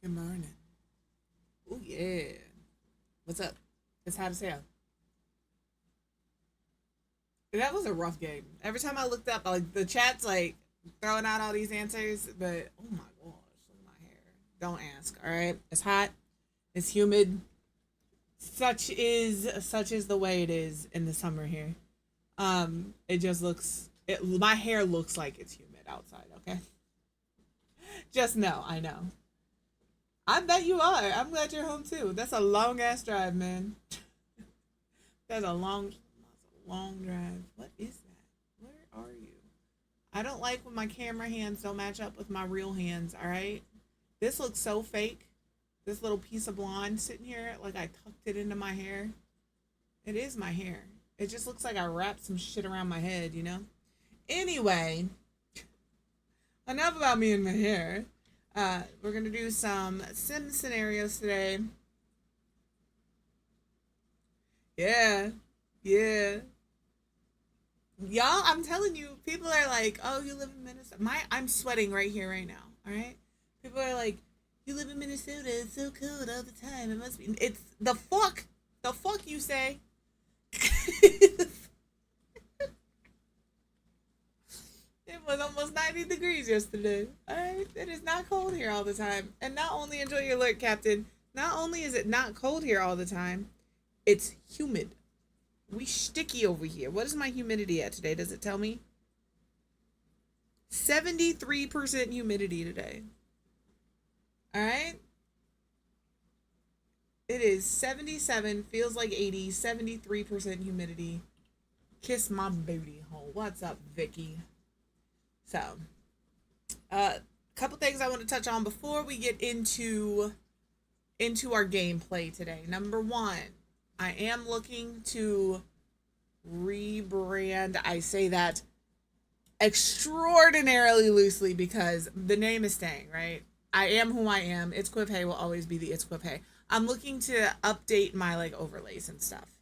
Good morning. Oh yeah. What's up? It's hot as hell. That was a rough game. Every time I looked up, like the chat's like throwing out all these answers, but oh my gosh, look at my hair. Don't ask. All right, it's hot. It's humid. Such is the way it is in the summer here. It just looks. My hair looks like it's humid outside. Okay, just know. I know. I bet you are. I'm glad you're home too. That's a long ass drive, man. That's a long drive. What is that? Where are you? I don't like when my camera hands don't match up with my real hands, all right? This looks so fake. This little piece of blonde sitting here, like I tucked it into my hair. It is my hair. It just looks like I wrapped some shit around my head, you know? Anyway, enough about me and my hair. We're gonna do some sim scenarios today. Yeah, yeah. Y'all, I'm telling you, people are like, "Oh, you live in Minnesota." I'm sweating right here, right now. All right, people are like, "You live in Minnesota. It's so cold all the time. It must be." It's the fuck you say. It was almost 90 degrees yesterday. All right, it is not cold here all the time. And not only enjoy your alert, Captain. Not only is it not cold here all the time, it's humid. We sticky over here. What is my humidity at today? Does it tell me? 73% humidity today. All right. It is 77, feels like 80, 73% humidity. Kiss my booty hole. What's up, Vicky? So, a couple things I want to touch on before we get into our gameplay today. Number one, I am looking to rebrand. I say that extraordinarily loosely because the name is staying, right? I am who I am. It's Quip Hay will always be the It's Quip Hay. I'm looking to update my like overlays and stuff.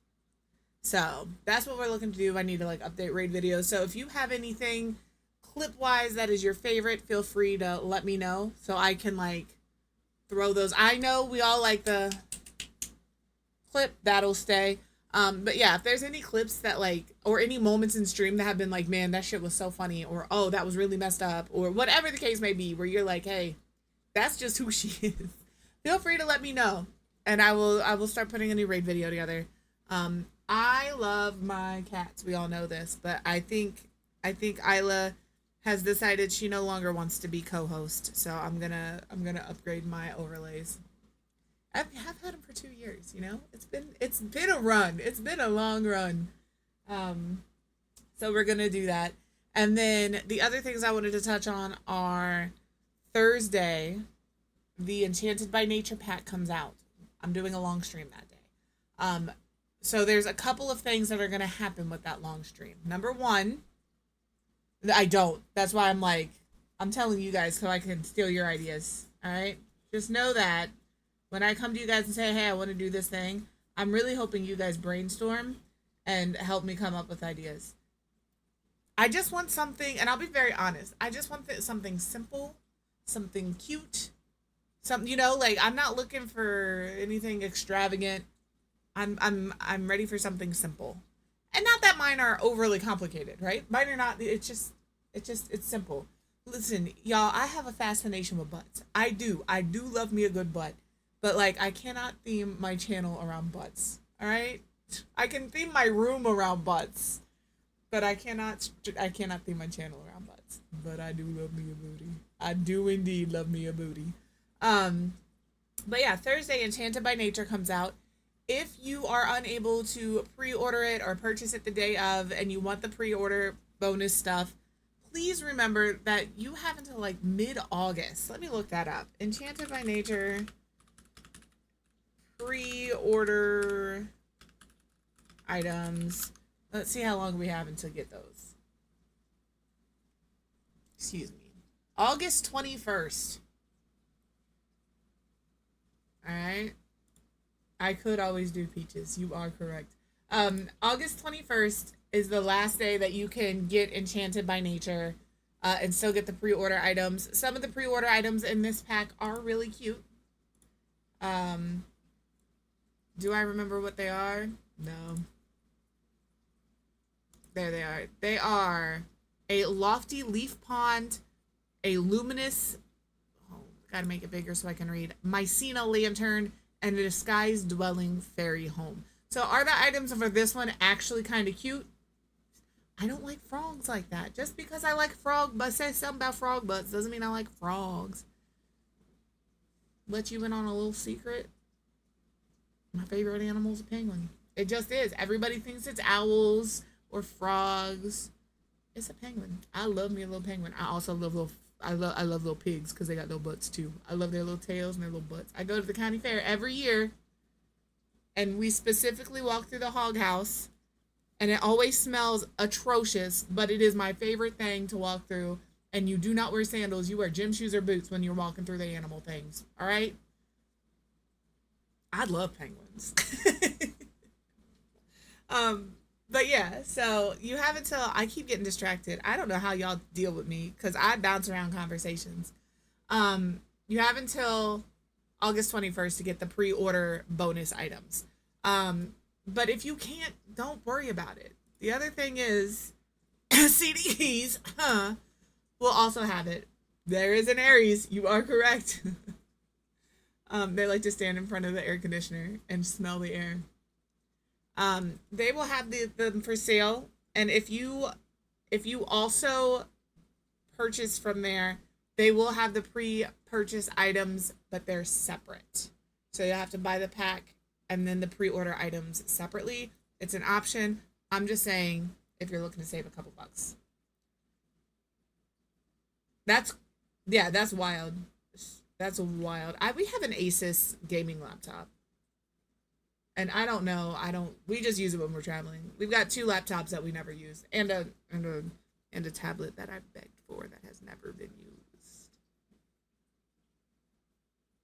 So that's what we're looking to do. I need to like update raid videos. So if you have anything clip wise that is your favorite, feel free to let me know so I can like throw those. I know we all like the clip that'll stay. But yeah, if there's any clips that like, or any moments in stream that have been like, man, that shit was so funny, or oh, that was really messed up, or whatever the case may be, where you're like, hey, that's just who she is. Feel free to let me know, and I will start putting a new raid video together. I love my cats. We all know this, but I think Isla has decided she no longer wants to be co-host, so I'm gonna upgrade my overlays. Have had them for 2 years. You know, it's been a run. It's been a long run. Um, so we're gonna do that, and then the other things I wanted to touch on are Thursday. The Enchanted by Nature pack comes out. I'm doing a long stream that day. Um, so there's a couple of things that are gonna happen with that long stream. Number one, I don't. That's why I'm like, I'm telling you guys so I can steal your ideas. All right, just know that when I come to you guys and say, hey, I want to do this thing, I'm really hoping you guys brainstorm and help me come up with ideas. I just want something, and I'll be very honest. I just want something simple, something cute, something like I'm not looking for anything extravagant. I'm ready for something simple, and not that mine are overly complicated, right? Mine are not. It's simple. Listen, y'all, I have a fascination with butts. I do love me a good butt. But like I cannot theme my channel around butts. All right? I can theme my room around butts, but I cannot theme my channel around butts. But I do love me a booty. I do indeed love me a booty. Um but yeah, Thursday Enchanted by Nature comes out. If you are unable to pre-order it or purchase it the day of and you want the pre-order bonus stuff, please remember that you have until like mid-August. Let me look that up. Enchanted by Nature pre-order items. Let's see how long we have until get those. Excuse me. August 21st. All right. I could always do peaches. You are correct. August 21st is the last day that you can get Enchanted by Nature and still get the pre-order items. Some of the pre-order items in this pack are really cute. Um, do I remember what they are? No. There they are. They are a lofty leaf pond, a luminous, oh, gotta make it bigger so I can read, Mycena lantern, and a disguised dwelling fairy home. So are the items for this one actually kind of cute? I don't like frogs like that. Just because I like frog but says something about frog butts doesn't mean I like frogs. Let you in on a little secret. My favorite animal is a penguin. It just is. Everybody thinks it's owls or frogs. It's a penguin. I love me a little penguin. I also love little. I love little pigs because they got little butts too. I love their little tails and their little butts. I go to the county fair every year, and we specifically walk through the hog house, and it always smells atrocious, but it is my favorite thing to walk through. And you do not wear sandals. You wear gym shoes or boots when you're walking through the animal things. All right? I love penguins. um, but yeah, so you have until I keep getting distracted. I don't know how y'all deal with me because I bounce around conversations. You have until August 21st to get the pre-order bonus items. But if you can't, don't worry about it. The other thing is CDs will also have it. There is an Aries. You are correct. They like to stand in front of the air conditioner and smell the air. They will have them for sale, and if you also purchase from there, they will have the pre-purchase items, but they're separate. So you have to buy the pack and then the pre-order items separately. It's an option. I'm just saying if you're looking to save a couple bucks. That's yeah, that's wild. That's wild. We have an Asus gaming laptop. And I don't know. I don't. We just use it when we're traveling. We've got two laptops that we never use, and a tablet that I begged for that has never been used.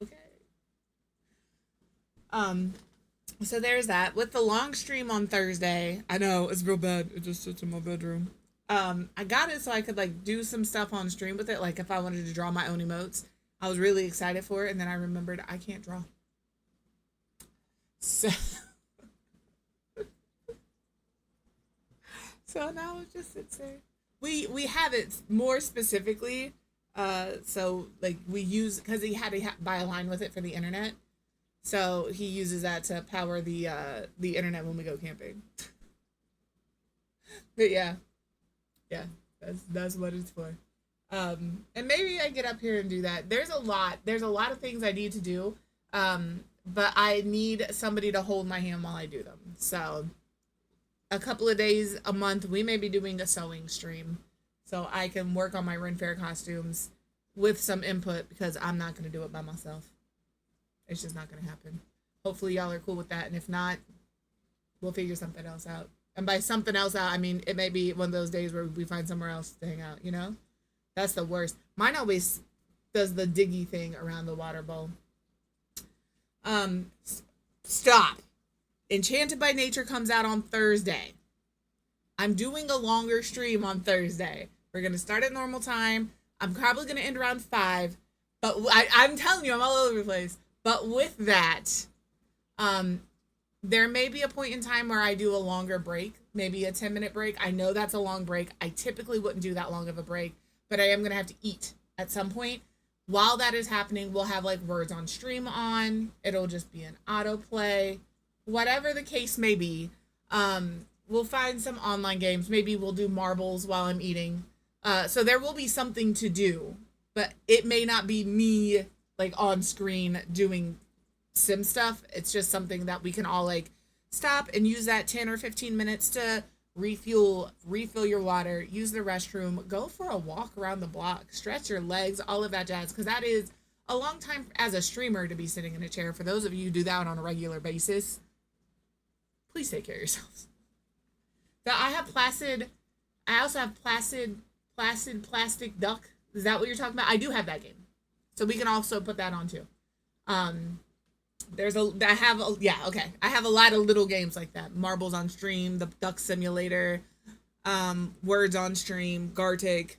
Okay. Um. So there's that. With the long stream on Thursday, I know it's real bad. It just sits in my bedroom. I got it so I could like do some stuff on stream with it. Like if I wanted to draw my own emotes, I was really excited for it, and then I remembered I can't draw. So, so now it just sits there. We have it more specifically. So like we use because he had to buy a line with it for the internet. So he uses that to power the internet when we go camping. But yeah, yeah, that's what it's for. And maybe I get up here and do that. There's a lot of things I need to do. But I need somebody to hold my hand while I do them. So a couple of days a month, we may be doing a sewing stream so I can work on my Ren Fair costumes with some input because I'm not going to do it by myself. It's just not going to happen. Hopefully y'all are cool with that. And if not, we'll figure something else out. And by something else out, I mean, it may be one of those days where we find somewhere else to hang out, you know? That's the worst. Mine always does the diggy thing around the water bowl. Um, Stop. Enchanted by Nature comes out on Thursday. I'm doing a longer stream on Thursday. We're going to start at normal time. I'm probably going to end around 5. But I'm telling you, I'm all over the place. But with that, there may be a point in time where I do a longer break. Maybe a 10-minute break. I know that's a long break. I typically wouldn't do that long of a break. But I am going to have to eat at some point. While that is happening, we'll have like words on stream on. It'll just be an autoplay. Whatever the case may be. We'll find some online games. Maybe we'll do marbles while I'm eating. So there will be something to do. But it may not be me like on screen doing sim stuff. It's just something that we can all like stop and use that 10 or 15 minutes to refill your water, use the restroom, go for a walk around the block, stretch your legs, all of that jazz, because that is a long time as a streamer to be sitting in a chair. For those of you who do that on a regular basis, please take care of yourselves. So I also have Placid Plastic Duck. Is that what you're talking about? I do have that game, so we can also put that on too. I have a lot of little games like that. Marbles on stream, the Duck Simulator, Words on stream, Gartic.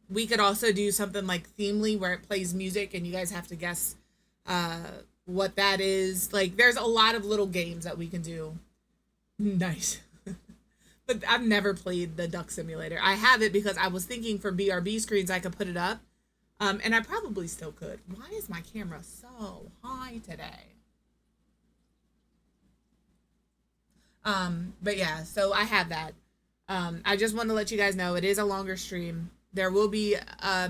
We could also do something like Themely where it plays music and you guys have to guess what that is. Like, there's a lot of little games that we can do. Nice. But I've never played the Duck Simulator. I have it because I was thinking for BRB screens I could put it up. And I probably still could. Why is my camera so high today? But yeah, so I have that. I just want to let you guys know it is a longer stream. There will be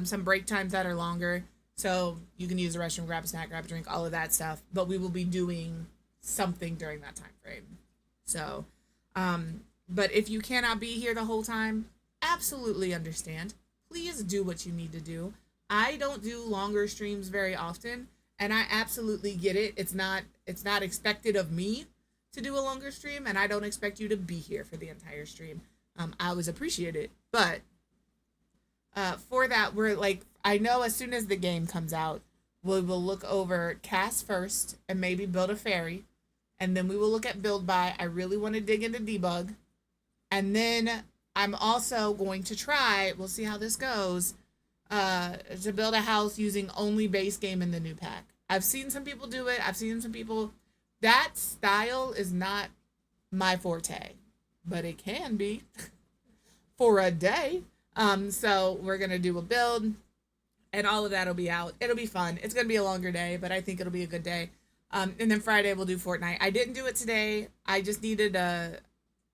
some break times that are longer, so you can use the restroom, grab a snack, grab a drink, all of that stuff. But we will be doing something during that time frame. So, but if you cannot be here the whole time, absolutely understand. Please do what you need to do. I don't do longer streams very often, and I absolutely get it. It's not expected of me to do a longer stream, and I don't expect you to be here for the entire stream. I always appreciate it, but for that, we're like, I know as soon as the game comes out, we will look over cast first and maybe build a fairy, and then we will look at build by. I really want to dig into debug, and then I'm also going to try. We'll see how this goes. To build a house using only base game in the new pack. I've seen some people do it. I've seen some people. That style is not my forte, but it can be for a day. So we're gonna do a build, and all of that'll be out. It'll be fun. It's gonna be a longer day, but I think it'll be a good day. And then Friday we'll do Fortnite. I didn't do it today. I just need a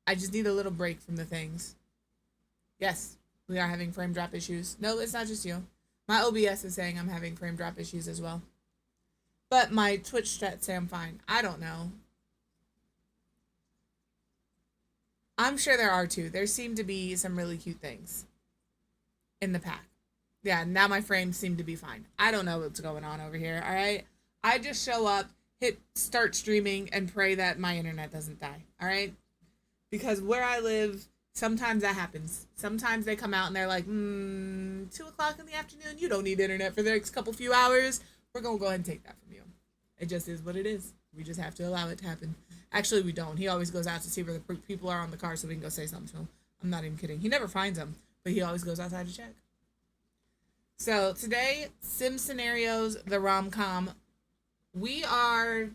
little break from the things. Yes, we are having frame drop issues. No, it's not just you. My OBS is saying I'm having frame drop issues as well. But my Twitch stats say I'm fine. I don't know. I'm sure there are too. There seem to be some really cute things in the pack. Yeah, now my frames seem to be fine. I don't know what's going on over here, all right? I just show up, hit start streaming, and pray that my internet doesn't die, all right? Because where I live, sometimes that happens. Sometimes they come out and they're like, 2 o'clock in the afternoon, you don't need internet for the next few hours. We're going to go ahead and take that from you. It just is what it is. We just have to allow it to happen. Actually, we don't. He always goes out to see where the people are on the car so we can go say something to him. I'm not even kidding. He never finds them, but he always goes outside to check. So today, Sim Scenarios, the rom-com. We are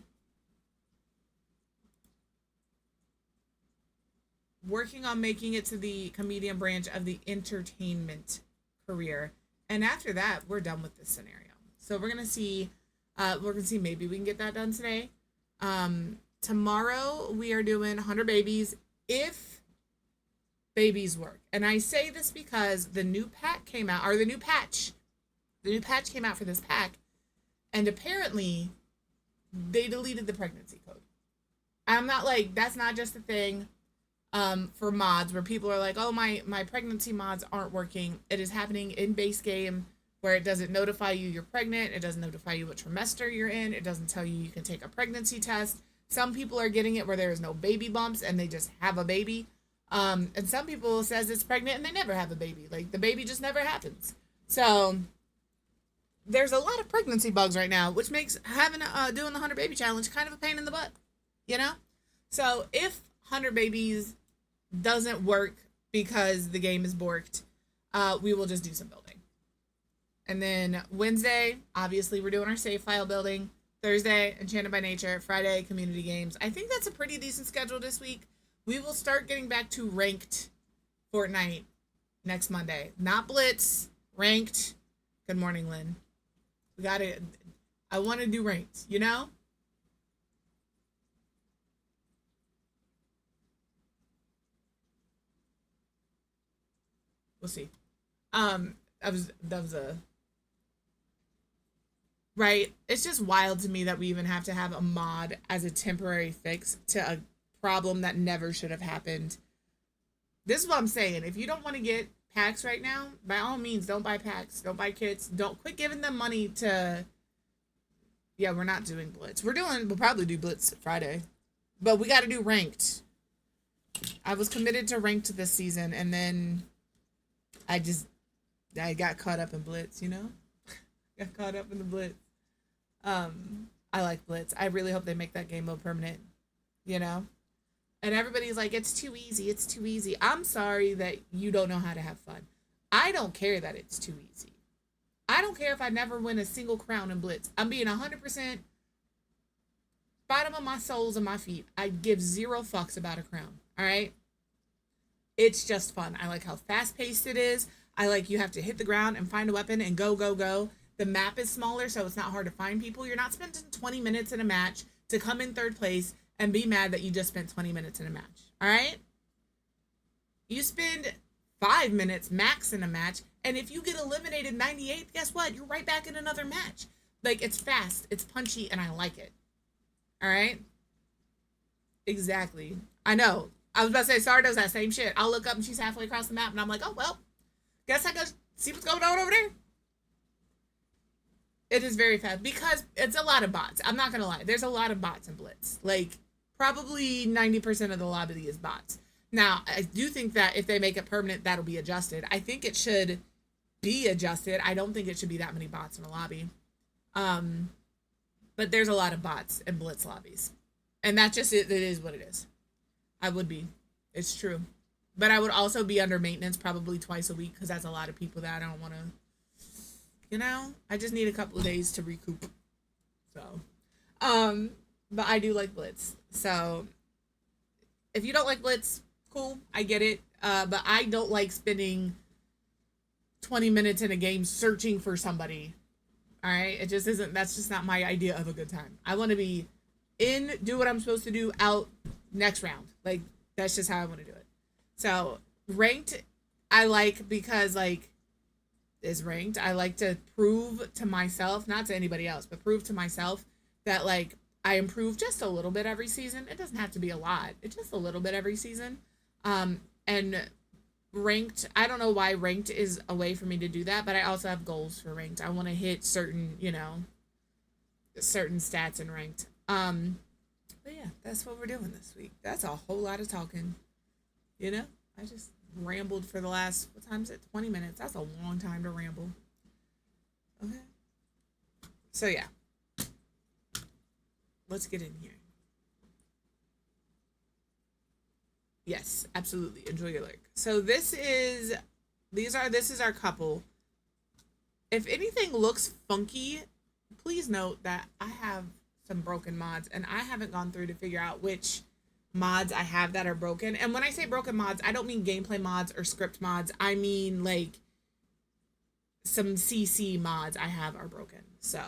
working on making it to the comedian branch of the entertainment career. And after that, we're done with this scenario. So we're gonna see maybe we can get that done today. Tomorrow we are doing 100 babies if babies work. And I say this because the new pack came out, or the new patch came out for this pack, and apparently they deleted the pregnancy code. I'm not like, that's not just a thing for mods where people are like, oh, my pregnancy mods aren't working. It is happening in base game where it doesn't notify you you're pregnant. It doesn't notify you what trimester you're in. It doesn't tell you you can take a pregnancy test. Some people are getting it where there is no baby bumps and they just have a baby. And some people says it's pregnant and they never have a baby. Like, the baby just never happens. So there's a lot of pregnancy bugs right now, which makes having doing the 100 baby challenge kind of a pain in the butt, you know? So if 100 babies doesn't work because the game is borked, we will just do some building. And then Wednesday, obviously, we're doing our save file building. Thursday, Enchanted by Nature. Friday, community games. I think that's a pretty decent schedule this week. We will start getting back to ranked Fortnite next Monday. Not Blitz, ranked. Good morning, Lynn. We got it. I want to do ranked, you know? We'll see. That was a right. It's just wild to me that we even have to have a mod as a temporary fix to a problem that never should have happened. This is what I'm saying. If you don't want to get packs right now, by all means, don't buy packs. Don't buy kits. Don't quit giving them money to. Yeah, we're not doing Blitz. We'll probably do Blitz Friday, but we got to do ranked. I was committed to ranked this season, and then I got caught up in Blitz, you know? Got caught up in the Blitz. I like Blitz. I really hope they make that game mode permanent, you know? And everybody's like, it's too easy. It's too easy. I'm sorry that you don't know how to have fun. I don't care that it's too easy. I don't care if I never win a single crown in Blitz. I'm being 100% bottom of my soles of my feet, I give zero fucks about a crown. All right. It's just fun. I like how fast paced it is. I like you have to hit the ground and find a weapon and go, go, go. The map is smaller, so it's not hard to find people. You're not spending 20 minutes in a match to come in third place and be mad that you just spent 20 minutes in a match. All right? You spend 5 minutes max in a match, and if you get eliminated 98th, guess what? You're right back in another match. Like, it's fast, it's punchy, and I like it. All right? Exactly. I know. I was about to say, Star does that same shit. I'll look up and she's halfway across the map, and I'm like, oh, well, guess I gotta see what's going on over there. It is very fast because it's a lot of bots. I'm not gonna lie. There's a lot of bots in Blitz. Like, probably 90% of the lobby is bots. Now, I do think that if they make it permanent, that'll be adjusted. I think it should be adjusted. I don't think it should be that many bots in a lobby. But there's a lot of bots in Blitz lobbies. And that's just it. It is what it is. I would be. It's true. But I would also be under maintenance probably twice a week because that's a lot of people that I don't want to, you know, I just need a couple of days to recoup. So, but I do like Blitz. So if you don't like Blitz, cool. I get it. But I don't like spending 20 minutes in a game searching for somebody. All right. It just isn't, that's just not my idea of a good time. I want to be in, do what I'm supposed to do, out, next round. Like, that's just how I want to do it. So ranked, I like because like is ranked. I like to prove to myself, not to anybody else, but prove to myself that like I improve just a little bit every season. It doesn't have to be a lot. It's just a little bit every season. And ranked, I don't know why ranked is a way for me to do that, but I also have goals for ranked. I want to hit certain, you know, certain stats in ranked. But yeah, that's what we're doing this week. That's a whole lot of talking. You know, I just rambled for the last, what time is it? 20 minutes. That's a long time to ramble. Okay. So yeah. Let's get in here. Yes, absolutely. Enjoy your lurk. So this is our couple. If anything looks funky, please note that I have some broken mods and I haven't gone through to figure out which mods I have that are broken. And when I say broken mods, I don't mean gameplay mods or script mods. I mean like some CC mods I have are broken. So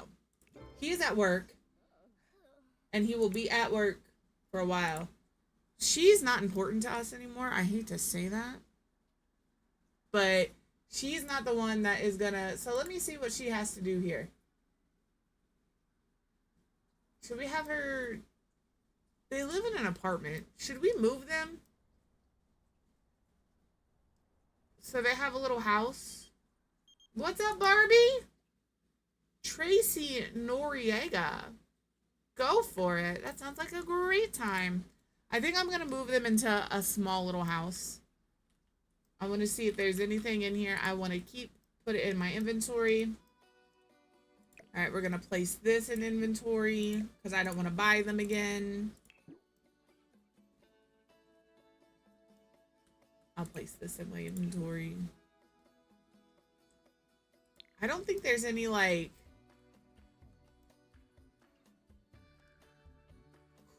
he is at work and he will be at work for a while. She's not important to us anymore. I hate to say that, but she's not the one that is gonna, so let me see what she has to do here. Should we have her, they live in an apartment. Should we move them? So they have a little house. What's up, Barbie? Tracy Noriega. Go for it. That sounds like a great time. I think I'm going to move them into a small little house. I want to see if there's anything in here I want to keep. Put it in my inventory. All right, we're going to place this in inventory because I don't want to buy them again. I'll place this in my inventory. I don't think there's any like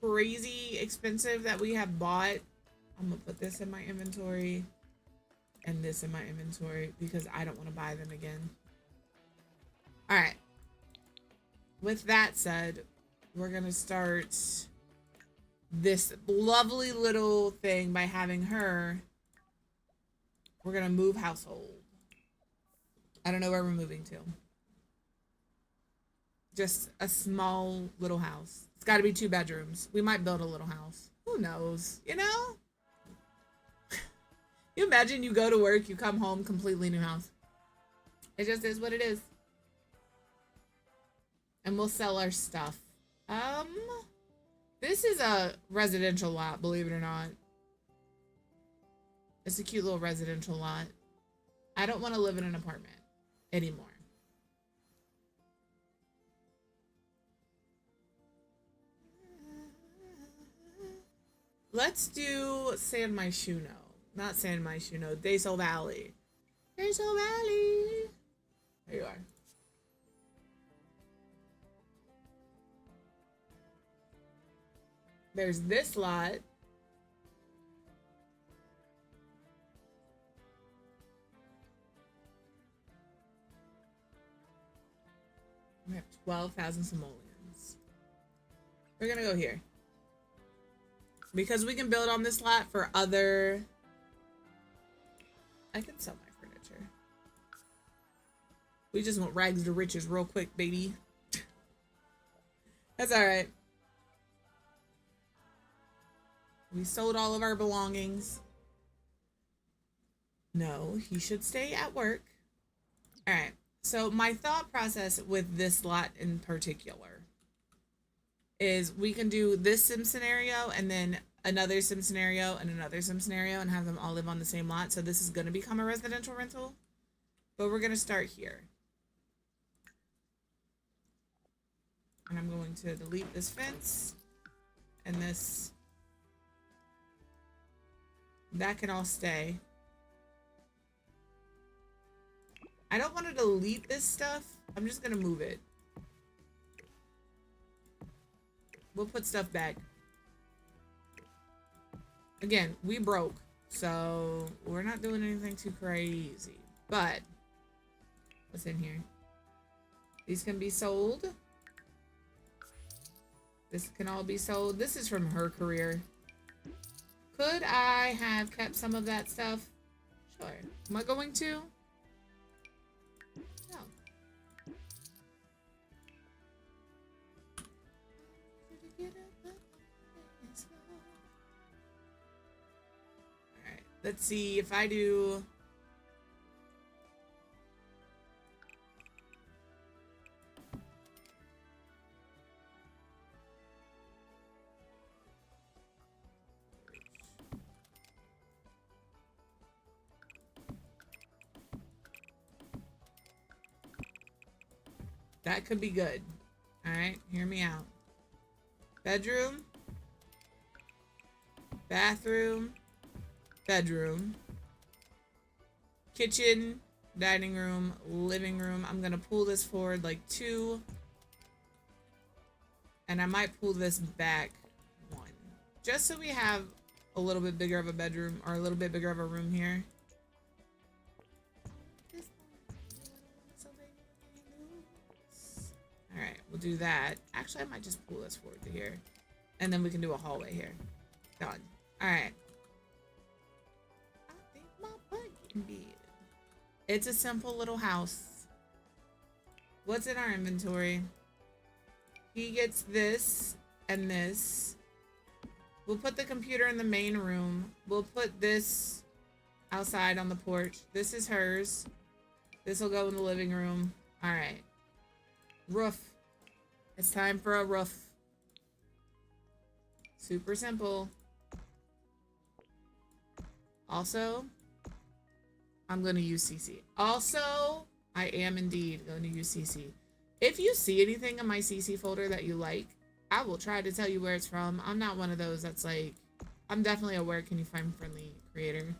crazy expensive that we have bought. I'm gonna put this in my inventory and this in my inventory because I don't want to buy them again. All right. With that said, we're gonna start this lovely little thing by having her. We're gonna move household. I don't know where we're moving to. Just a small little house. It's got to be 2 bedrooms. We might build a little house. Who knows? You know? You imagine you go to work, you come home, completely new house. It just is what it is. And we'll sell our stuff. This is a residential lot, believe it or not. It's a cute little residential lot. I don't want to live in an apartment anymore. Let's do San Myshuno. Not San Myshuno. Daisel Valley. Daisel Valley. There you are. There's this lot. We have 12,000 simoleons. We're gonna go here. Because we can build on this lot for other... I can sell my furniture. We just want rags to riches real quick, baby. That's alright. We sold all of our belongings. No, he should stay at work. Alright. So my thought process with this lot in particular is we can do this sim scenario and then another sim scenario and another sim scenario and have them all live on the same lot. So this is going to become a residential rental, but we're going to start here. And I'm going to delete this fence and this. That can all stay. I don't want to delete this stuff. I'm just going to move it. We'll put stuff back. Again, we broke, so we're not doing anything too crazy. But what's in here? These can be sold. This can all be sold. This is from her career. Could I have kept some of that stuff? Sure. Am I going to? No. Alright, let's see if I do... That could be good. Alright, hear me out. Bedroom. Bathroom. Bedroom. Kitchen. Dining room. Living room. I'm gonna pull this forward like 2. And I might pull this back 1. Just so we have a little bit bigger of a bedroom or a little bit bigger of a room here. Alright, we'll do that. Actually, I might just pull this forward to here. And then we can do a hallway here. Done. Alright. I think my butt getting big. It's a simple little house. What's in our inventory? He gets this and this. We'll put the computer in the main room. We'll put this outside on the porch. This is hers. This will go in the living room. Alright. Roof. It's time for a roof. Super simple. Also, I'm going to use CC. Also, I am indeed going to use CC. If you see anything in my CC folder that you like, I will try to tell you where it's from. I'm not one of those that's like, I'm definitely a where can you find friendly creator.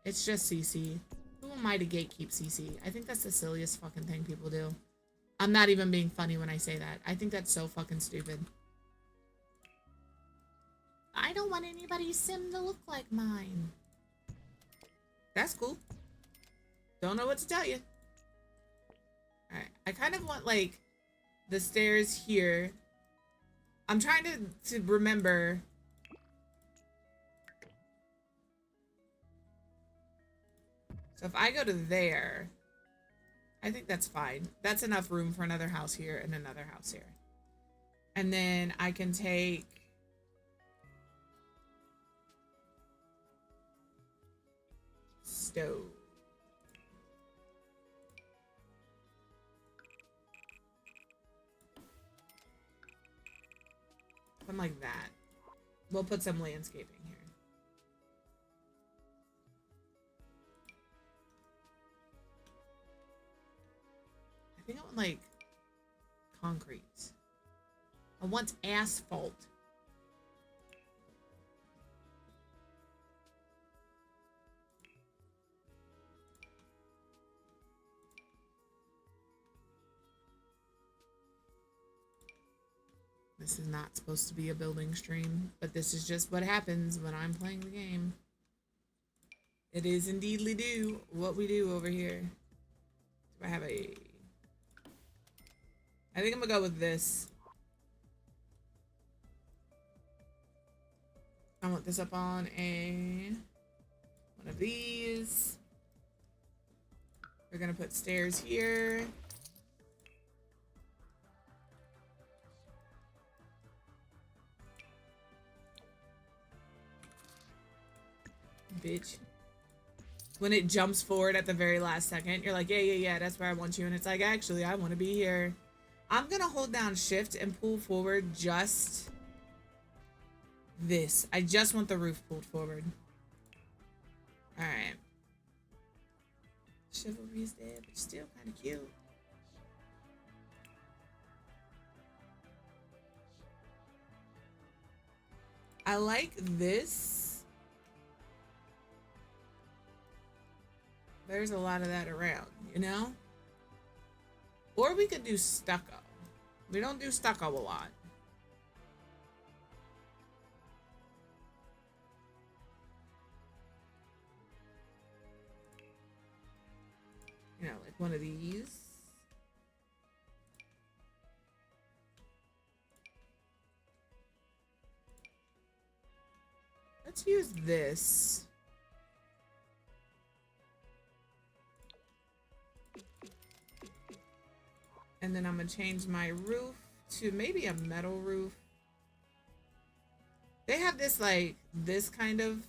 It's just CC. Who am I to gatekeep CC? I think that's the silliest fucking thing people do. I'm not even being funny when I say that. I think that's so fucking stupid. I don't want anybody's sim to look like mine. That's cool. Don't know what to tell you. Alright, I kind of want like the stairs here. I'm trying to remember. So if I go to there, I think that's fine. That's enough room for another house here and another house here. And then I can take stove. Something like that. We'll put some landscaping here. I think I want like concrete. I want asphalt. This is not supposed to be a building stream, but this is just what happens when I'm playing the game. It is indeedly do what we do over here. Do I have a... I think I'm gonna go with this. I want this up on one of these. We're gonna put stairs here. Bitch. When it jumps forward at the very last second, you're like, yeah, that's where I want you. And it's like, actually, I want to be here. I'm gonna hold down shift and pull forward just this. I just want the roof pulled forward. All right. Chivalry's dead, but still kind of cute. I like this. There's a lot of that around, you know? Or we could do stucco. We don't do stucco a lot. You know, like one of these. Let's use this. And then I'm gonna change my roof to maybe a metal roof. They have this like this kind of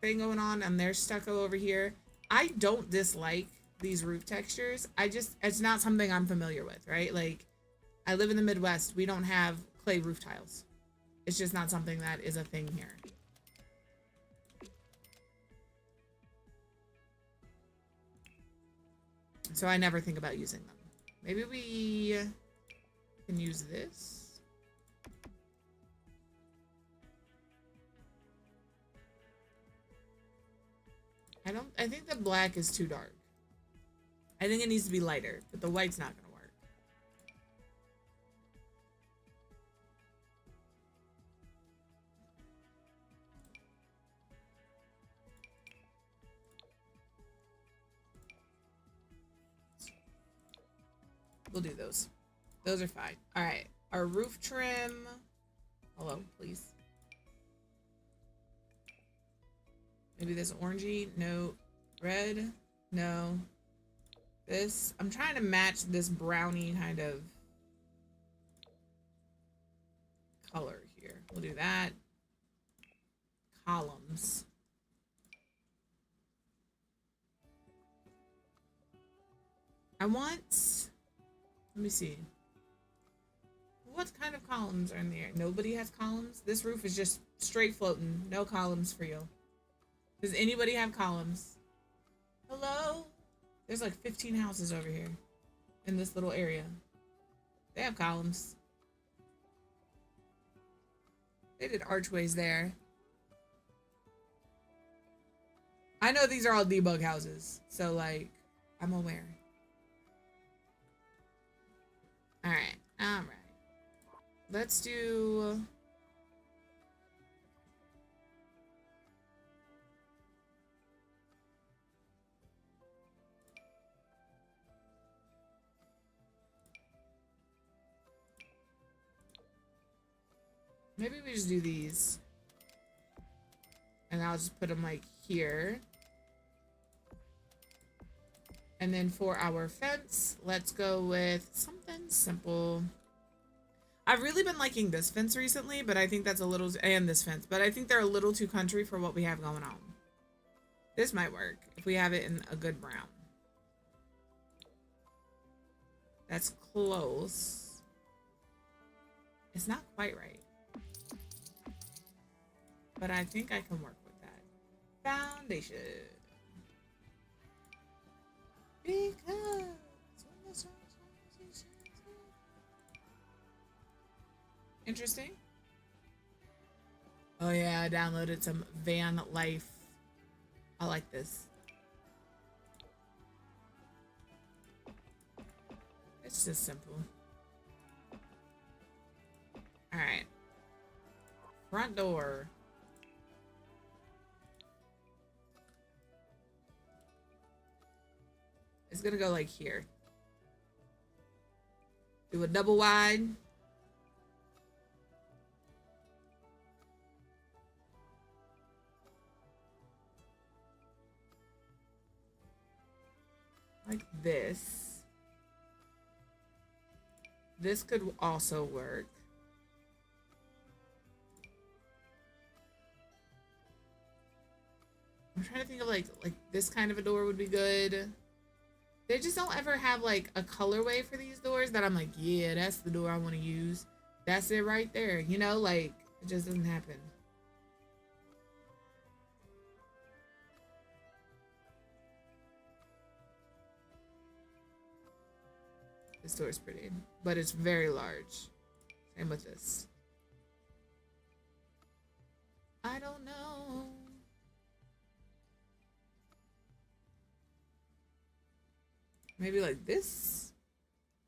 thing going on their stucco over here. I don't dislike these roof textures. It's not something I'm familiar with, right? Like, I live in the Midwest. We don't have clay roof tiles. It's just not something that is a thing here. So I never think about using them. Maybe we can use this. I think the black is too dark. I think it needs to be lighter, but the white's not gonna work. We'll do those. Those are fine. All right, our roof trim. Hello, please. Maybe this orangey, no. Red, no. This, I'm trying to match this brownie kind of color here. We'll do that. Columns. I want, let me see. What kind of columns are in the air? Nobody has columns? This roof is just straight floating. No columns for you. Does anybody have columns? Hello? There's like 15 houses over here in this little area. They have columns. They did archways there. I know these are all debug houses, so like, I'm aware. All right. Let's do... Maybe we just do these. And I'll just put them like here. And then for our fence, let's go with something simple. I've really been liking this fence recently, but I think that's a little, and this fence, but I think they're a little too country for what we have going on. This might work if we have it in a good brown. That's close. It's not quite right. But I think I can work with that. Foundation. Because interesting. Oh yeah, I downloaded some van life. I like this. It's just simple. All Alright. Front door. It's gonna go like here. Do a double wide. Like this. This could also work. I'm trying to think of like this kind of a door would be good. They just don't ever have like a colorway for these doors that I'm like, yeah, that's the door I want to use. That's it right there. You know, like it just doesn't happen. This door is pretty, but it's very large. Same with this. I don't know. Maybe like this.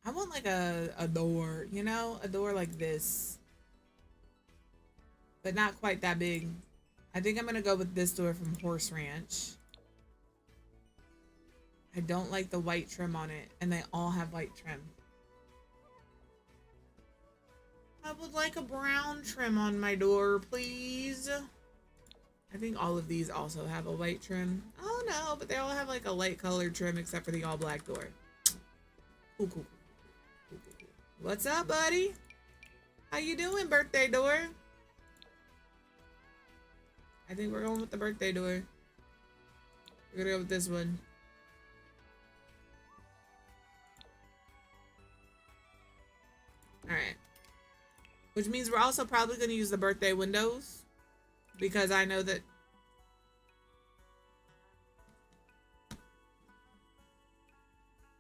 I want like a door, you know? A door like this. But not quite that big. I think I'm gonna go with this door from Horse Ranch. I don't like the white trim on it, and they all have white trim. I would like a brown trim on my door, please. I think all of these also have a white trim. Oh no, but they all have like a light colored trim except for the all black door. Cool, cool, cool, cool. What's up, buddy? How you doing, birthday door? I think we're going with the birthday door. We're gonna go with this one. Alright. Which means we're also probably going to use the birthday windows. Because I know that...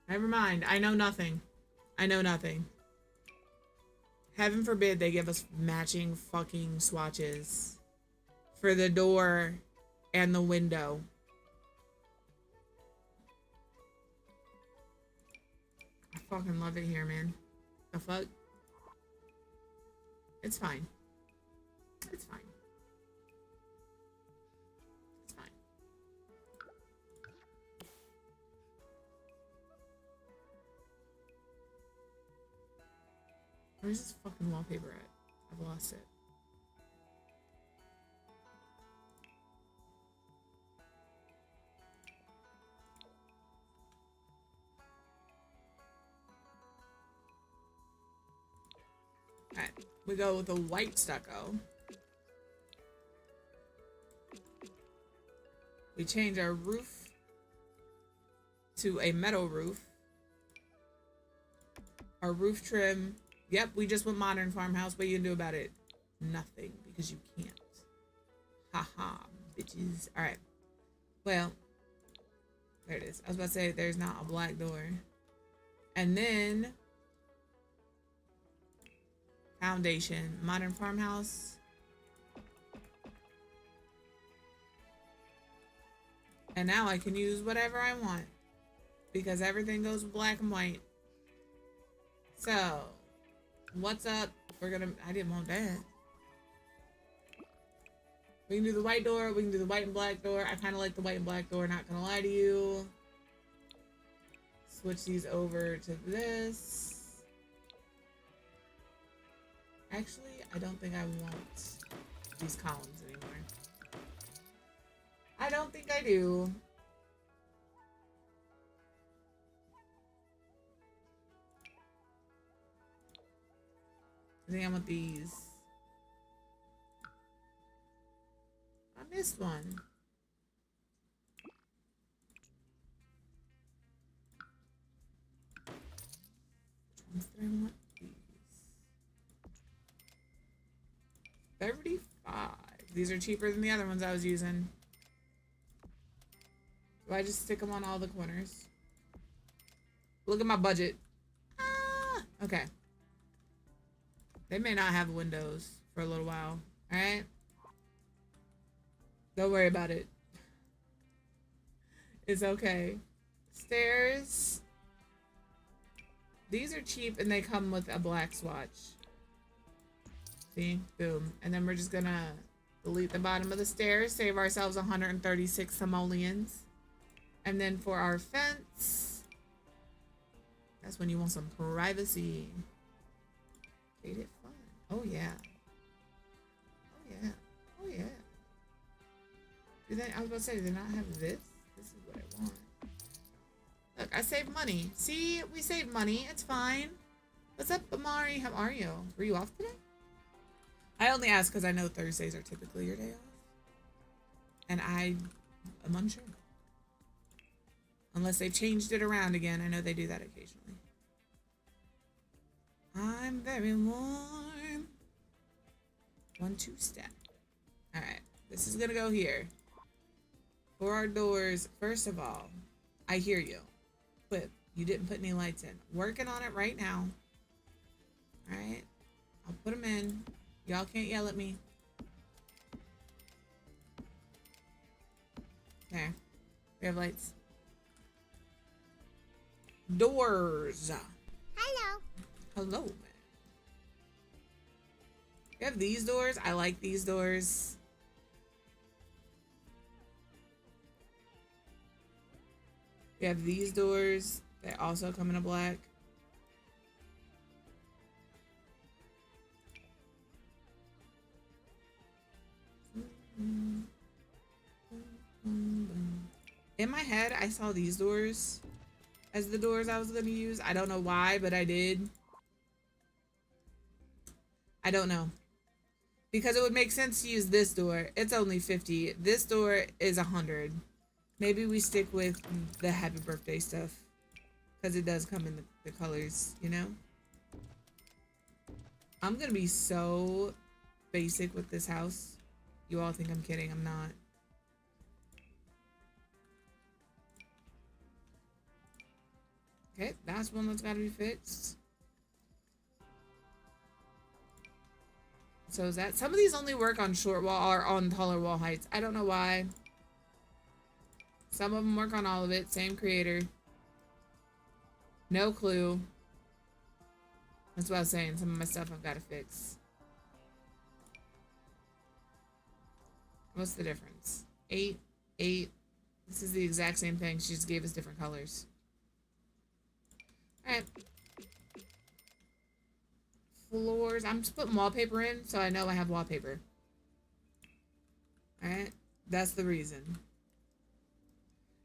Never mind. I know nothing. I know nothing. Heaven forbid they give us matching fucking swatches. For the door and the window. I fucking love it here, man. The fuck? It's fine. It's fine. It's fine. Where's this fucking wallpaper at? I've lost it. Alright, we go with the white stucco. We change our roof to a metal roof. Our roof trim. Yep, we just went modern farmhouse. What are you gonna do about it? Nothing, because you can't. Haha, bitches. Alright. Well, there it is. I was about to say there's not a black door. And then foundation, modern farmhouse. And now I can use whatever I want because everything goes black and white. So, what's up? I didn't want that. We can do the white door. We can do the white and black door. I kind of like the white and black door, not gonna lie to you. Switch these over to this. Actually, I don't think I want these columns anymore. I don't think I do. I think I want these. I missed one. Which ones did I want? 35. These are cheaper than the other ones I was using. Do I just stick them on all the corners? Look at my budget. Ah, okay. They may not have windows for a little while. Alright? Don't worry about it. It's okay. Stairs. These are cheap and they come with a black swatch. See? Boom. And then we're just gonna delete the bottom of the stairs, save ourselves 136 simoleons. And then for our fence, that's when you want some privacy. Made it fun. Oh yeah. Oh yeah. Oh yeah. Do they, I was about to say, do they not have this? This is what I want. Look, I saved money. See, we saved money. It's fine. What's up, Amari? How are you? Were you off today? I only ask because I know Thursdays are typically your day off. And I am unsure. Unless they've changed it around again. I know they do that occasionally. I'm very warm. 1-2 step. Alright. This is gonna go here. For our doors, first of all, I hear you. But you didn't put any lights in. Working on it right now. Alright. I'll put them in. Y'all can't yell at me. There. We have lights. Doors. Hello. Hello, man. We have these doors. I like these doors. We have these doors. They also come in a black. In my head, I saw these doors as the doors I was going to use. I don't know why, but I did. I don't know. Because it would make sense to use this door. It's only 50. This door is 100. Maybe we stick with the happy birthday stuff. Because it does come in the colors, you know? I'm going to be so basic with this house. You all think I'm kidding. I'm not. Okay, that's one that's got to be fixed. So is that... Some of these only work on short wall or on taller wall heights. I don't know why. Some of them work on all of it. Same creator. No clue. That's what I was saying. Some of my stuff I've got to fix. What's the difference? 8, 8. This is the exact same thing. She just gave us different colors. Alright. Floors. I'm just putting wallpaper in so I know I have wallpaper. Alright. That's the reason.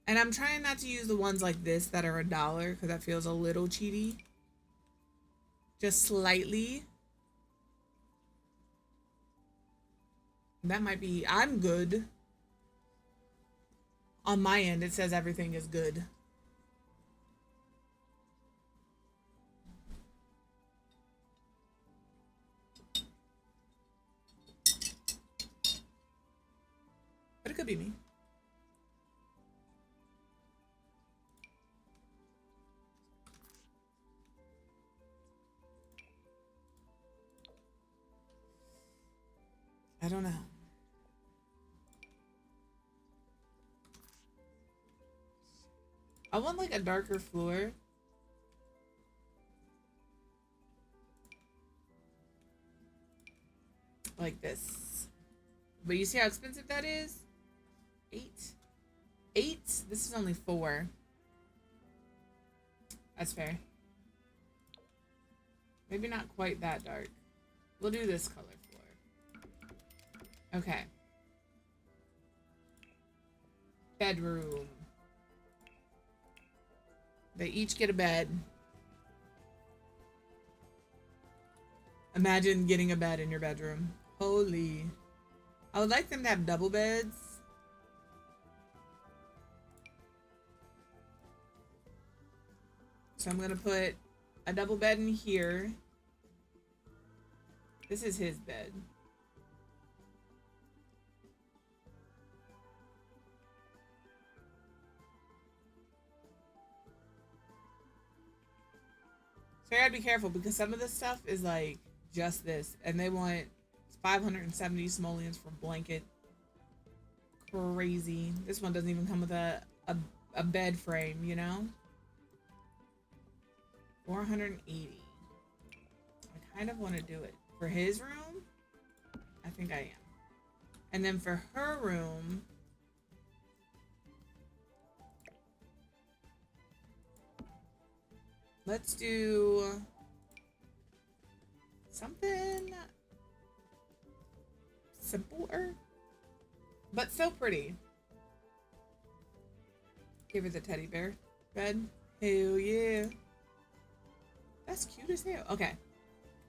And I'm trying not to use the ones like this that are $1 because that feels a little cheaty. Just slightly. That might be... I'm good. On my end, it says everything is good. But it could be me. I don't know. I want like a darker floor. Like this. But you see how expensive that is? 8. 8? This is only 4. That's fair. Maybe not quite that dark. We'll do this color floor. Okay. Bedroom. They each get a bed. Imagine getting a bed in your bedroom. Holy. I would like them to have double beds. So I'm gonna put a double bed in here. This is his bed. So I gotta be careful because some of this stuff is like just this, and they want 570 simoleons for blanket. Crazy. This one doesn't even come with a bed frame, you know? 480. I kind of want to do it for his room. I think I am. And then for her room, let's do something simpler, but still pretty. Give her the teddy bear bed. Hell yeah. That's cute as hell. Okay.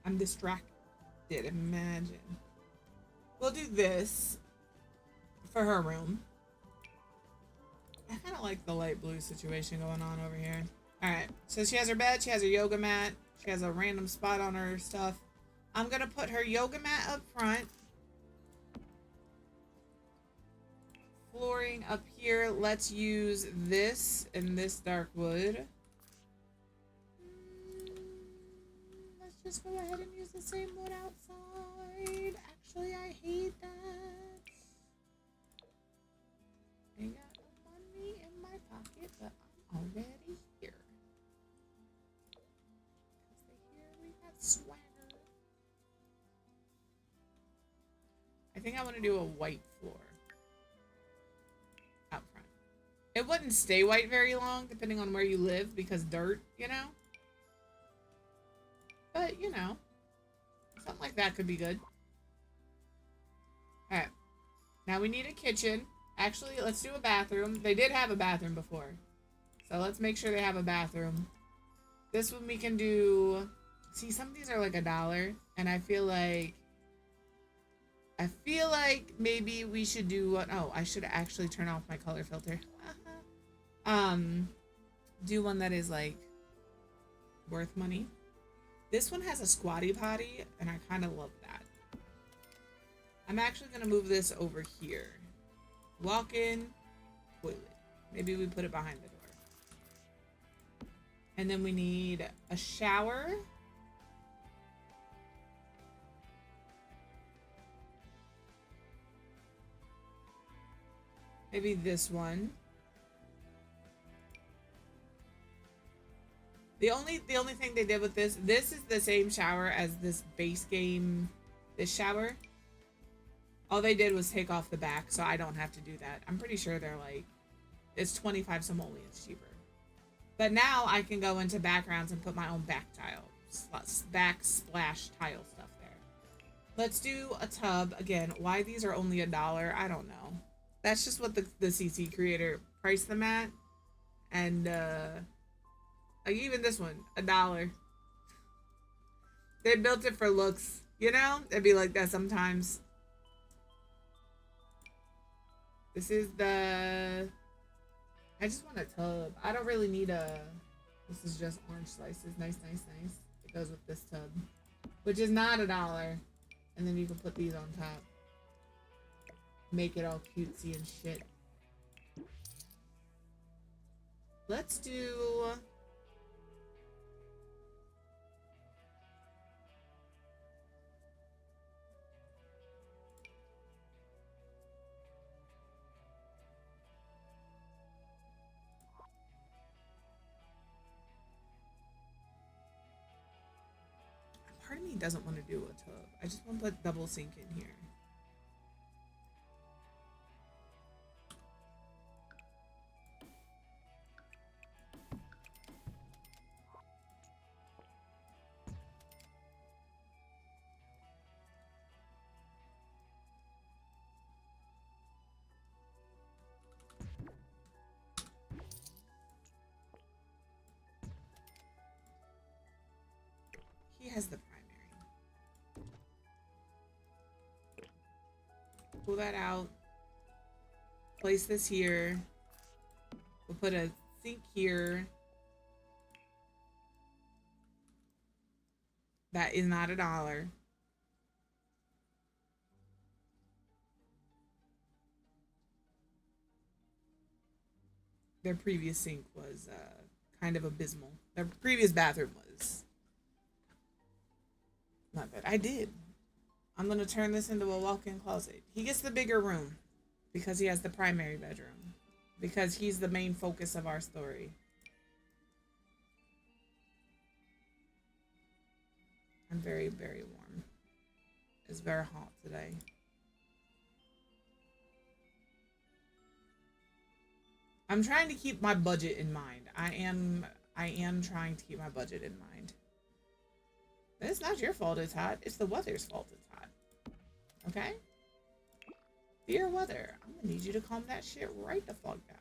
I'm distracted. Imagine. We'll do this for her room. I kind of like the light blue situation going on over here. All right. So she has her bed. She has her yoga mat. She has a random spot on her stuff. I'm going to put her yoga mat up front. Flooring up here. Let's use this and this dark wood. Let's just go ahead and use the same wood outside. Actually, I hate that. Ain't got no money in my pocket, but I'm already here. Because they hear we got swagger. I think I want to do a white floor. Out front. It wouldn't stay white very long, depending on where you live, because dirt, you know? But, you know, something like that could be good. Alright. Now we need a kitchen. Actually, let's do a bathroom. They did have a bathroom before. So let's make sure they have a bathroom. This one we can do... See, some of these are like $1. And I feel like maybe we should do what... Oh, I should actually turn off my color filter. Do one that is like worth money. This one has a squatty potty, and I kind of love that. I'm actually going to move this over here. Walk-in toilet. Maybe we put it behind the door. And then we need a shower. Maybe this one. The only thing they did with this is the same shower as this base game, this shower. All they did was take off the back, so I don't have to do that. I'm pretty sure they're like, it's 25 simoleons cheaper. But now I can go into backgrounds and put my own back splash tile stuff there. Let's do a tub. Again, why these are only $1, I don't know. That's just what the CC creator priced them at. And, like even this one, $1. They built it for looks, you know? It'd be like that sometimes. This is the... I just want a tub. I don't really need a... This is just orange slices. Nice, nice, nice. It goes with this tub. Which is not $1. And then you can put these on top. Make it all cutesy and shit. Let's do... Part of me doesn't want to do a tub. I just want to put double sink in here. He has the primary. Pull that out. Place this here. We'll put a sink here. That is not $1. Their previous sink was kind of abysmal. Their previous bathroom was not good. I did. I'm going to turn this into a walk-in closet. He gets the bigger room because he has the primary bedroom. Because he's the main focus of our story. I'm very, very warm. It's very hot today. I'm trying to keep my budget in mind. I am trying to keep my budget in mind. It's not your fault it's hot. It's the weather's fault it's hot. Okay? Dear weather, I'm gonna need you to calm that shit right the fuck down.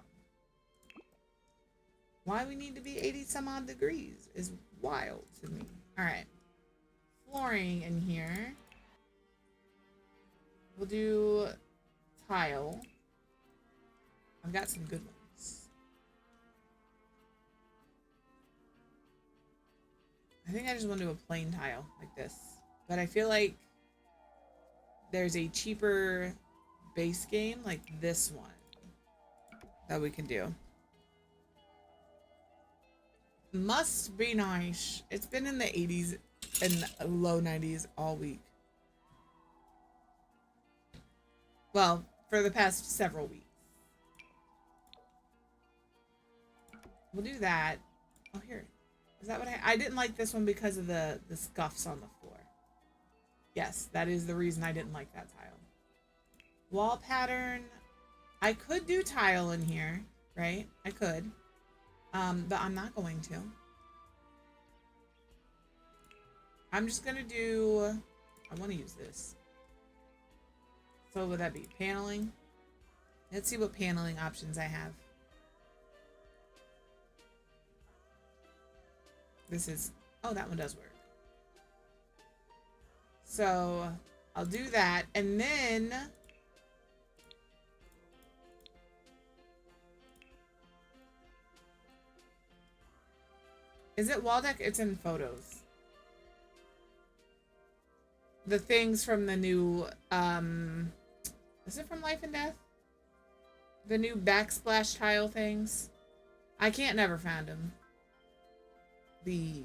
Why we need to be 80 some odd degrees is wild to me. Alright. Flooring in here. We'll do tile. I've got some good ones. I think I just want to do a plain tile like this. But I feel like there's a cheaper base game like this one that we can do. Must be nice. It's been in the 80s and low 90s all week. Well, for the past several weeks. We'll do that. Oh, here. Is that what I didn't like this one because of the scuffs on the floor. Yes, that is the reason I didn't like that tile. Wall pattern. I could do tile in here, right? I could. But I'm not going to. I'm just gonna do, I want to use this. So would that be paneling? Let's see what paneling options I have. This is, oh, that one does work. So I'll do that. And then is it wall deck? It's in photos. The things from the new, is it from Life and Death? The new backsplash tile things. I can't never find them. These.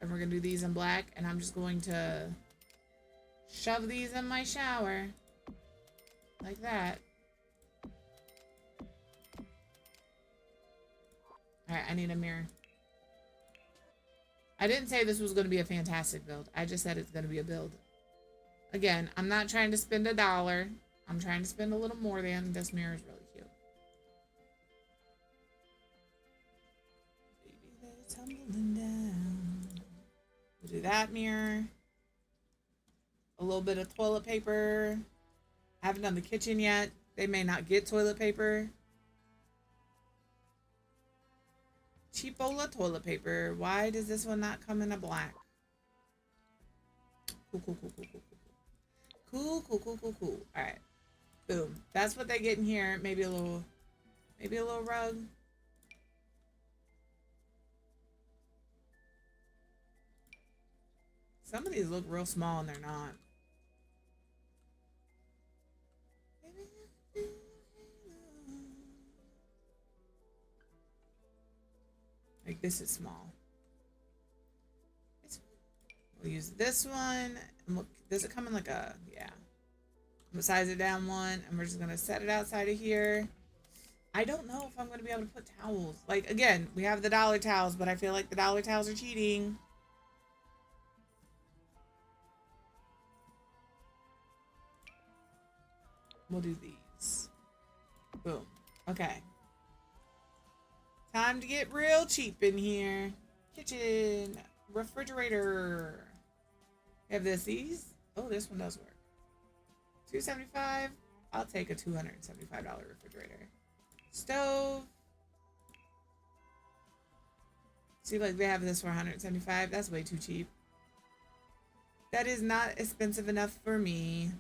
And we're going to do these in black. And I'm just going to shove these in my shower. Like that. Alright, I need a mirror. I didn't say this was going to be a fantastic build. I just said it's going to be a build. Again, I'm not trying to spend $1. I'm trying to spend a little more than. This mirror is really cute. Baby, they're tumbling down. We'll do that mirror. A little bit of toilet paper. I haven't done the kitchen yet. They may not get toilet paper. Cheapola toilet paper. Why does this one not come in a black? Cool, cool, cool, cool, cool, cool. Cool, cool, cool, cool, cool. Alright. Boom. That's what they get in here. Maybe a little rug. Some of these look real small and they're not. Like this is small. We'll use this one. And does it come in like a, yeah. We'll size it down one and we're just gonna set it outside of here. I don't know if I'm gonna be able to put towels. Like again, we have the dollar towels, but I feel like the dollar towels are cheating. We'll do these. Boom. Okay. Time to get real cheap in here. Kitchen. Refrigerator. We have these. Oh, this one does work. $275. I'll take a $275 refrigerator. Stove. See, like they have this for $175. That's way too cheap. That is not expensive enough for me.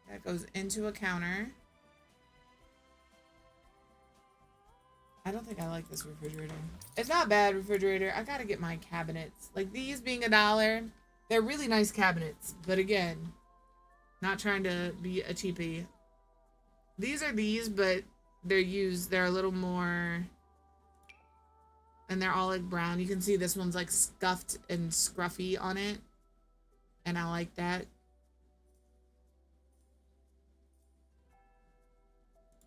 That goes into a counter. I don't think I like this refrigerator. It's not bad refrigerator. I gotta get my cabinets. Like these being $1, they're really nice cabinets. But again, not trying to be a cheapie. These are these, but they're used. They're a little more, and they're all like brown. You can see this one's like scuffed and scruffy on it, and I like that.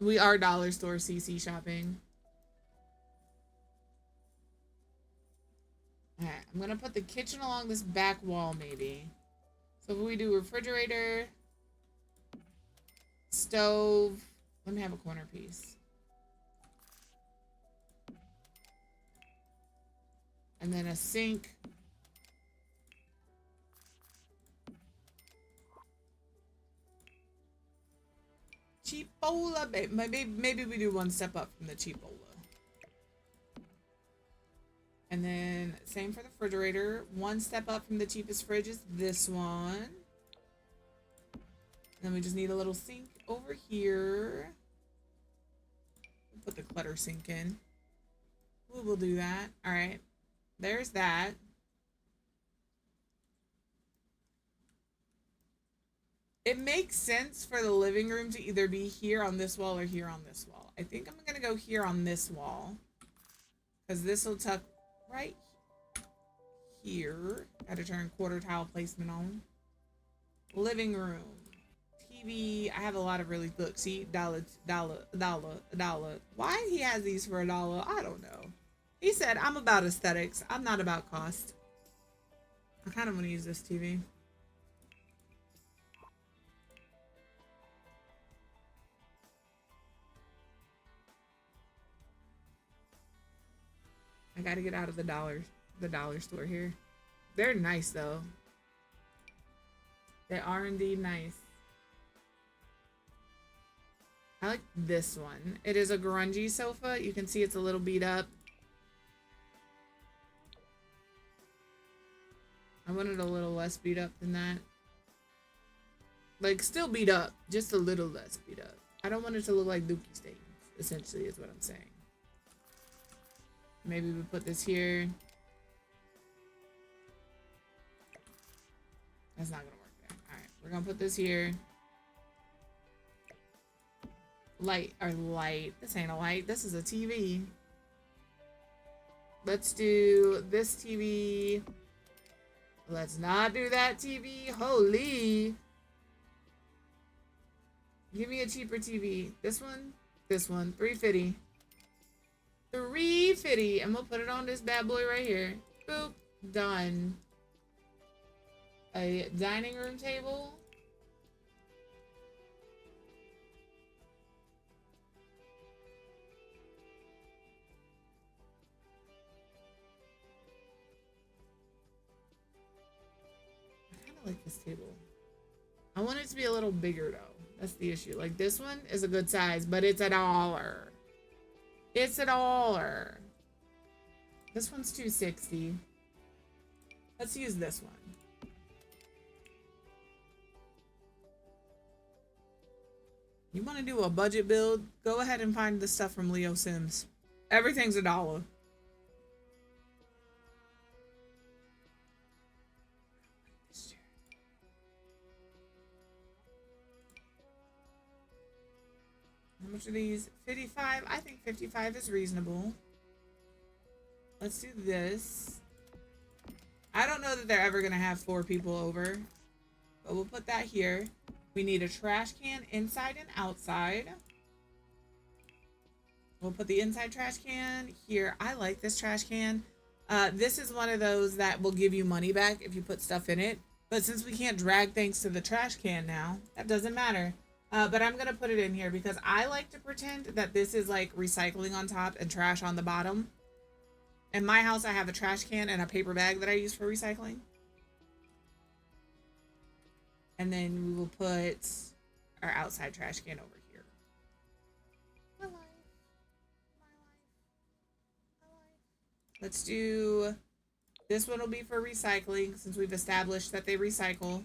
We are dollar store CC shopping. All right, I'm gonna put the kitchen along this back wall, maybe. So if we do refrigerator, stove, let me have a corner piece. And then a sink. Cheapola, maybe we do one step up from the cheapola. And then same for the refrigerator. One step up from the cheapest fridge is this one. Then we just need a little sink over here. We'll put the clutter sink in. We'll do that. All right. There's that. It makes sense for the living room to either be here on this wall or here on this wall. I think I'm going to go here on this wall. Because this will tuck right here. Got to turn quarter tile placement on. Living room. TV. I have a lot of really, look, see, dollar. Why he has these for $1, I don't know. He said, I'm about aesthetics. I'm not about cost. I kind of want to use this TV. I gotta get out of the dollar store here. They're nice though. They are indeed nice. I like this one. It is a grungy sofa. You can see it's a little beat up. I wanted a little less beat up than that. Like, still beat up, just a little less beat up. I don't want it to look like Dookie stains, essentially, is what I'm saying. Maybe we put this here. That's not gonna work there. Alright, we're gonna put this here. Light. This ain't a light. This is a TV. Let's do this TV. Let's not do that TV. Holy. Give me a cheaper TV. This one. This one. $350. $350. And we'll put it on this bad boy right here. Boop. Done. A dining room table. I kind of like this table. I want it to be a little bigger though. That's the issue. Like this one is a good size, but it's $1. It's $1. This one's $260. Let's use this one. You want to do a budget build? Go ahead and find the stuff from Leo Sims. Everything's $1. How much are these? 55. I think 55 is reasonable. Let's do this. I don't know that they're ever going to have 4 people over. But we'll put that here. We need a trash can inside and outside. We'll put the inside trash can here. I like this trash can. This is one of those that will give you money back if you put stuff in it. But since we can't drag things to the trash can now, that doesn't matter. But I'm going to put it in here because I like to pretend that this is like recycling on top and trash on the bottom. In my house, I have a trash can and a paper bag that I use for recycling. And then we will put our outside trash can over here. My life. Let's do, this one will be for recycling since we've established that they recycle.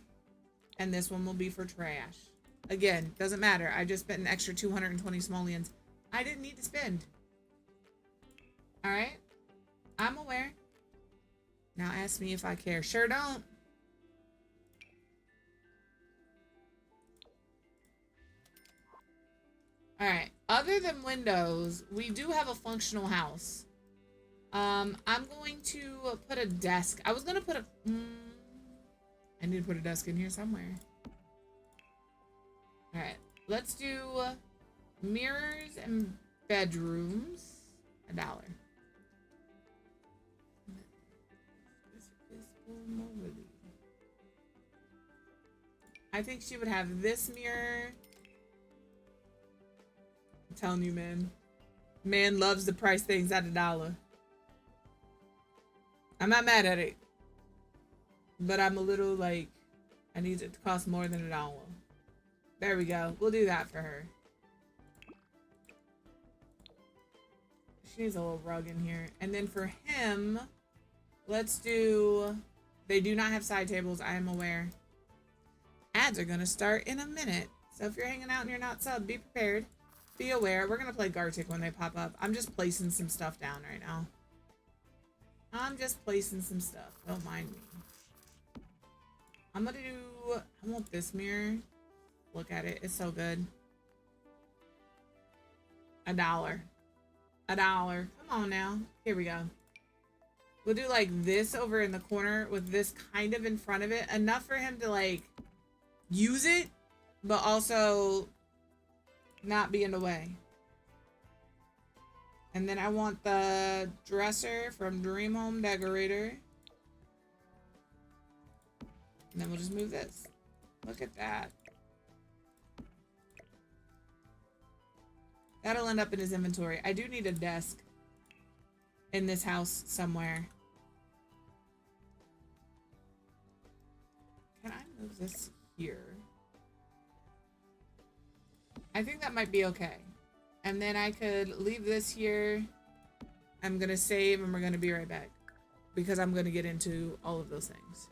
And this one will be for trash. Again, doesn't matter. I just spent an extra 220 simoleons. I didn't need to spend. All right. I'm aware. Now ask me if I care. Sure don't. All right. Other than windows, we do have a functional house. I'm going to put a desk. I was going to put a... I need to put a desk in here somewhere. All right. Let's do mirrors and bedrooms. $1. I think she would have this mirror. I'm telling you, man. Man loves to price things at $1. I'm not mad at it, but I'm a little like, I need it to cost more than $1. There we go. We'll do that for her. She needs a little rug in here. And then for him, let's do... They do not have side tables, I am aware. Ads are going to start in a minute. So if you're hanging out and you're not subbed, be prepared. Be aware. We're going to play Gartic when they pop up. I'm just placing some stuff down right now. I'm just placing some stuff. Don't mind me. I'm going to do... I want this mirror. Look at it. It's so good. $1. $1. Come on now. Here we go. We'll do like this over in the corner with this kind of in front of it. Enough for him to like use it, but also not be in the way. And then I want the dresser from Dream Home Decorator. And then we'll just move this. Look at that. That'll end up in his inventory. I do need a desk in this house somewhere. Can I move this here? I think that might be okay. And then I could leave this here. I'm gonna save and we're gonna be right back because I'm gonna get into all of those things.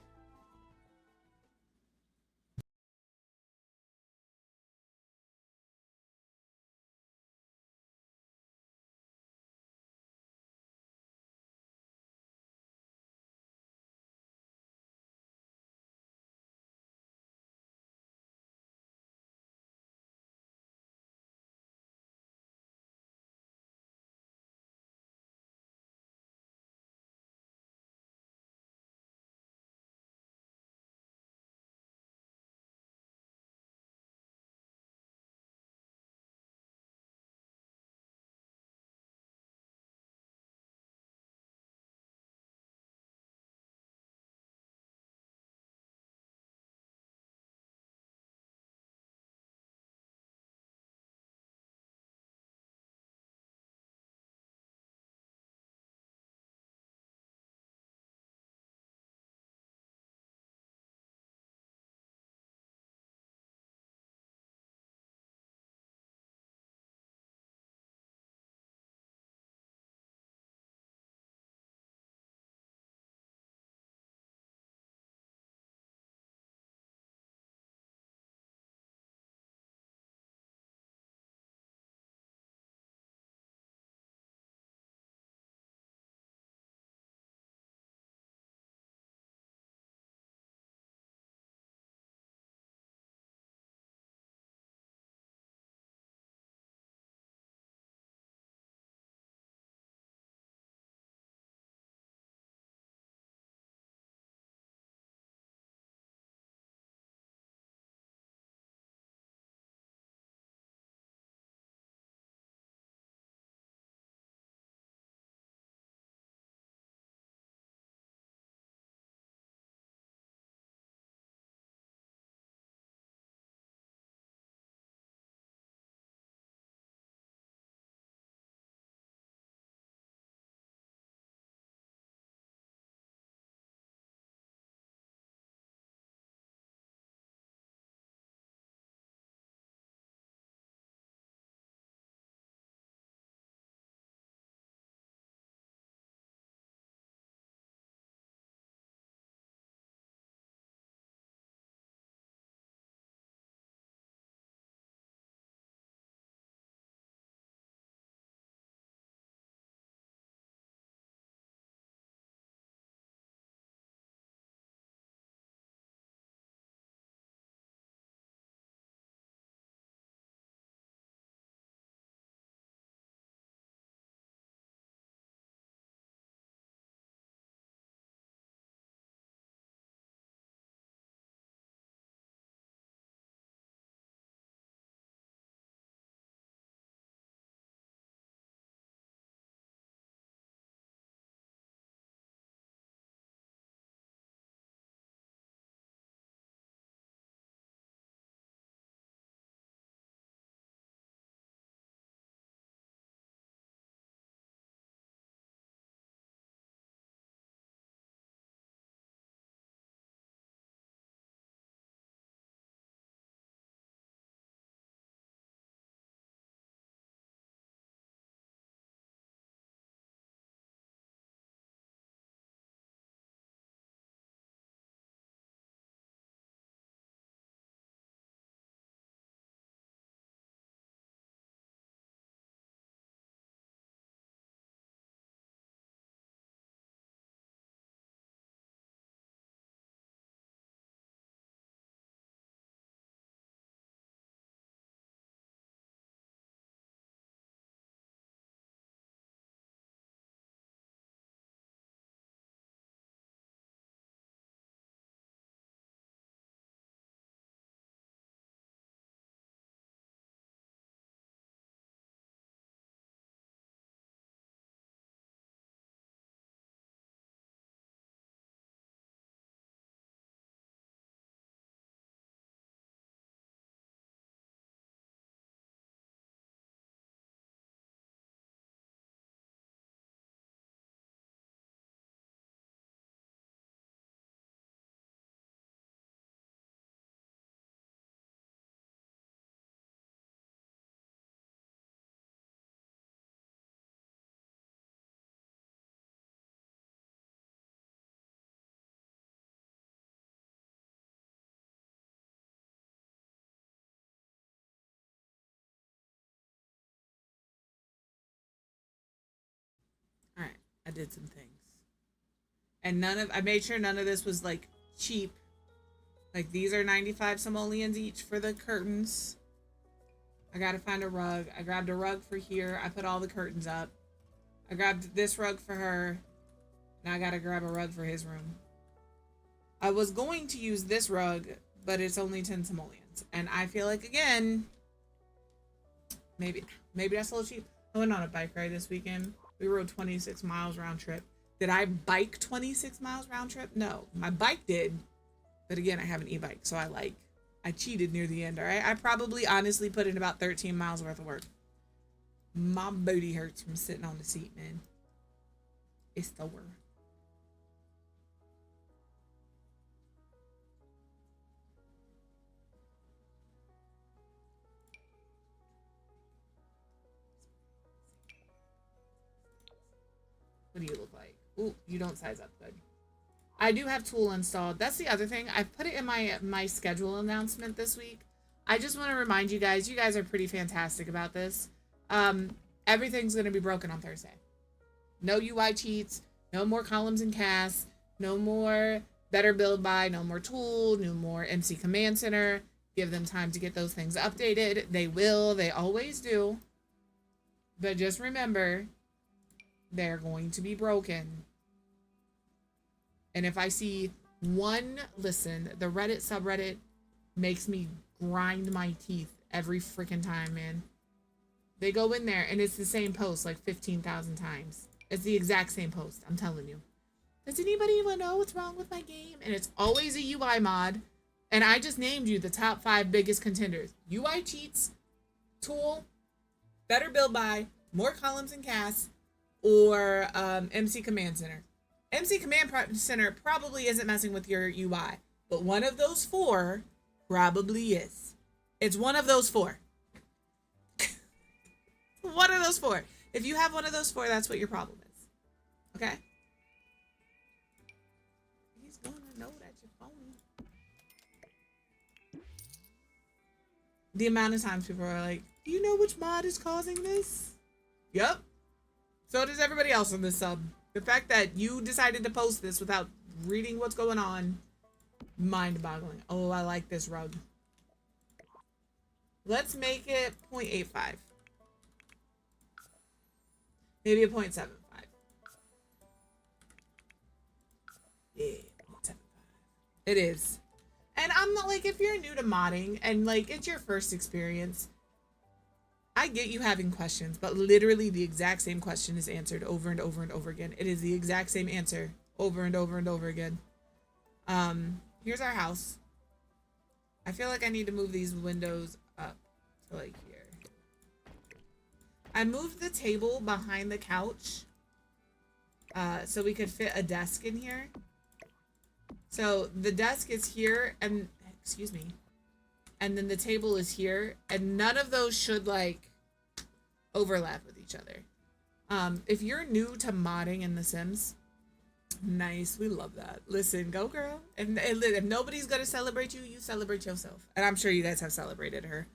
I did some things. And I made sure none of this was like cheap. Like these are 95 simoleons each for the curtains. I gotta find a rug. I grabbed a rug for here. I put all the curtains up. I grabbed this rug for her. Now I gotta grab a rug for his room. I was going to use this rug, but it's only 10 simoleons. And I feel like, again, maybe that's a little cheap. I went on a bike ride this weekend. We rode 26 miles round trip. Did I bike 26 miles round trip? No. My bike did. But again, I have an e-bike, so I cheated near the end, all right? I probably honestly put in about 13 miles worth of work. My booty hurts from sitting on the seat, man. It's the worst. What do you look like? Ooh, you don't size up good. I do have Tool installed. That's the other thing. I put it in my schedule announcement this week. I just want to remind you guys are pretty fantastic about this. Everything's going to be broken on Thursday. No UI cheats, no more columns and casts, no more better build by, no more Tool, no more MC Command Center. Give them time to get those things updated. They will. They always do. But just remember, they're going to be broken. And if I see one, listen, the Reddit subreddit makes me grind my teeth every freaking time, man. They go in there and it's the same post like 15,000 times. It's the exact same post, I'm telling you. Does anybody even know what's wrong with my game? And it's always a UI mod. And I just named you the top 5 biggest contenders. UI cheats, Tool, better build by, more columns and casts, or MC Command Center. MC Command Center probably isn't messing with your UI, but one of those 4 probably is. It's one of those 4. One of those 4. If you have one of those 4, that's what your problem is. Okay? He's gonna know that your phone. The amount of times people are like, do you know which mod is causing this? Yep. So does everybody else on this sub. The fact that you decided to post this without reading what's going on, mind-boggling. Oh, I like this rug. Let's make it 0.85. Maybe a 0.75. Yeah, 0.75. It is. And I'm not like, if you're new to modding and like it's your first experience, I get you having questions, but literally the exact same question is answered over and over and over again. It is the exact same answer over and over and over again. Here's our house. I feel like I need to move these windows up to like here. I moved the table behind the couch so we could fit a desk in here. So the desk is here and, excuse me, and then the table is here, and none of those should like overlap with each other. If you're new to modding in The Sims, nice, we love that. Listen, go girl. And if nobody's gonna celebrate you, you celebrate yourself. And I'm sure you guys have celebrated her.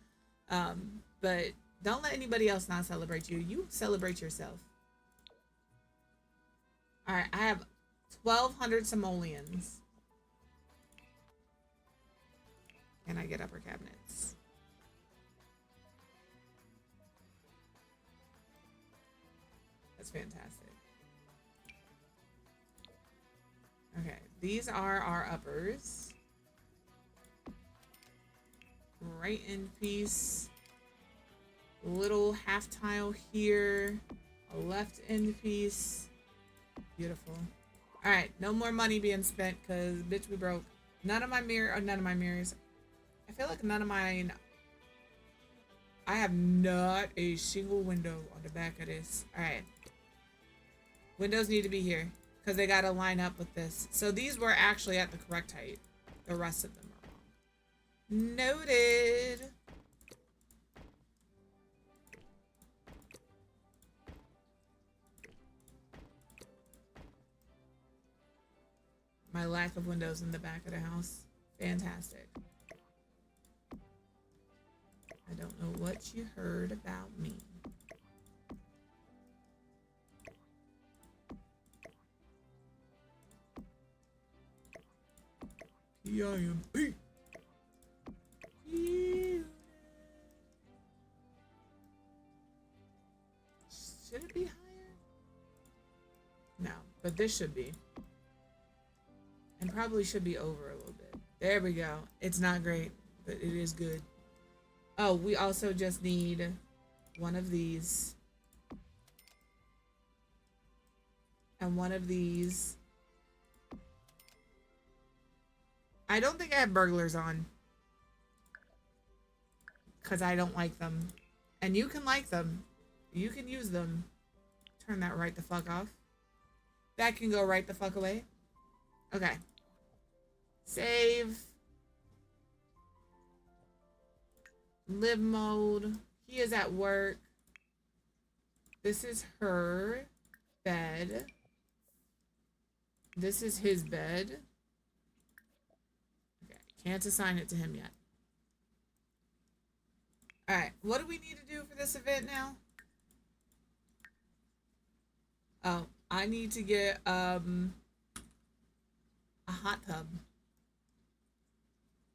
But don't let anybody else not celebrate you. You celebrate yourself. All right, I have 1,200 simoleons. Can I get upper cabinets? That's fantastic. Okay, these are our uppers. Right in piece. Little half tile here. A left end piece. Beautiful. All right, no more money being spent because bitch, we broke. None of my mirrors. I feel like none of mine. I have not a single window on the back of this. All right. Windows need to be here because they got to line up with this. So these were actually at the correct height. The rest of them are wrong. Noted. My lack of windows in the back of the house. Fantastic. I don't know what you heard about me. T-I-M-P. Should it be higher? No, but this should be. And probably should be over a little bit. There we go. It's not great, but it is good. Oh, we also just need one of these. And one of these. I don't think I have burglars on. Because I don't like them. And you can like them. You can use them. Turn that right the fuck off. That can go right the fuck away. Okay. Save. Live mode. He is at work. This is her bed. This is his bed. Okay. Can't assign it to him yet. Alright. What do we need to do for this event now? Oh, I need to get a hot tub.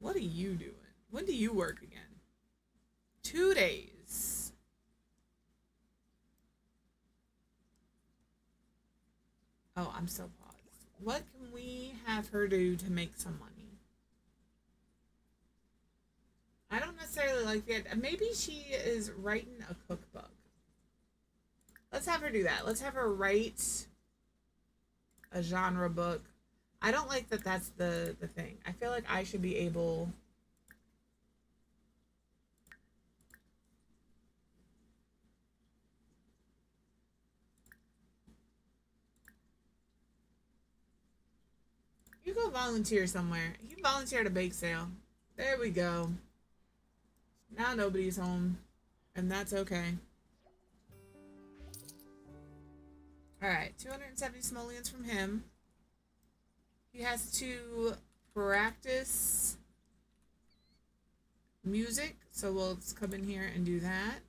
What are you doing? When do you work again? 2 days. Oh, I'm so paused. What can we have her do to make some money? I don't necessarily like that. Maybe she is writing a cookbook. Let's have her do that. Let's have her write a genre book. I don't like that that's the thing. I feel like I should be able... You go volunteer somewhere. You volunteer at a bake sale. There we go. Now nobody's home. And that's okay. Alright, 270 simoleons from him. He has to practice music. So we'll come in here and do that.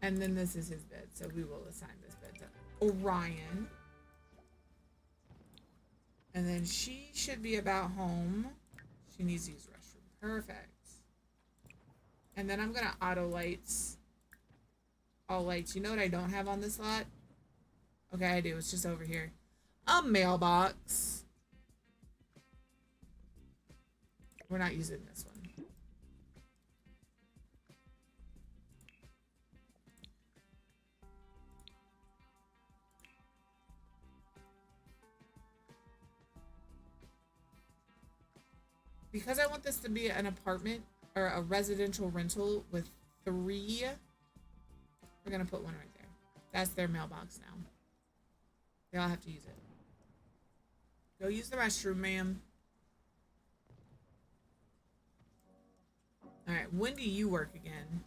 And then this is his bed. So we will assign this bed to Orion. And then she should be about home. She needs to use the restroom. Perfect. And then I'm going to auto lights. All lights. You know what I don't have on this lot? Okay, I do. It's just over here. A mailbox. We're not using this one. Because I want this to be an apartment or a residential rental with 3, we're going to put one right there. That's their mailbox now. They all have to use it. Go use the restroom, ma'am. Alright, when do you work again?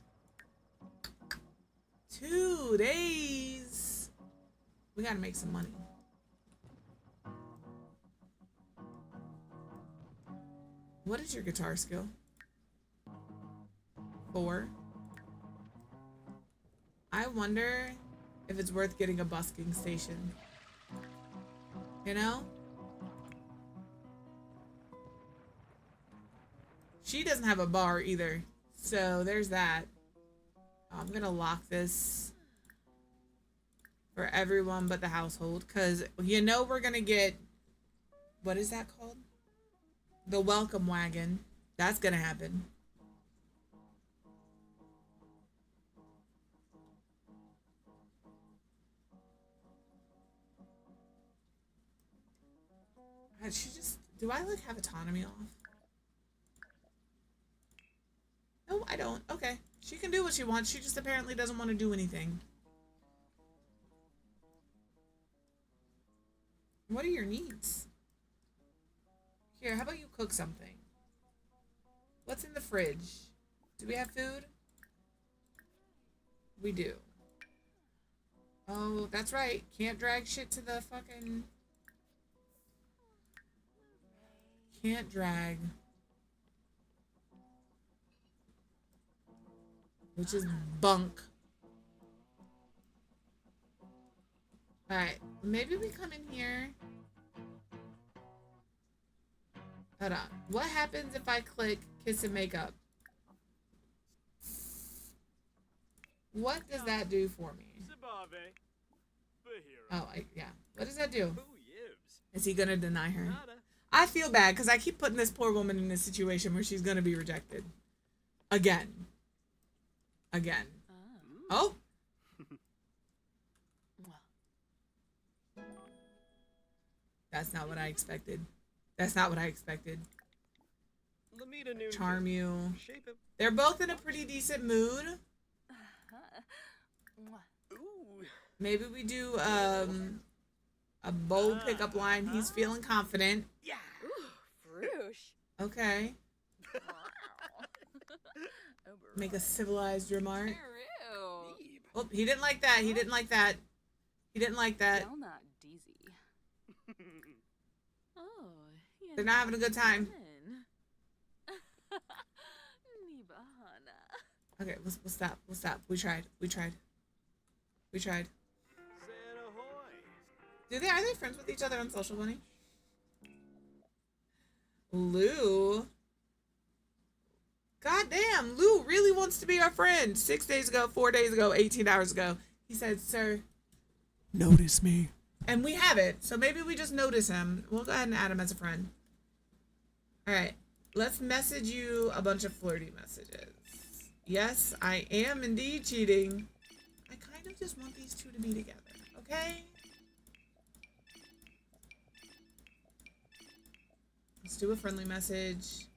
2 days. We got to make some money. What is your guitar skill? 4. I wonder if it's worth getting a busking station. You know? She doesn't have a bar either. So there's that. I'm gonna lock this for everyone but the household. Because you know we're gonna get... What is that called? The welcome wagon. That's gonna happen. She just... Do I like have autonomy off? No, I don't. Okay. She can do what she wants. She just apparently doesn't want to do anything. What are your needs? Here, how about you cook something? What's in the fridge? Do we have food? We do. Oh, that's right. Can't drag shit to the fucking... Can't drag. Which is bunk. All right, maybe we come in here. Hold on. What happens if I click kiss and makeup? What does that do for me? Oh, yeah. What does that do? Is he gonna deny her? I feel bad because I keep putting this poor woman in a situation where she's gonna be rejected. Again. Again. Oh. That's not what I expected. That's not what I expected. Charm you. They're both in a pretty decent mood. Maybe we do a bold pickup line. He's feeling confident. Yeah. Okay. Make a civilized remark. Oh, he didn't like that. He didn't like that. He didn't like that. They're not having a good time. Okay, we'll stop. We'll stop. We tried. We tried. We tried. Are they friends with each other on Social Bunny? Lou. God damn, Lou really wants to be our friend. 6 days ago, 4 days ago, 18 hours ago. He said, sir, notice me. And we have it. So maybe we just notice him. We'll go ahead and add him as a friend. All right. Let's message you a bunch of flirty messages. Yes, I am indeed cheating. I kind of just want these two to be together. Okay? Let's do a friendly message.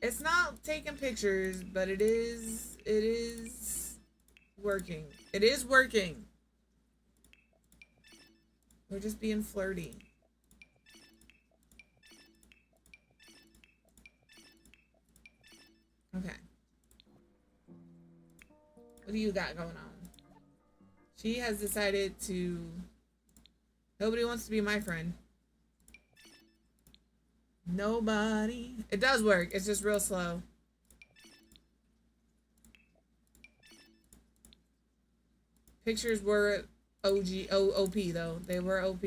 It's not taking pictures, but it is working. It is working. We're just being flirty. Okay. What do you got going on? She has decided to... Nobody wants to be my friend. Nobody. It does work. It's just real slow. Pictures were OP though. They were OP.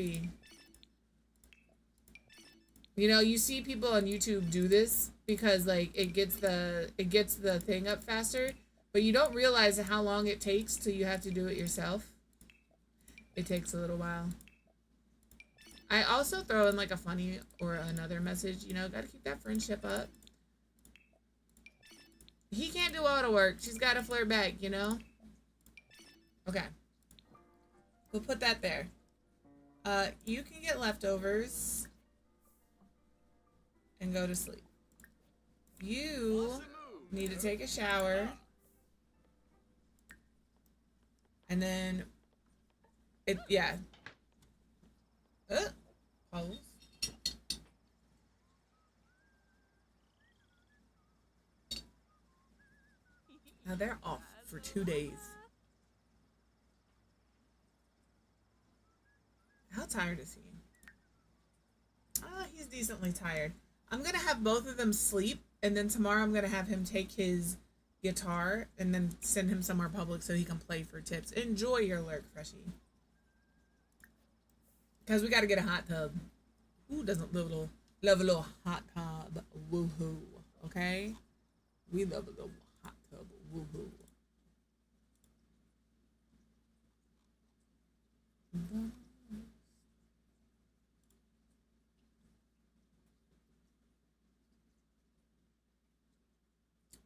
You know, you see people on YouTube do this because like it gets the thing up faster, but you don't realize how long it takes till you have to do it yourself. It takes a little while. I also throw in like a funny or another message, you know, gotta keep that friendship up. He can't do all the work. She's gotta flirt back, you know? Okay. We'll put that there. You can get leftovers and go to sleep. You need to take a shower. And then yeah. Pose. Now they're off for 2 days. How tired is he? He's decently tired. I'm gonna have both of them sleep, and then tomorrow I'm gonna have him take his guitar and then send him somewhere public so he can play for tips. Enjoy your lurk, Freshie. Because we gotta get a hot tub. Who doesn't love a little hot tub? Woohoo. Okay? We love a little hot tub. Woohoo.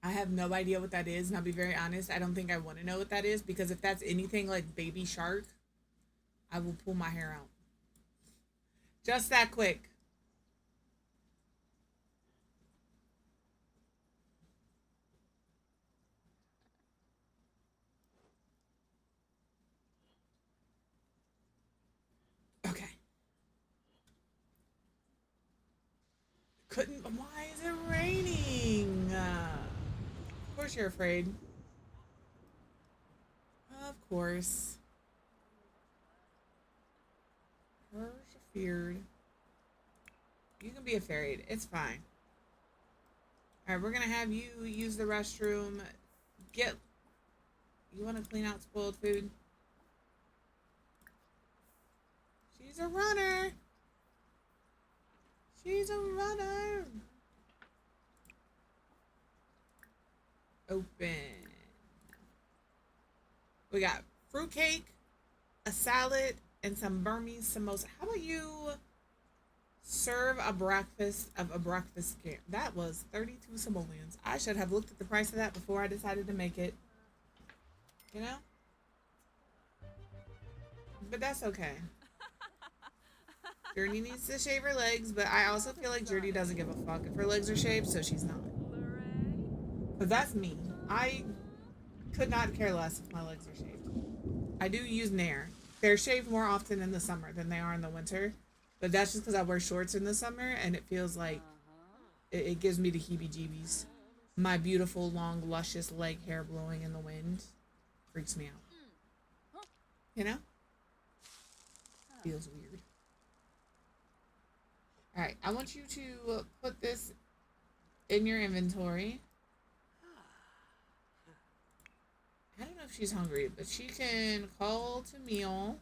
I have no idea what that is, and I'll be very honest, I don't think I want to know what that is, because if that's anything like Baby Shark, I will pull my hair out. Just that quick. Okay. Why is it raining? Of course you're afraid. Of course. Feared. You can be a fairy. It's fine. Alright, we're gonna have you use the restroom. You wanna clean out spoiled food? She's a runner. She's a runner. Open. We got fruitcake, a salad, and some Burmese samosa. How about you serve a breakfast of a breakfast camp? That was 32 simoleons. I should have looked at the price of that before I decided to make it. You know? But that's okay. Journey needs to shave her legs, but I also feel like Journey doesn't give a fuck if her legs are shaved, so she's not. But that's me. I could not care less if my legs are shaved. I do use Nair. They're shaved more often in the summer than they are in the winter, but that's just because I wear shorts in the summer and it feels like it gives me the heebie-jeebies. My beautiful, long, luscious leg hair blowing in the wind freaks me out. You know? Feels weird. Alright, I want you to put this in your inventory. I don't know if she's hungry, but she can call to meal.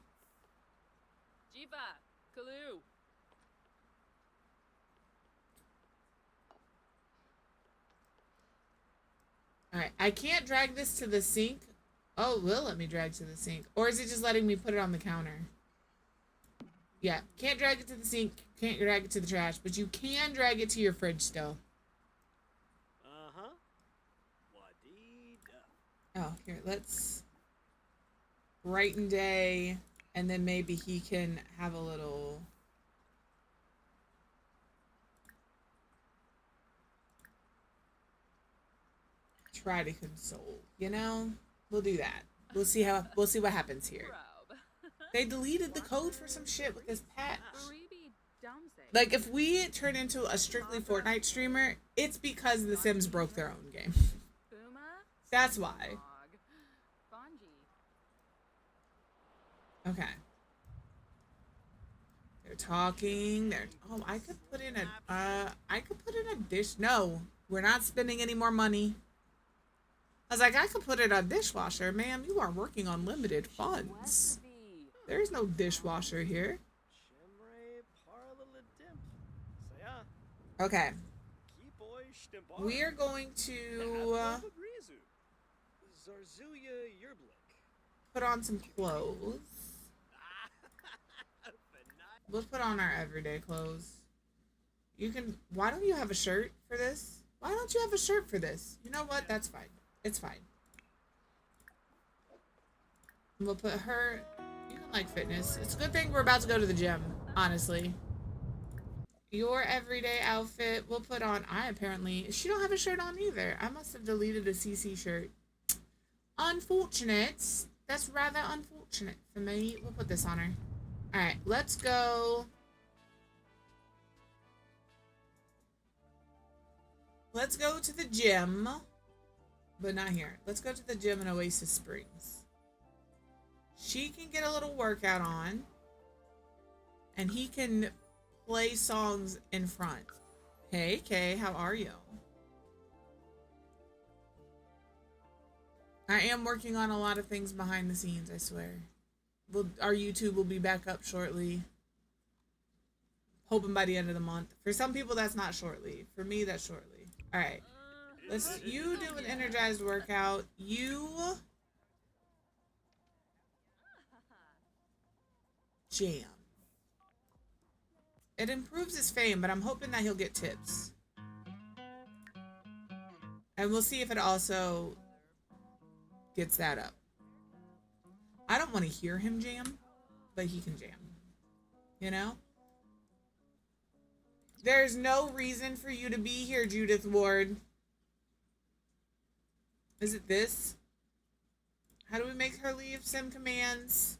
Jiva, Kalu. Alright, I can't drag this to the sink. Oh, it will let me drag to the sink. Or is it just letting me put it on the counter? Yeah, can't drag it to the sink, can't drag it to the trash, but you can drag it to your fridge still. Uh-huh. Oh, here, let's brighten day, and then maybe he can have a little... try to console, you know? We'll do that. We'll see what happens here. They deleted the code for some shit with this patch. Like, if we turn into a strictly Fortnite streamer, it's because the Sims broke their own game. That's why. Okay. They're talking. Oh, I could put in a dish. No, we're not spending any more money. I was like, I could put in a dishwasher. Ma'am, you are working on limited funds. There's no dishwasher here. Okay. We are going to put on some clothes. We'll put on our everyday clothes. You can... Why don't you have a shirt for this? Why don't you have a shirt for this? You know what? That's fine. It's fine. We'll put her... You can like fitness. It's a good thing we're about to go to the gym, honestly. Your everyday outfit, we'll put on... She don't have a shirt on either. I must have deleted a CC shirt. Unfortunate. That's rather unfortunate for me. We'll put this on her. Alright, let's go. Let's go to the gym. But not here. Let's go to the gym in Oasis Springs. She can get a little workout on. And he can play songs in front. Hey, Kay, how are you? I am working on a lot of things behind the scenes, I swear. Our YouTube will be back up shortly. Hoping by the end of the month. For some people, that's not shortly. For me, that's shortly. Alright. You do an energized workout. You... jam. It improves his fame, but I'm hoping that he'll get tips. And we'll see if it also gets that up. I don't want to hear him jam, but he can jam. You know? There's no reason for you to be here, Judith Ward. Is it this? How do we make her leave sim commands?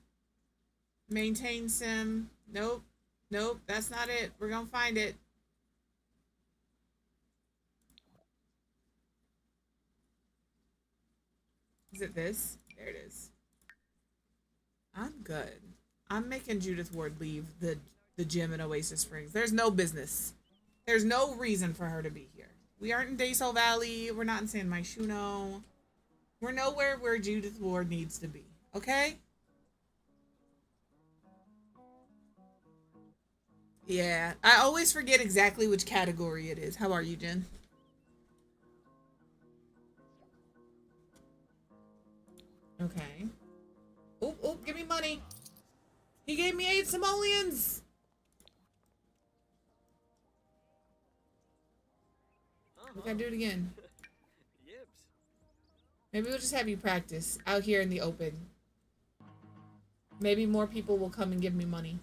Maintain sim. Nope. Nope, that's not it. We're gonna find it. Is it this? There it is. I'm good. I'm making Judith Ward leave the gym in Oasis Springs. There's no business. There's no reason for her to be here. We aren't in Daysol Valley. We're not in San Myshuno. We're nowhere where Judith Ward needs to be. Okay? Yeah, I always forget exactly which category it is. How are you, Jen? Okay. Oop, oop, give me money. He gave me 8 simoleons. We Uh-huh. gotta do it again. Yibs. Maybe we'll just have you practice out here in the open. Maybe more people will come and give me money.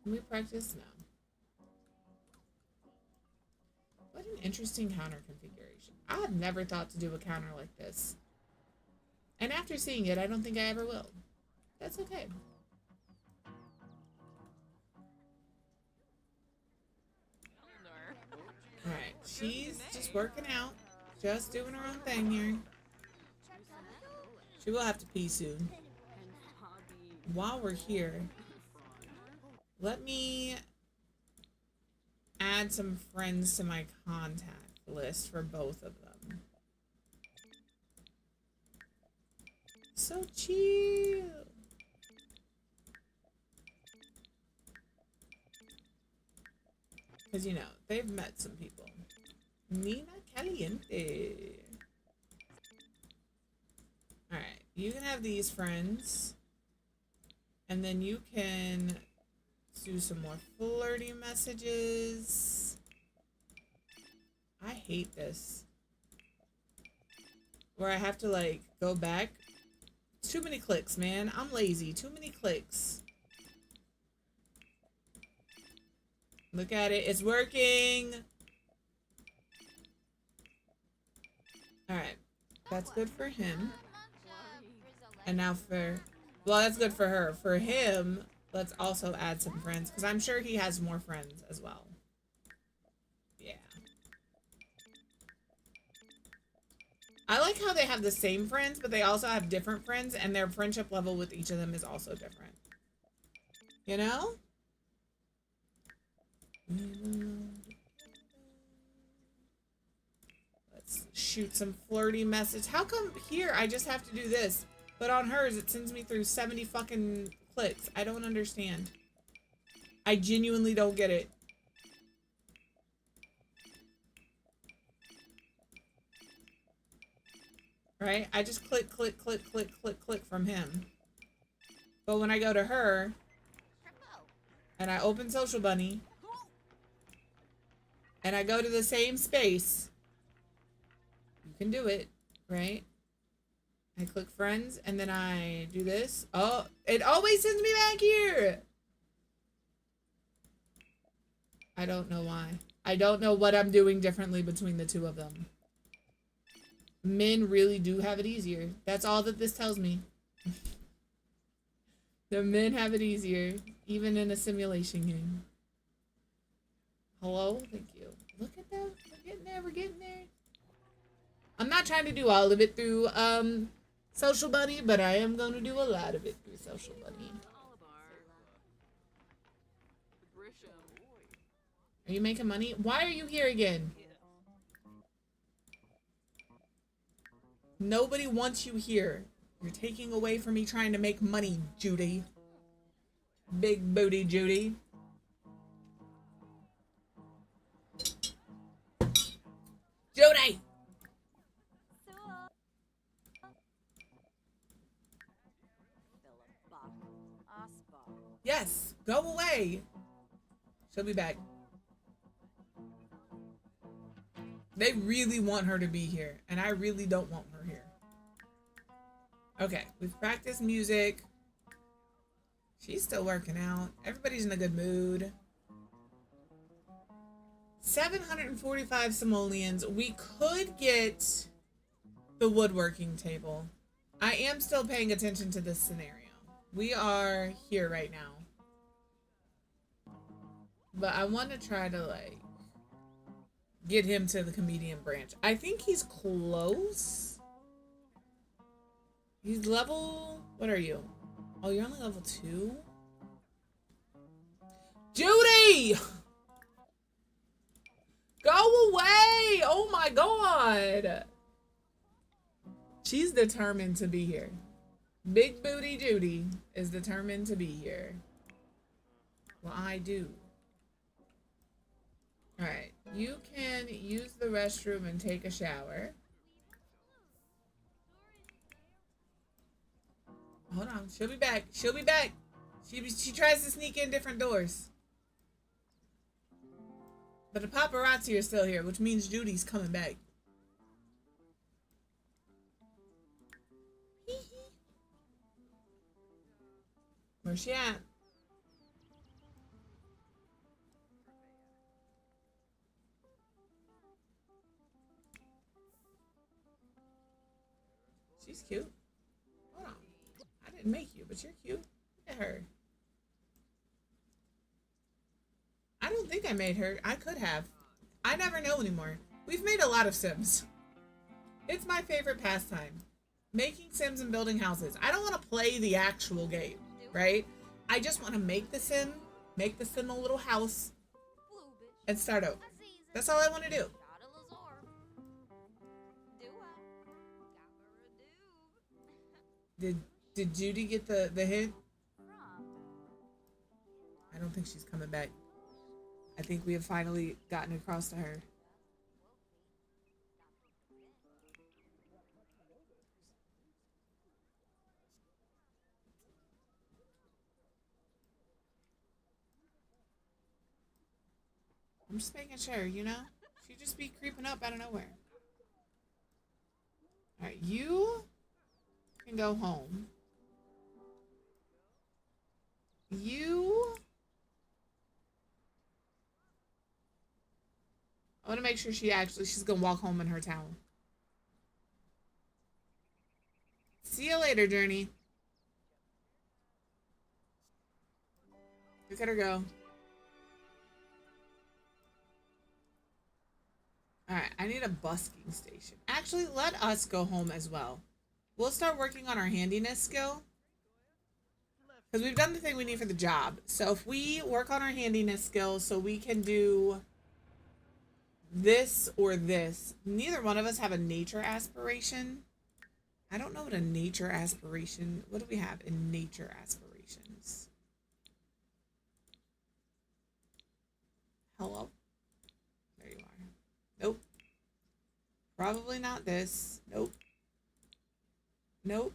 Can we practice? No. What an interesting counter configuration. I have never thought to do a counter like this. And after seeing it, I don't think I ever will. That's okay. Alright, she's just working out. Just doing her own thing here. She will have to pee soon. While we're here, let me add some friends to my contact list for both of them. So chill. Because, you know, they've met some people. Nina Caliente. Alright, you can have these friends. And then you can do some more flirty messages. I hate this. Where I have to, like, go back. It's too many clicks, man. I'm lazy. Too many clicks. Look at it. It's working. Alright. That's good for him. And now for... Well, that's good for her. For him, let's also add some friends. Because I'm sure he has more friends as well. Yeah. I like how they have the same friends, but they also have different friends. And their friendship level with each of them is also different. You know? Let's shoot some flirty message. How come here I just have to do this, but on hers it sends me through 70 fucking clicks? I don't understand. I genuinely don't get it. Right? I just click, click, click, click, click, click from him. But when I go to her and I open Social Bunny and I go to the same space, you can do it, right? I click friends and then I do this. Oh, it always sends me back here. I don't know why. I don't know what I'm doing differently between the two of them. Men really do have it easier. That's all that this tells me. The men have it easier, even in a simulation game. Hello? Thank you. Look at that. We're getting there. We're getting there. I'm not trying to do all of it through Social Bunny, but I am going to do a lot of it through Social Bunny. Are you making money? Why are you here again? Nobody wants you here. You're taking away from me trying to make money, Judy. Big booty Judy. Judy! Yes, go away. She'll be back. They really want her to be here, and I really don't want her here. Okay, we've practiced music. She's still working out. Everybody's in a good mood. 745 simoleons. We could get the woodworking table. I am still paying attention to this scenario. We are here right now. But I want to try to, like, get him to the comedian branch. I think he's close. He's level... What are you? Oh, you're only level 2? Judy! Go away! Oh my god! She's determined to be here. Big Booty Judy is determined to be here. Well, I do. Alright, you can use the restroom and take a shower. Hold on, she'll be back. She'll be back. She tries to sneak in different doors. But the paparazzi are still here, which means Judy's coming back. Where's she at? She's cute. Hold on. I didn't make you, but you're cute. Look at her. I don't think I made her. I could have. I never know anymore. We've made a lot of Sims. It's my favorite pastime. Making Sims and building houses. I don't want to play the actual game, right? I just want to make the Sim a little house, and start over. That's all I want to do. Did Judy get the hint? I don't think she's coming back. I think we have finally gotten across to her. I'm just making sure, you know? She just be creeping up out of nowhere. Alright, you can go home. You... I want to make sure she's gonna walk home in her towel. See you later, Journey. Look at her go. Alright, I need a busking station. Actually, let us go home as well. We'll start working on our handiness skill. Because we've done the thing we need for the job. So if we work on our handiness skill so we can do this or this. Neither one of us have a nature aspiration. I don't know what a nature aspiration... What do we have in nature aspirations? Hello? There you are. Nope. Probably not this. Nope. Nope.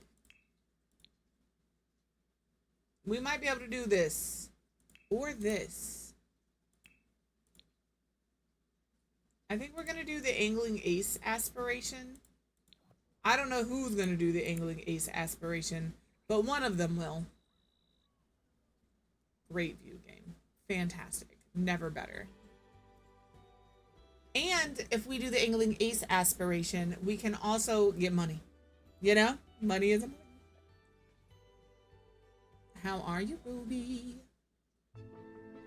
We might be able to do this. Or this. I think we're going to do the angling ace aspiration. I don't know who's going to do the angling ace aspiration, but one of them will. Great view game. Fantastic. Never better. And if we do the angling ace aspiration, we can also get money. You know? Money is a... How are you, Ruby?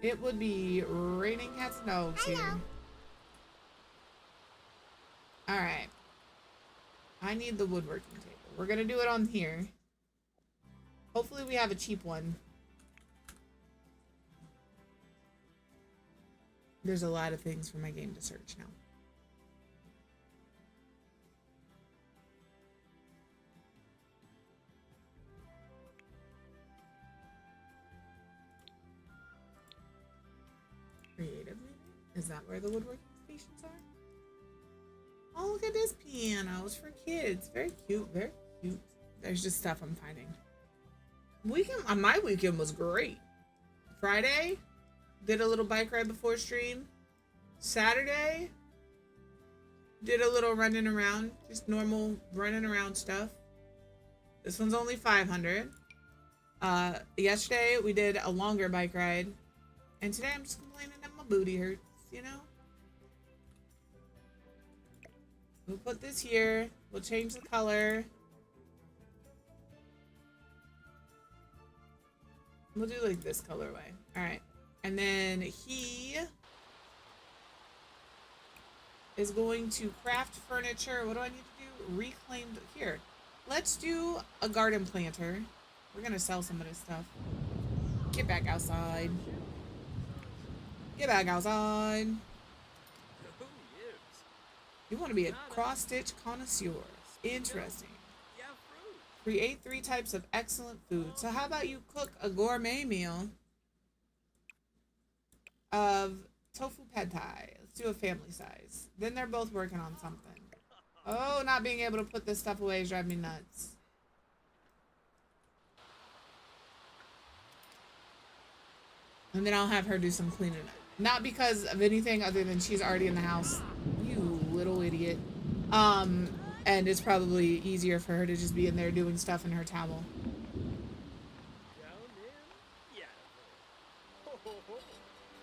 It would be raining cats and dogs here. Alright. I need the woodworking table. We're gonna do it on here. Hopefully we have a cheap one. There's a lot of things for my game to search now. Creative, maybe? Is that where the woodworking stations are? Oh, look at this piano. It's for kids. Very cute. Very cute. There's just stuff I'm finding. My weekend was great. Friday, did a little bike ride before stream. Saturday, did a little running around. Just normal running around stuff. This one's only 500. Yesterday, we did a longer bike ride. And today, I'm just complaining that my booty hurts, you know? We'll put this here. We'll change the color. We'll do like this colorway. Alright. And then he is going to craft furniture. What do I need to do? Reclaimed. Here. Let's do a garden planter. We're going to sell some of this stuff. Get back outside. Get back outside. You want to be a cross-stitch connoisseur. Interesting. Create 3 types of excellent food. So how about you cook a gourmet meal of tofu pad thai? Let's do a family size. Then they're both working on something. Oh, not being able to put this stuff away is driving me nuts. And then I'll have her do some cleaning up. Not because of anything other than she's already in the house. You little idiot. Um, and it's probably easier for her to just be in there doing stuff in her towel.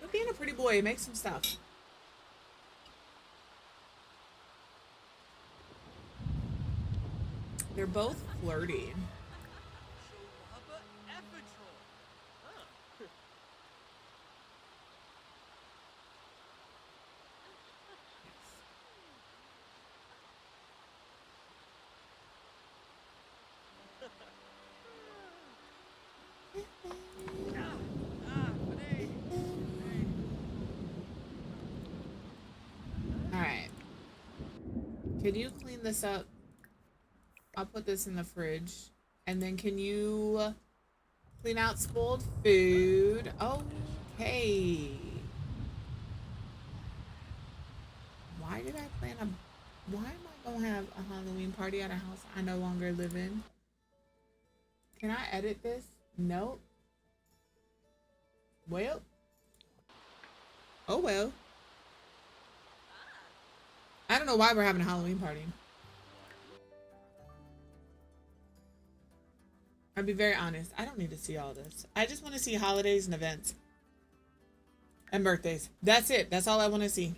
But being a pretty boy, make some stuff. They're both flirty. Alright. Can you clean this up? I'll put this in the fridge. And then can you clean out spoiled food? Okay. Why did I plan a... Why am I going to have a Halloween party at a house I no longer live in? Can I edit this? Nope. Well. Oh well. I don't know why we're having a Halloween party. I'll be very honest. I don't need to see all this. I just want to see holidays and events. And birthdays. That's it. That's all I want to see.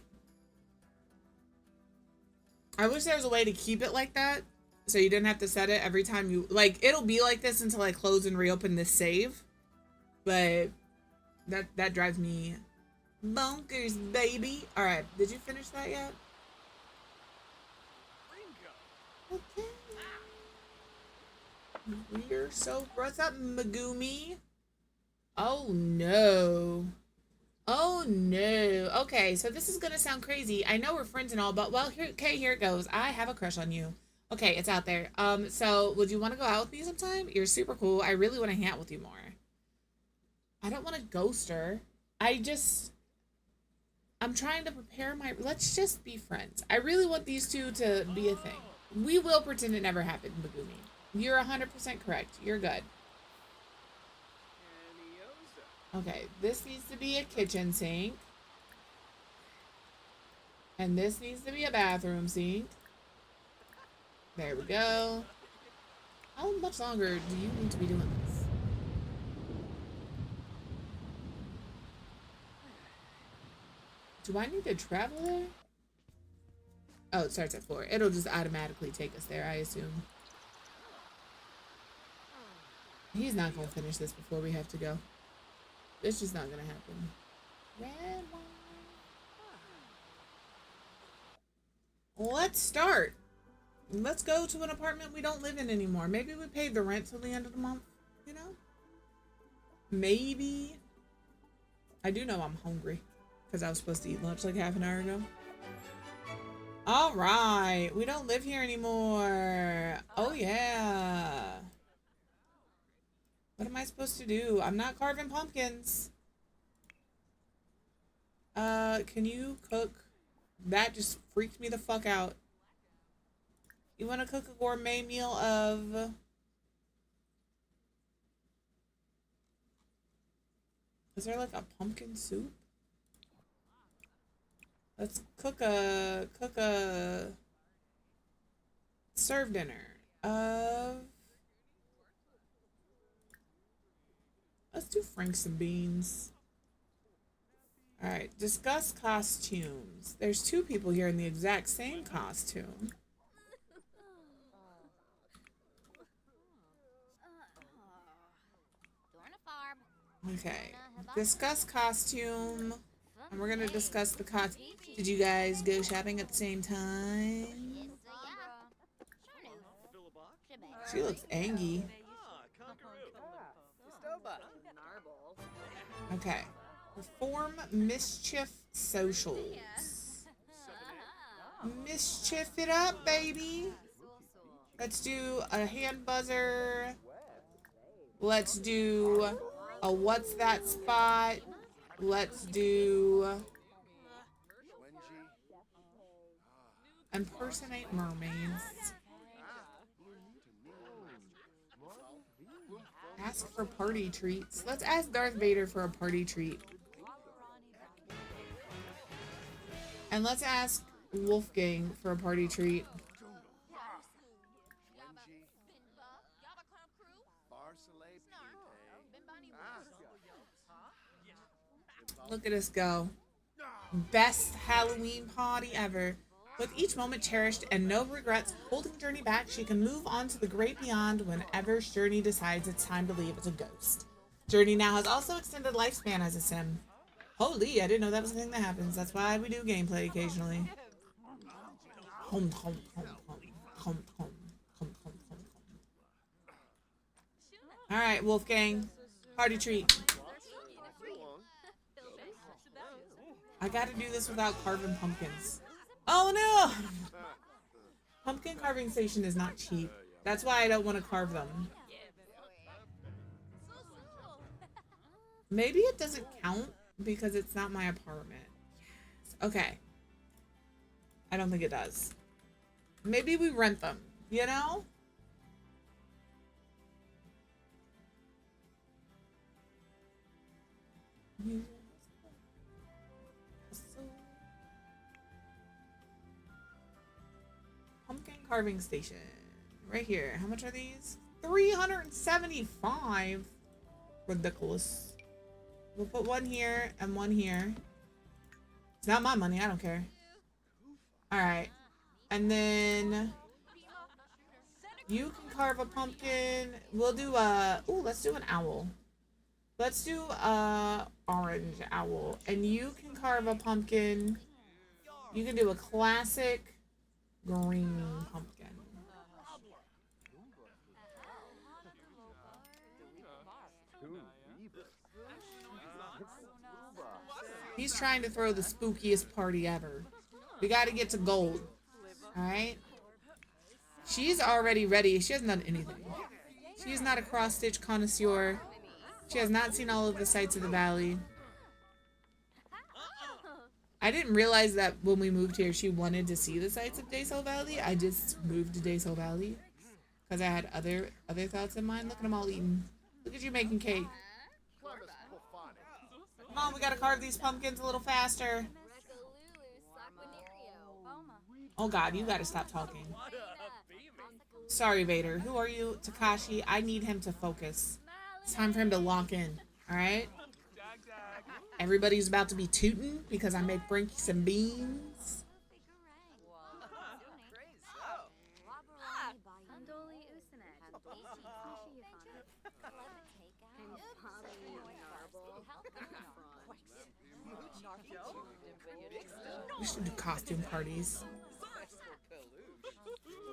I wish there was a way to keep it like that. So you didn't have to set it every time you... Like, it'll be like this until I close and reopen this save. But that drives me bonkers, baby. Alright. Did you finish that yet? Okay. We're so... What's up, Megumi? Oh, no. Oh, no. Okay, so this is gonna sound crazy. I know we're friends and all, but, well, here it goes. I have a crush on you. Okay, it's out there. So, would you want to go out with me sometime? You're super cool. I really want to hang out with you more. I don't want to ghost her. I'm trying to prepare my... Let's just be friends. I really want these two to be a thing. We will pretend it never happened, Megumi. You're 100% correct. You're good. Okay, this needs to be a kitchen sink. And this needs to be a bathroom sink. There we go. How much longer do you need to be doing this? Do I need to travel there? Oh, it starts at 4. It'll just automatically take us there, I assume. He's not going to finish this before we have to go. It's just not going to happen. Red wine. Let's start. Let's go to an apartment we don't live in anymore. Maybe we paid the rent till the end of the month, you know? Maybe. I do know I'm hungry because I was supposed to eat lunch like half an hour ago. All right. We don't live here anymore. Oh, yeah. What am I supposed to do? I'm not carving pumpkins. Can you cook? That just freaked me the fuck out. You want to cook a gourmet meal of... Is there like a pumpkin soup? Let's cook a serve dinner of... Let's do Franks and beans. All right, discuss costumes. There's 2 people here in the exact same costume. Okay, discuss costume. And we're gonna discuss the costume. Did you guys go shopping at the same time? She looks angry. Okay. Perform mischief socials. Mischief it up, baby. Let's do a hand buzzer. Let's do a what's that spot. Let's do impersonate mermaids. Ask for party treats. Let's ask Darth Vader for a party treat. And let's ask Wolfgang for a party treat. Look at us go. Best Halloween party ever. With each moment cherished and no regrets holding Journey back, she can move on to the great beyond whenever Journey decides it's time to leave as a ghost. Journey now has also extended lifespan as a sim. Holy, I didn't know that was a thing that happens. That's why we do gameplay occasionally. Home, home, home, home, home, home, home, home, home. Alright, Wolfgang. Party treat. I gotta do this without carving pumpkins. Oh no! Pumpkin carving station is not cheap. That's why I don't want to carve them. Maybe it doesn't count because it's not my apartment. Yes. Okay. I don't think it does. Maybe we rent them, you know? Pumpkin carving station. Right here. How much are these? 375. Ridiculous. We'll put one here and one here. It's not my money. I don't care. Alright. And then you can carve a pumpkin. We'll do a... Ooh, let's do an owl. Let's do a orange owl. And you can carve a pumpkin. You can do a classic green pumpkin. He's trying to throw the spookiest party ever. We gotta get to gold. Alright? She's already ready. She hasn't done anything. She is not a cross-stitch connoisseur. She has not seen all of the sights of the valley. I didn't realize that when we moved here, she wanted to see the sights of Daysol Valley. I just moved to Daysol Valley because I had other thoughts in mind. Look at them all eating. Look at you making cake. Come on, we gotta carve these pumpkins a little faster. Oh God, you gotta stop talking. Sorry, Vader. Who are you? Takashi. I need him to focus. It's time for him to lock in. Alright? Everybody's about to be tooting because I make Frankies and beans. We should do costume parties.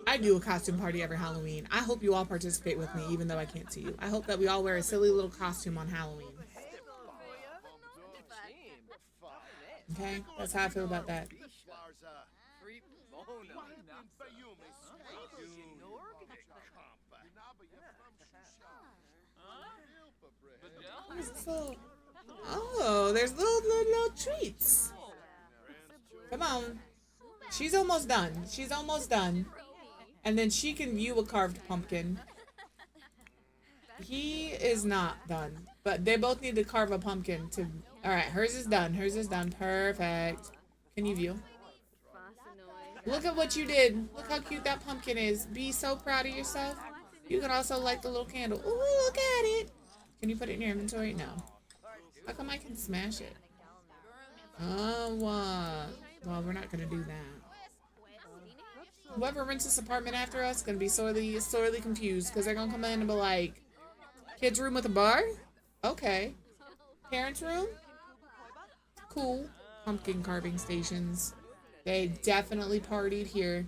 I do a costume party every Halloween. I hope you all participate with me, even though I can't see you. I hope that we all wear a silly little costume on Halloween. Okay? That's how I feel about that. Oh, there's little treats. Come on. She's almost done. She's almost done. And then she can view a carved pumpkin. He is not done. But they both need to carve a pumpkin to... Alright, hers is done. Hers is done. Perfect. Can you view? Look at what you did. Look how cute that pumpkin is. Be so proud of yourself. You can also light the little candle. Ooh, look at it. Can you put it in your inventory? No. How come I can smash it? Oh, well, we're not gonna do that. Whoever rents this apartment after us is gonna be sorely confused because they're gonna come in and be like, kids' room with a bar? Okay. Parents' room? Cool. Pumpkin carving stations. They definitely partied here.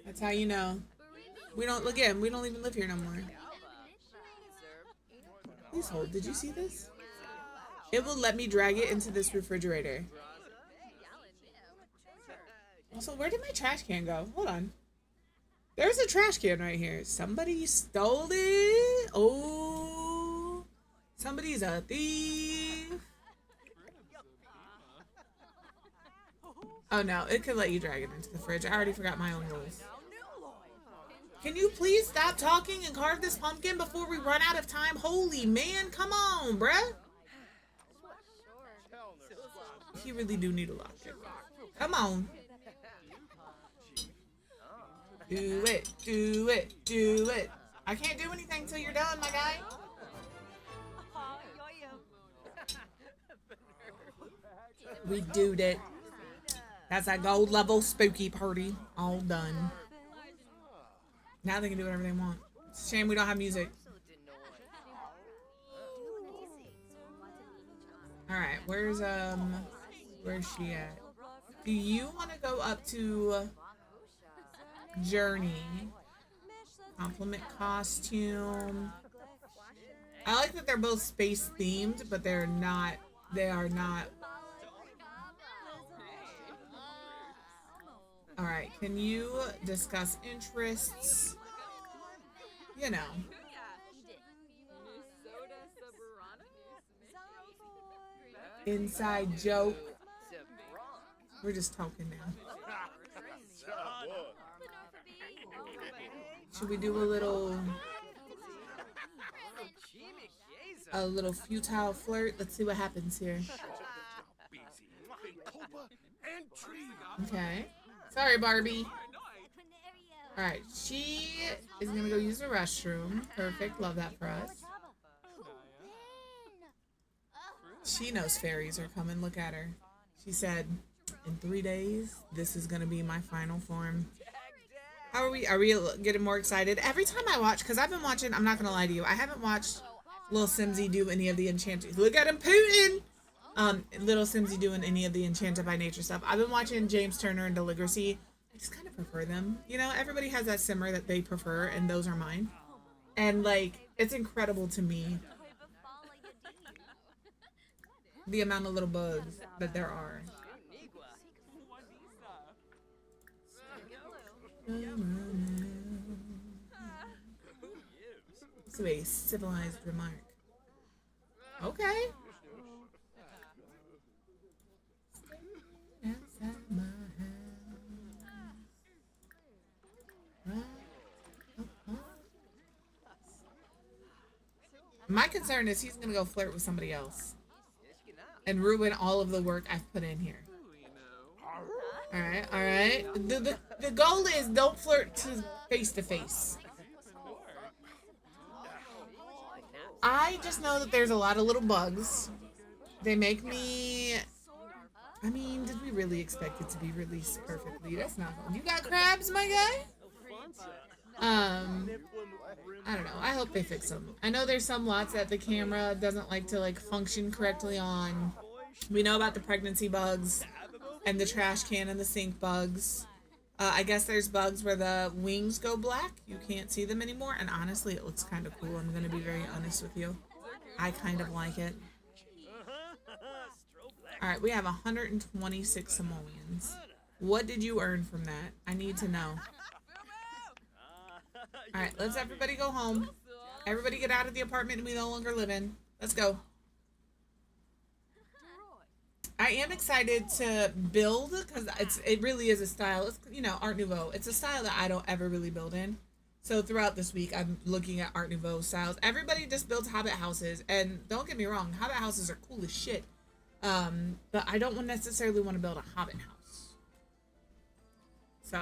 That's how you know. We don't even live here no more. Please hold. Did you see this? It will let me drag it into this refrigerator. Also, where did my trash can go? Hold on. There's a trash can right here. Somebody stole it. Oh, somebody's a thief. Oh no, it could let you drag it into the fridge. I already forgot my own rules. Can you please stop talking and carve this pumpkin before we run out of time? Holy man, come on, bruh. You really do need a lock. Come on. Do it, do it, do it. I can't do anything until you're done, my guy. We do it. That's a gold level spooky party. All done. Now they can do whatever they want. It's a shame we don't have music. Alright, where's she at? Do you want to go up to Journey? Compliment costume. I like that they're both space themed, but they are not. Alright, can you discuss interests? You know. Inside joke. We're just talking now. Should we do a little futile flirt? Let's see what happens here. Okay. Sorry, Barbie. Alright, she is gonna go use the restroom. Perfect. Love that for us. She knows fairies are coming. Look at her. She said, in 3 days, this is gonna be my final form. How are we? Are we getting more excited? Every time I watch, because I've been watching, I'm not gonna lie to you, I haven't watched Little Simsy do any of the Enchanted. Look at him Putin! Little Simsy doing any of the Enchanted by Nature stuff. I've been watching James Turner and Deligracy. I just kind of prefer them. You know, everybody has that simmer that they prefer, and those are mine. And, like, it's incredible to me the amount of little bugs that there are. It's a civilized remark. Okay. My concern is he's gonna go flirt with somebody else and ruin all of the work I've put in here. All right, all right. The goal is don't flirt to face to face. I just know that there's a lot of little bugs. They make me. I mean, did we really expect it to be released perfectly? That's not. You got crabs, my guy? I don't know. I hope they fix them. I know there's some lots that the camera doesn't like to function correctly on. We know about the pregnancy bugs and the trash can and the sink bugs. I guess there's bugs where the wings go black. You can't see them anymore. And honestly, it looks kind of cool. I'm going to be very honest with you. I kind of like it. All right, we have 126 simoleons. What did you earn from that? I need to know. All right, let's everybody go home. Everybody get out of the apartment we no longer live in. Let's go. I am excited to build because it really is a style. It's, you know, Art Nouveau. It's a style that I don't ever really build in. So throughout this week, I'm looking at Art Nouveau styles. Everybody just builds Hobbit houses, and don't get me wrong, Hobbit houses are cool as shit. But I don't necessarily want to build a Hobbit house. So.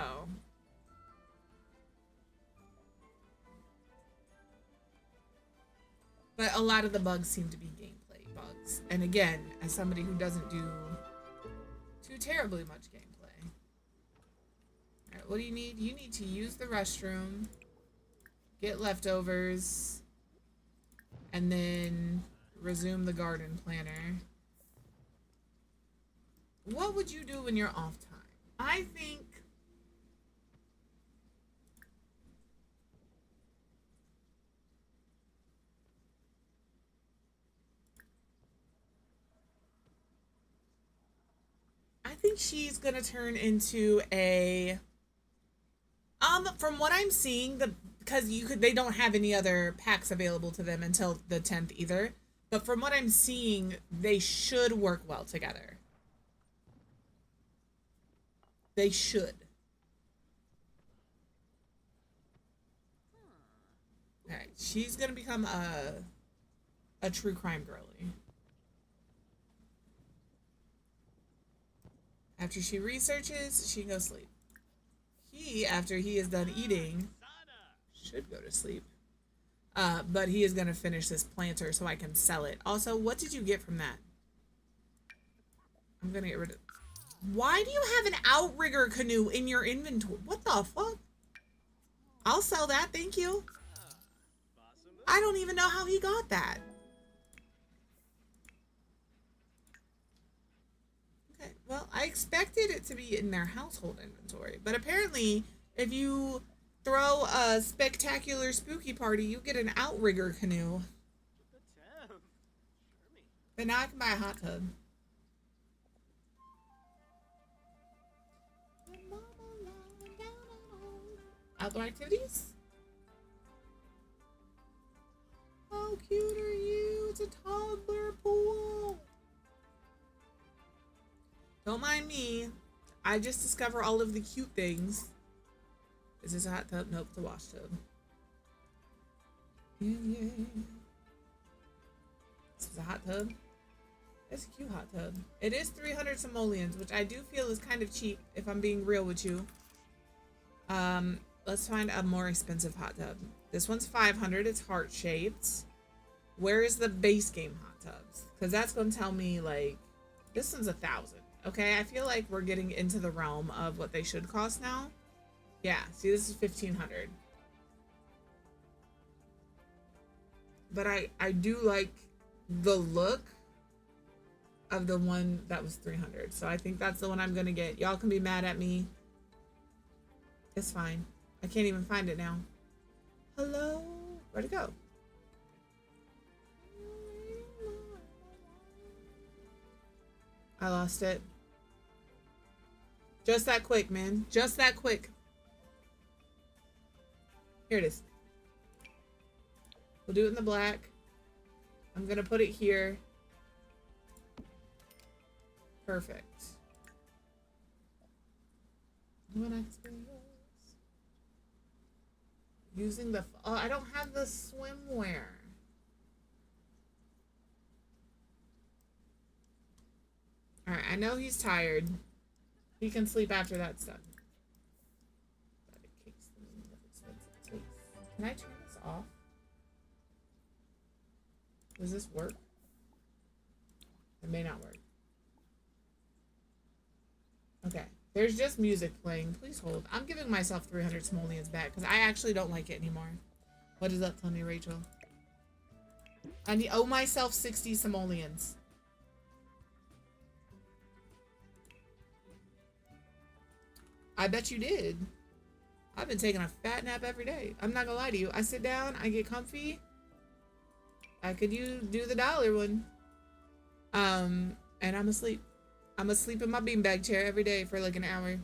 But a lot of the bugs seem to be gameplay bugs. And again, as somebody who doesn't do too terribly much gameplay. Alright, what do you need? You need to use the restroom, get leftovers, and then resume the garden planner. What would you do when you're off time? I think she's gonna turn into a From what I'm seeing, because they don't have any other packs available to them until the 10th either. But from what I'm seeing, they should work well together. They should. All right, she's gonna become a true crime girly. After she researches, she can go sleep. He, after he is done eating, should go to sleep. But he is gonna finish this planter so I can sell it. Also, what did you get from that? I'm gonna get rid of. Why do you have an outrigger canoe in your inventory? What the fuck? I'll sell that, thank you. I don't even know how he got that. Okay, well, I expected it to be in their household inventory, but apparently, if you throw a spectacular spooky party, you get an outrigger canoe. But now I can buy a hot tub. Outdoor activities? How cute are you? It's a toddler pool. Don't mind me. I just discover all of the cute things. Is this a hot tub? Nope, it's a wash tub. Yeah. This is a hot tub. It's a cute hot tub. It is 300 simoleons, which I do feel is kind of cheap if I'm being real with you. Let's find a more expensive hot tub. This one's 500. It's heart-shaped. Where is the base game hot tubs? Because that's going to tell me, like, this one's 1,000. Okay, I feel like we're getting into the realm of what they should cost now. Yeah, see, this is 1,500. But I do like the look of the one that was 300. So I think that's the one I'm going to get. Y'all can be mad at me. It's fine. I can't even find it now. Hello? Where'd it go? I lost it. Just that quick, man. Just that quick. Here it is. We'll do it in the black. I'm gonna put it here. Perfect. Using the... Oh, I don't have the swimwear. Alright, I know he's tired. He can sleep after that's done. Can I turn this off? Does this work? It may not work. Okay. There's just music playing. Please hold. I'm giving myself 300 simoleons back because I actually don't like it anymore. What does that tell me, Rachel? I owe myself 60 simoleons. I bet you did. I've been taking a fat nap every day. I'm not gonna lie to you. I sit down, I get comfy. I could do the dollar one. And I'm asleep. I'm asleep in my beanbag chair every day for like an hour.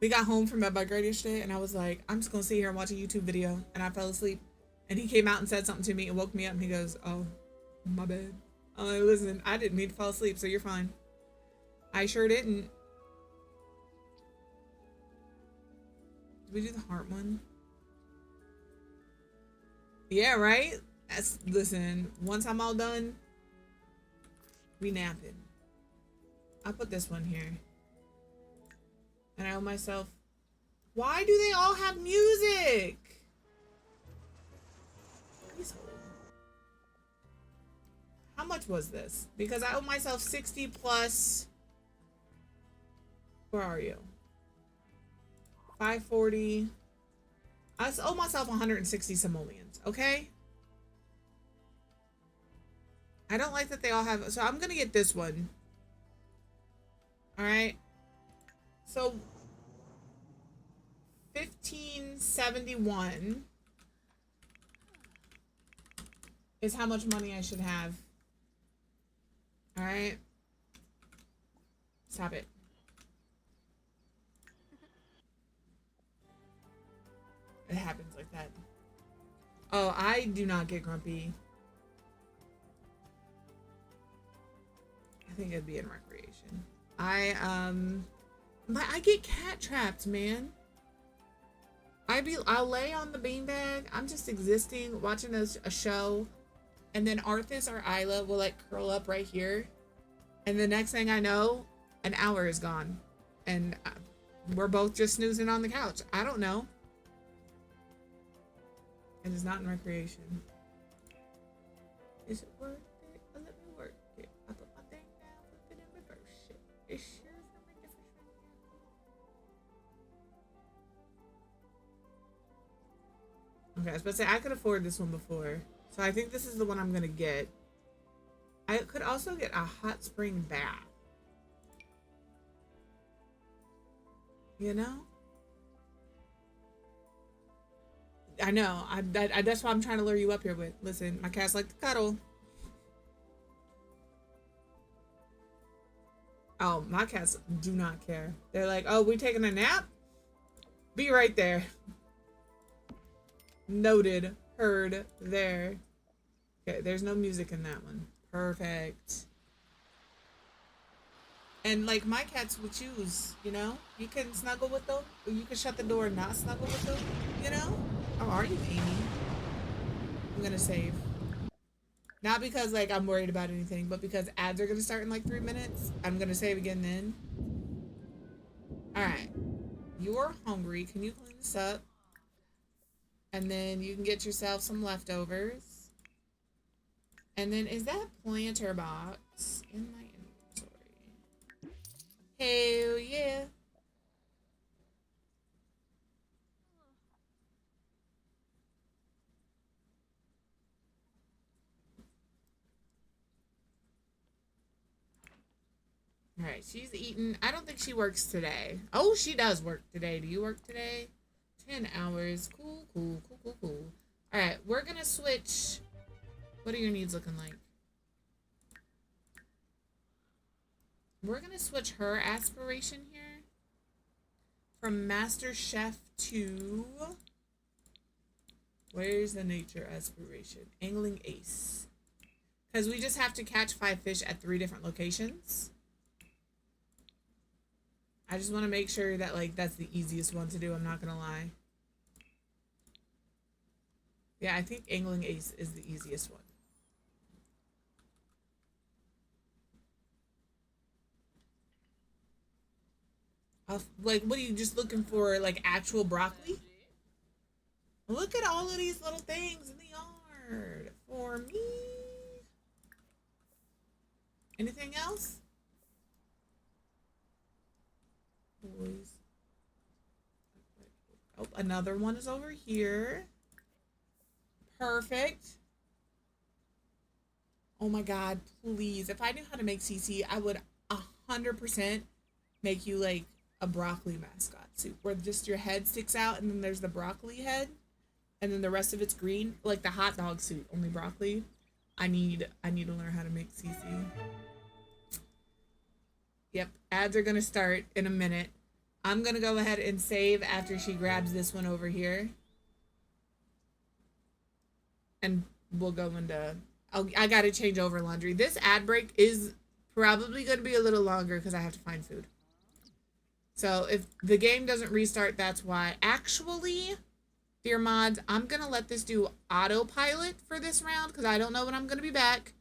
We got home from my bike ride yesterday and I was like, I'm just gonna sit here and watch a YouTube video, and I fell asleep. And he came out and said something to me and woke me up, and he goes, oh, my bad. I'm like, listen, I didn't mean to fall asleep, so you're fine. I sure didn't. Did we do the heart one? Yeah, right? Listen, once I'm all done, we napping. I'll put this one here. And I owe myself... Why do they all have music? Please hold. How much was this? Because I owe myself 60 plus... Where are you? 540. I owe myself 160 simoleons, okay? I don't like that they all have... So I'm gonna get this one. Alright. So... 1571 is how much money I should have. Alright. Stop it. It happens like that. Oh, I do not get grumpy. I think it'd be in recreation. I get cat trapped, man. I'll lay on the beanbag. I'm just existing, watching a show, and then Arthas or Isla will like curl up right here, and the next thing I know, an hour is gone, and we're both just snoozing on the couch. I don't know. It is not in recreation. Is it worth it? Let me work it. I put my thing down, flip it, and reverse it. It sure is gonna make a difference when you're. Okay, I was about to say I could afford this one before, so I think this is the one I'm gonna get. I could also get a hot spring bath. You know? I know. That's why I'm trying to lure you up here with. Listen, my cats like to cuddle. Oh, my cats do not care. They're like, oh, we taking a nap? Be right there. Noted. Heard. There. Okay, there's no music in that one. Perfect. And like my cats would choose, you know? You can snuggle with them, or you can shut the door and not snuggle with them, you know? How are you, Amy? I'm gonna save. Not because like I'm worried about anything, but because ads are gonna start in like 3 minutes. I'm gonna save again then. Alright. You're hungry. Can you clean this up? And then you can get yourself some leftovers. And then is that planter box in my inventory? Hell yeah. All right, she's eating. I don't think she works today. Oh, she does work today. Do you work today? 10 hours. Cool, cool, cool, cool, cool. All right, we're going to switch. What are your needs looking like? We're going to switch her aspiration here from Master Chef to... Where's the nature aspiration? Angling Ace. Because we just have to catch 5 fish at 3 different locations. I just want to make sure that, like, that's the easiest one to do. I'm not going to lie. Yeah, I think Angling Ace is the easiest one. Like, what are you just looking for? Like, actual broccoli? Look at all of these little things in the yard for me. Anything else? Boys. Oh, another one is over here. Perfect. Oh my God, please. If I knew how to make CC, I would 100% make you like a broccoli mascot suit where just your head sticks out and then there's the broccoli head and then the rest of it's green, like the hot dog suit, only broccoli. I need to learn how to make CC. Yep, ads are gonna start in a minute. I'm gonna go ahead and save after she grabs this one over here. And we'll go into... I gotta change over laundry. This ad break is probably gonna be a little longer because I have to find food. So if the game doesn't restart, that's why. Actually, dear mods, I'm gonna let this do autopilot for this round because I don't know when I'm gonna be back.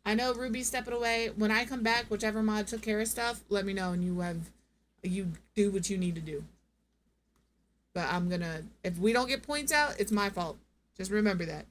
I know Ruby's stepping away. When I come back, whichever mod took care of stuff, let me know and you do what you need to do. But I'm gonna... If we don't get points out, it's my fault. Just remember that.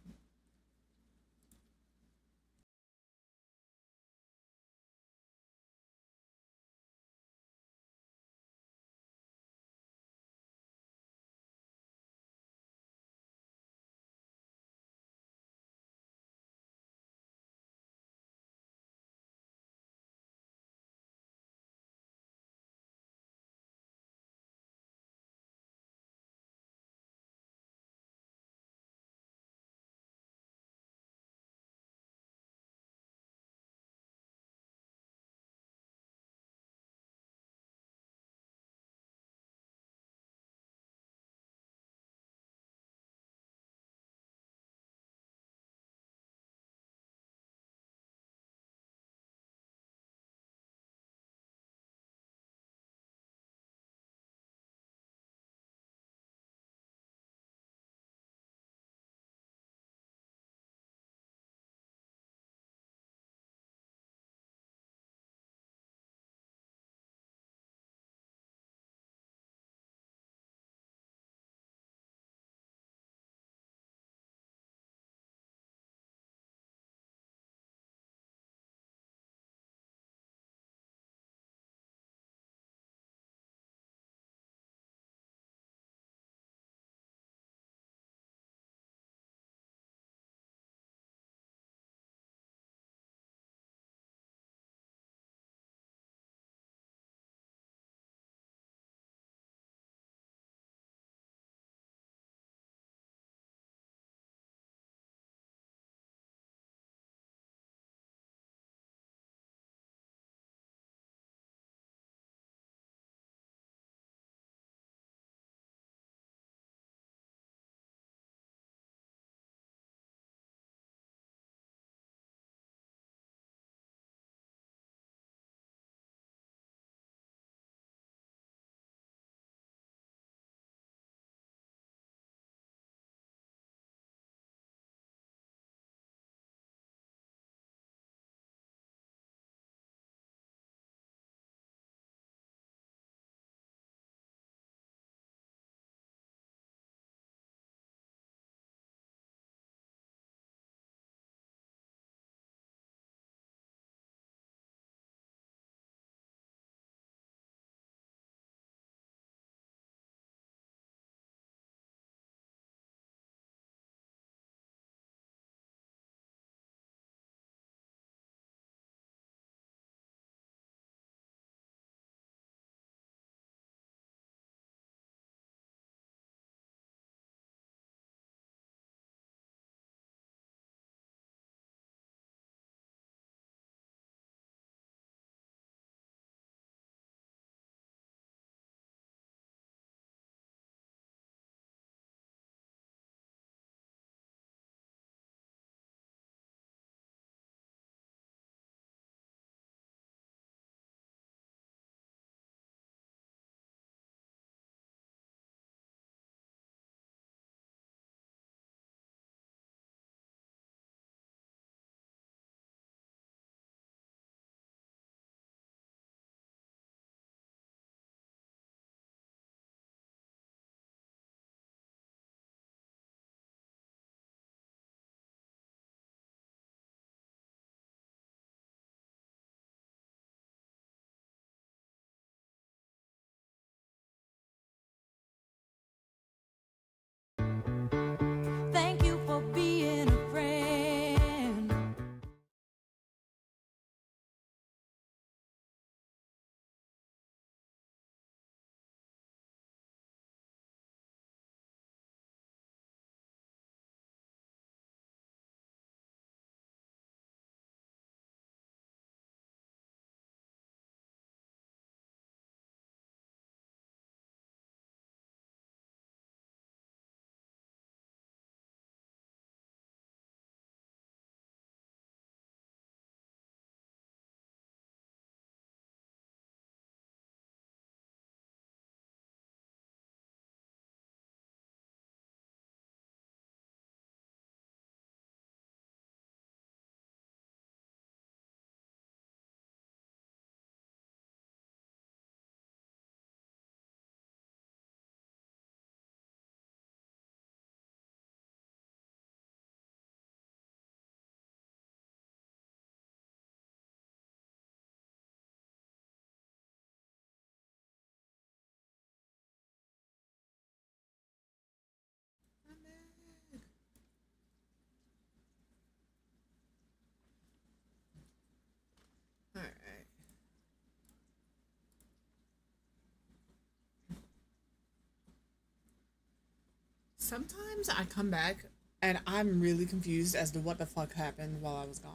Sometimes I come back and I'm really confused as to what the fuck happened while I was gone.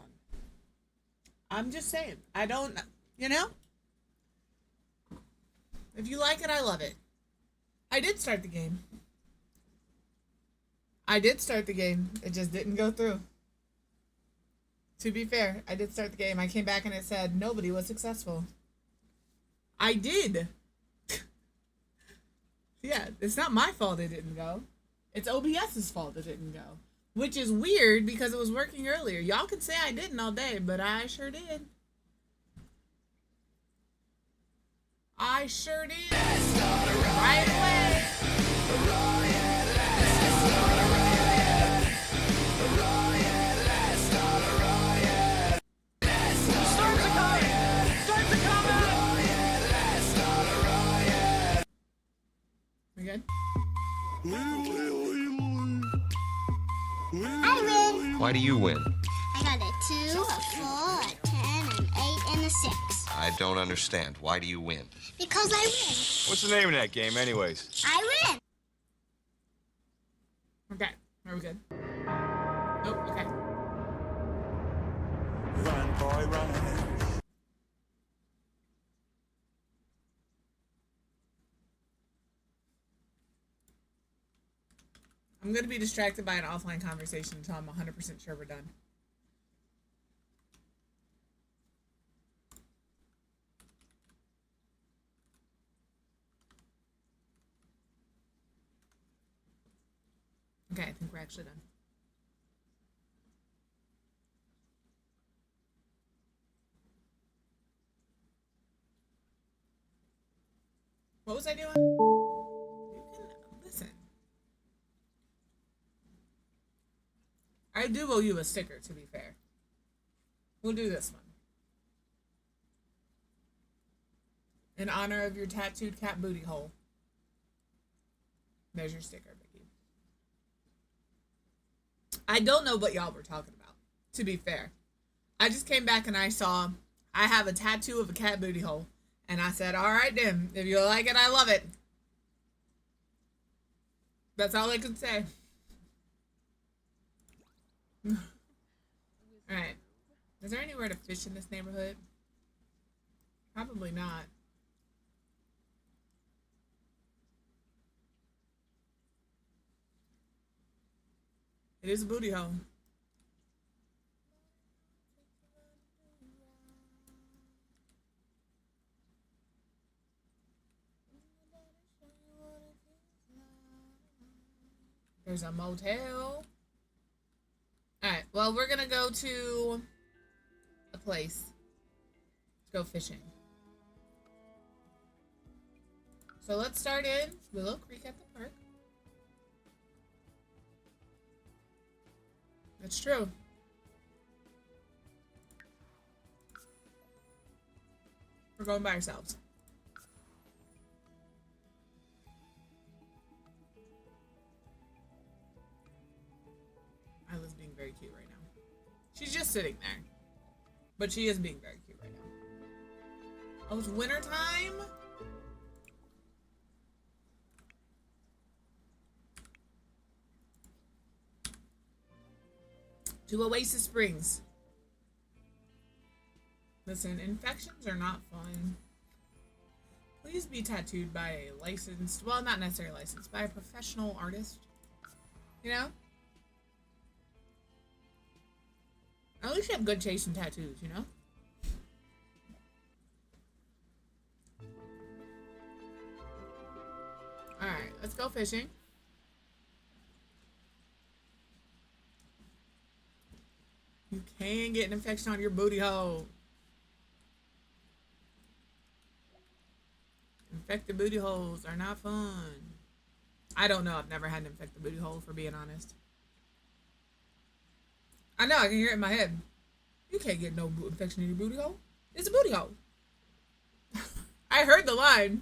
I'm just saying. I don't, you know? If you like it, I love it. I did start the game. It just didn't go through. To be fair, I did start the game. I came back and it said nobody was successful. I did. Yeah, it's not my fault it didn't go. It's OBS's fault it didn't go. Which is weird because it was working earlier. Y'all can say I didn't all day, but I sure did. I sure did. Right away. We good? I win. Why do you win? I got a 2, a 4, a 10, an 8, and a 6. I don't understand. Why do you win? Because I win. What's the name of that game, anyways? I win. Okay. Are we good? Nope. Okay. Run, boy, run. I'm going to be distracted by an offline conversation until I'm 100% sure we're done. Okay, I think we're actually done. What was I doing? You can listen. I do owe you a sticker, to be fair. We'll do this one. In honor of your tattooed cat booty hole. There's your sticker, Vicky. I don't know what y'all were talking about, to be fair. I just came back and I saw I have a tattoo of a cat booty hole. And I said, all right then, if you like it, I love it. That's all I could say. All right. Is there anywhere to fish in this neighborhood? Probably not. It is a booty hole. There's a motel. Alright, well, we're gonna go to a place. Let's go fishing. So let's start in Willow Creek at the park. That's true. We're going by ourselves. Isla's being very cute right now. She's just sitting there. But she is being very cute right now. Oh, it's winter time? To Oasis Springs. Listen, infections are not fun. Please be tattooed by a licensed, well, not necessarily licensed, by a professional artist. You know? At least you have good taste in tattoos, you know? Alright, let's go fishing. You can get an infection on your booty hole. Infected booty holes are not fun. I don't know. I've never had an infected booty hole, for being honest. I know. I can hear it in my head. You can't get no infection in your booty hole. It's a booty hole. I heard the line.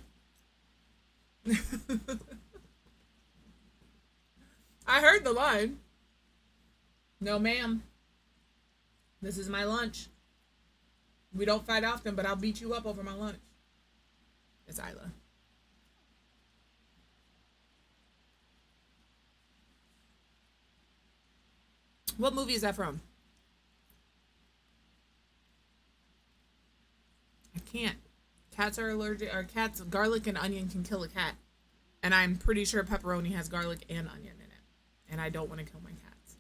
I heard the line. No, ma'am. This is my lunch. We don't fight often, but I'll beat you up over my lunch. It's Isla. What movie is that from? I can't. Cats are allergic, or cats, garlic and onion can kill a cat. And I'm pretty sure pepperoni has garlic and onion in it. And I don't want to kill my cats.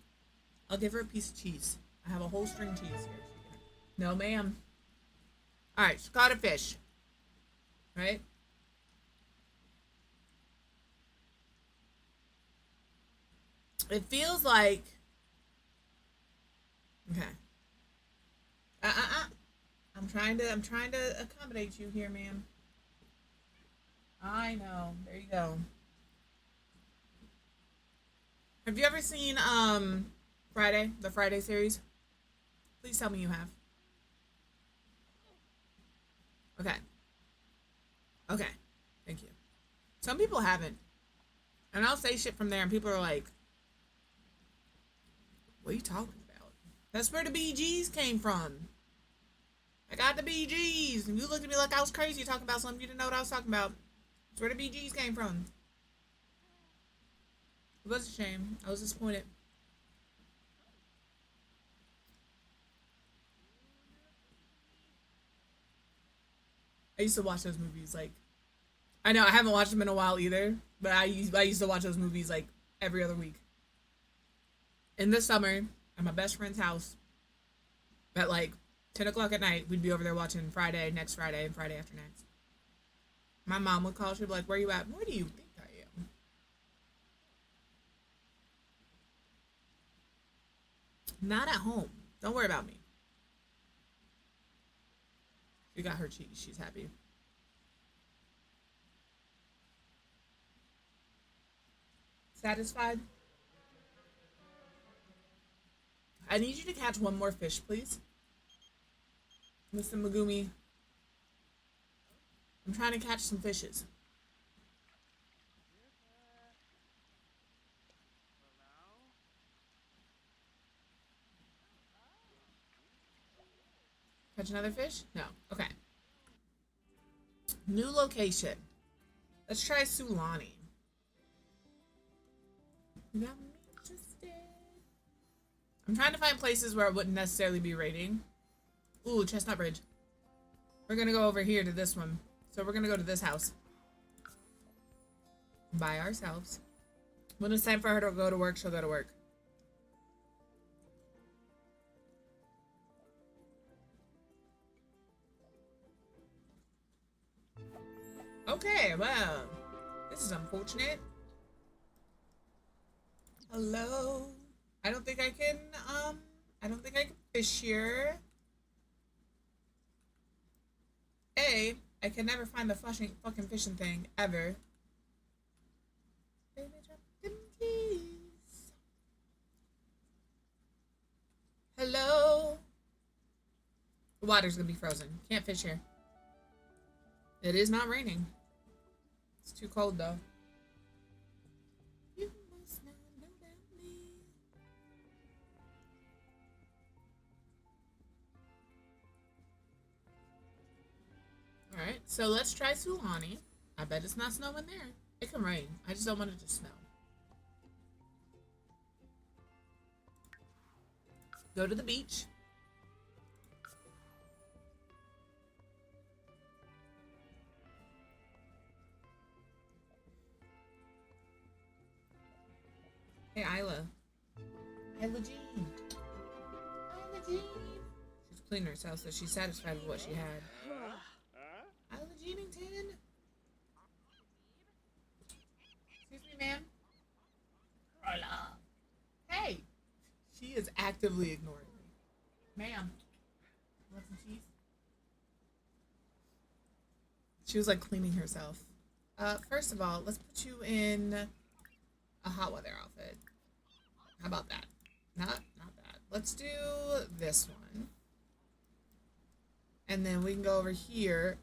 I'll give her a piece of cheese. I have a whole string cheese here. No, ma'am. Alright, she's caught a fish. Right? It feels like... Okay. I'm trying to accommodate you here, ma'am. I know. There you go. Have you ever seen Friday, the Friday series? Please tell me you have. Okay. Okay. Thank you. Some people haven't. And I'll say shit from there and people are like, what are you talking about? That's where the BGs came from. I got the BGs. And you looked at me like I was crazy talking about something you didn't know what I was talking about. That's where the BGs came from. It was a shame. I was disappointed. I used to watch those movies like... I know I haven't watched them in a while either, but I used to watch those movies like every other week. In the summer, at my best friend's house, at like 10 o'clock at night, we'd be over there watching Friday, next Friday, and Friday after next. My mom would call. She'd be like, where you at? Where do you think I am? Not at home. Don't worry about me. She got her cheese. She's happy. Satisfied? I need you to catch one more fish, please. Mr. Megumi. I'm trying to catch some fishes. Catch another fish? No. Okay. New location. Let's try Sulani. Got me interested. I'm trying to find places where it wouldn't necessarily be raining. Ooh, Chestnut Bridge. We're gonna go over here to this one. So we're gonna go to this house. By ourselves. When it's time for her to go to work, she'll go to work. Okay, well, this is unfortunate. Hello. I don't think I can fish here. I can never find the fucking fishing thing ever. Baby, drop them keys. Hello. The water's gonna be frozen. Can't fish here. It is not raining. It's too cold though. You must not know about me. Alright, so let's try Sulani. I bet it's not snowing there. It can rain. I just don't want it to snow. Go to the beach. Hey, Isla. Isla Jean. Isla Jean. She's cleaning herself, so she's satisfied with what she had. Isla Jeanington. Excuse me, ma'am. Hola. Hey. She is actively ignoring me. Ma'am. Want some cheese? She was like cleaning herself. First of all, let's put you in a hot weather outfit. How about that? Not that. Let's do this one. And then we can go over here.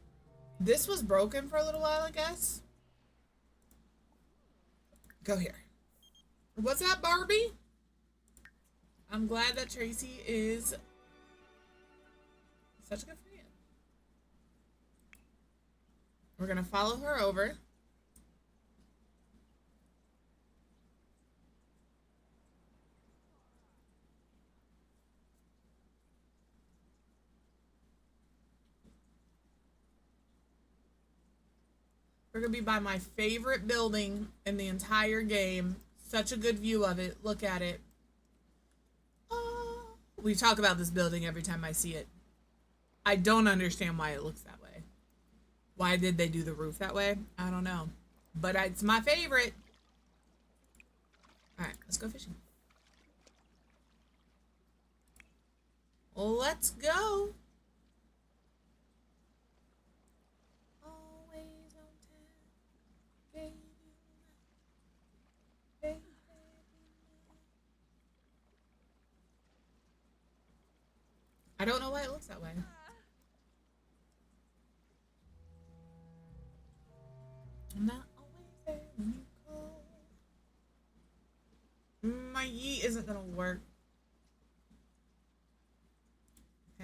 This was broken for a little while, I guess. Go here. What's that, Barbie? I'm glad that Tracy is such a good friend. We're gonna follow her over. We're gonna be by my favorite building in the entire game. Such a good view of it. Look at it. Oh, we talk about this building every time I see it. I don't understand why it looks that way. Why did they do the roof that way? I don't know. But it's my favorite. Alright, let's go fishing. Let's go. Always on time. Baby, baby. I don't know why it looks that way. I'm not always there when you call. My yeet isn't gonna work.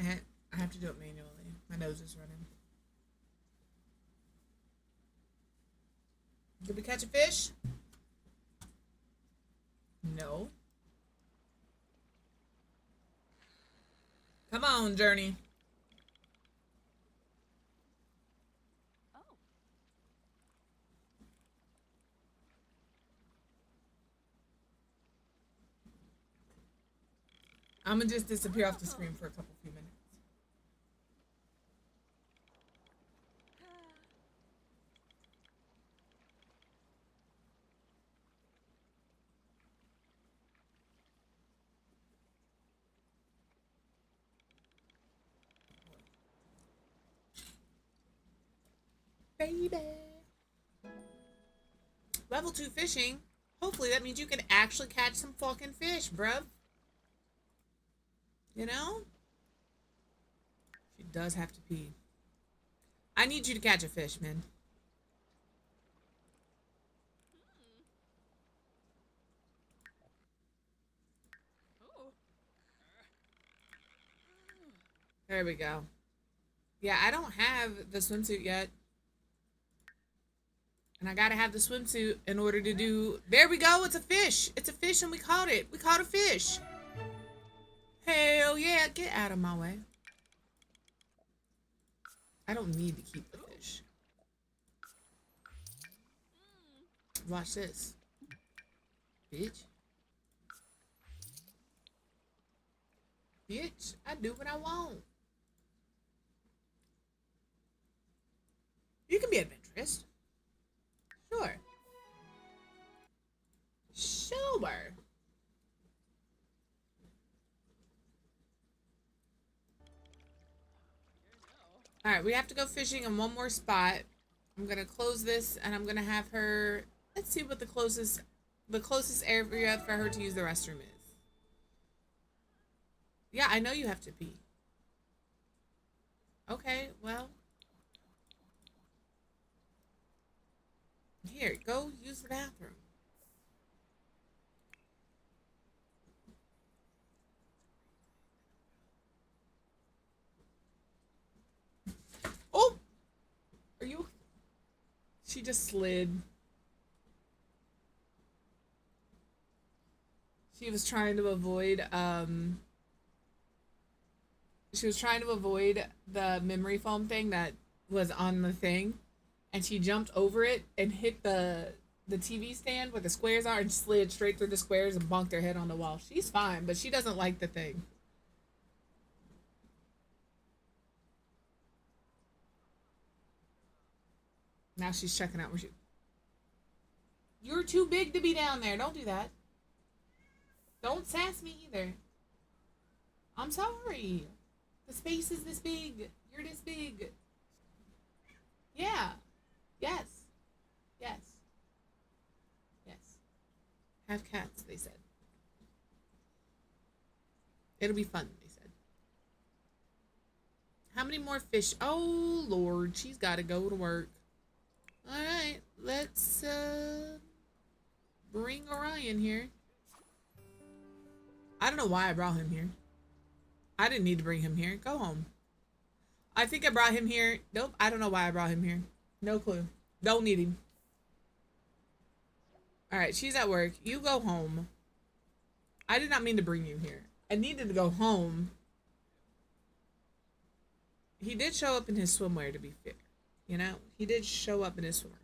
I have to do it manually. My nose is running. Did we catch a fish? No. Come on, Journey. I'm gonna just disappear off the screen for a few minutes. Baby. Level 2 fishing. Hopefully that means you can actually catch some fucking fish, bruv. You know? She does have to pee. I need you to catch a fish, man. There we go. Yeah, I don't have the swimsuit yet. And I gotta have the swimsuit in order to do... There we go, it's a fish. It's a fish and we caught it. We caught a fish. Hell yeah, get out of my way. I don't need to keep the fish. Watch this. Bitch. Bitch, I do what I want. You can be adventurous. Sure. Sure. Alright, we have to go fishing in one more spot. I'm gonna close this and I'm gonna have her... Let's see what the closest area for her to use the restroom is. Yeah, I know you have to pee. Okay, well... Here, go use the bathroom. Oh! Are you... She just slid. She was trying to avoid, She was trying to avoid the memory foam thing that was on the thing. And she jumped over it and hit the TV stand where the squares are and slid straight through the squares and bonked her head on the wall. She's fine, but she doesn't like the thing. Now she's checking out where she... You're too big to be down there. Don't do that. Don't sass me either. I'm sorry. The space is this big. You're this big. Yeah. Yes. Yes. Yes. Have cats, they said. It'll be fun, they said. How many more fish? Oh, Lord. She's got to go to work. Alright. Let's, bring Orion here. I don't know why I brought him here. I didn't need to bring him here. Go home. I think I brought him here. Nope. I don't know why I brought him here. No clue. Don't need him. Alright, she's at work. You go home. I did not mean to bring you here. I needed to go home. He did show up in his swimwear, to be fair. You know? He did show up in his swimmers.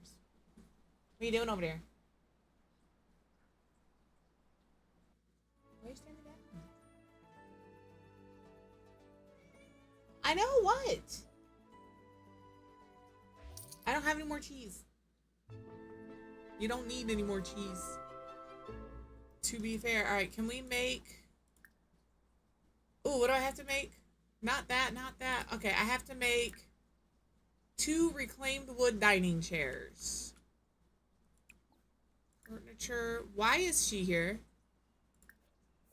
What are you doing over there? Why are you standing down? I know what? I don't have any more cheese. You don't need any more cheese. To be fair. Alright, can we make... Ooh, what do I have to make? Not that, not that. Okay, I have to make 2 reclaimed wood dining chairs. Furniture. Why is she here?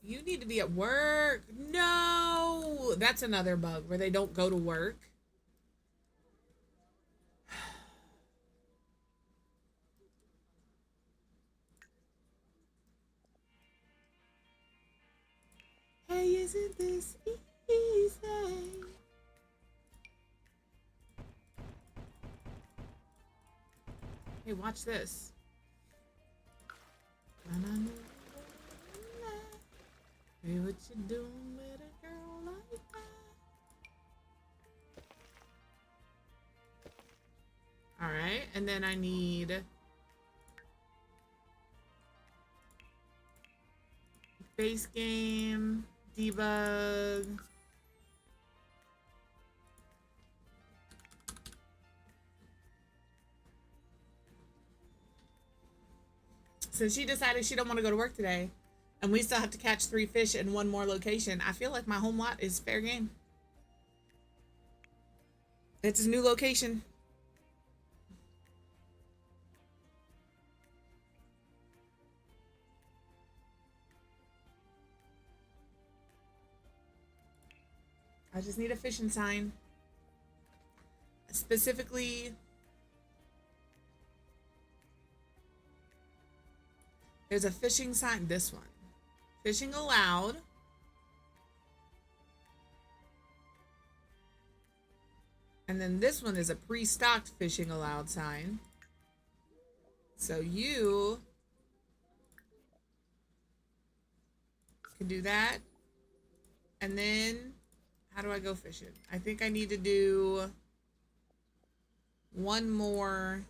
You need to be at work. No! That's another bug where they don't go to work. Hey, isn't this easy? Hey, watch this. Hey, what you doing with a girl like that? Alright, and then I need base game, debug. Since she decided she don't want to go to work today, and we still have to catch 3 fish in 1 more location, I feel like my home lot is fair game. It's a new location. I just need a fishing sign. Specifically, there's a fishing sign, this one. Fishing allowed. And then this one is a pre-stocked fishing allowed sign. So you can do that. And then, how do I go fishing? I think I need to do 1 more.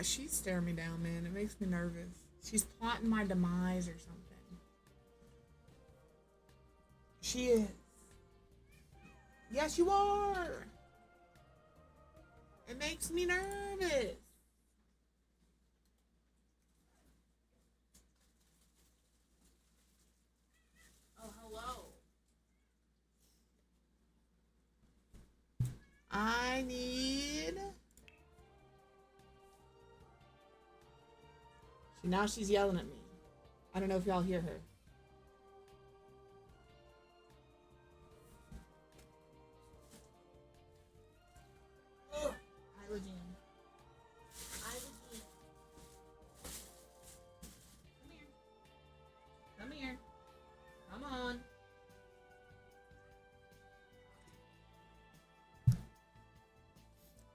She's staring me down, man. It makes me nervous. She's plotting my demise or something. She is. Yes, you are. It makes me nervous. Oh, hello. I need... Now she's yelling at me. I don't know if y'all hear her. Oh, Isla Jam. Isla Jam. Come here. Come here. Come on.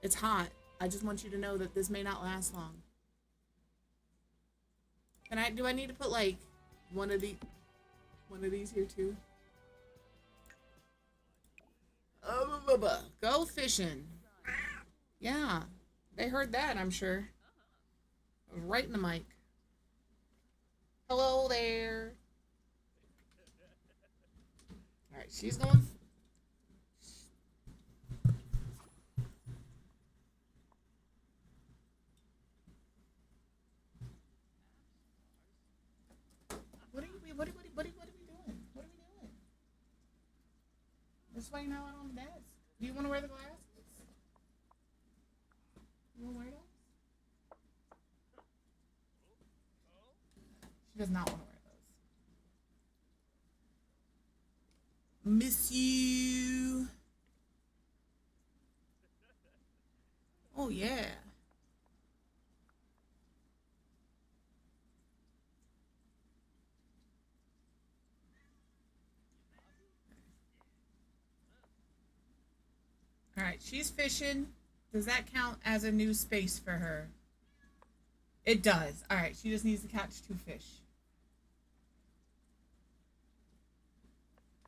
It's hot. I just want you to know that this may not last long. Do I need to put like one of these here too? Go fishing. Yeah, they heard that, I'm sure. I was right in the mic. Hello there. All right, she's going. What are we doing? What are we doing? This way now out on the desk. Do you want to wear the glasses? You want to wear those? She does not want to wear those. Miss you. Oh, yeah. All right, she's fishing. Does that count as a new space for her? It does. All right, she just needs to catch 2 fish.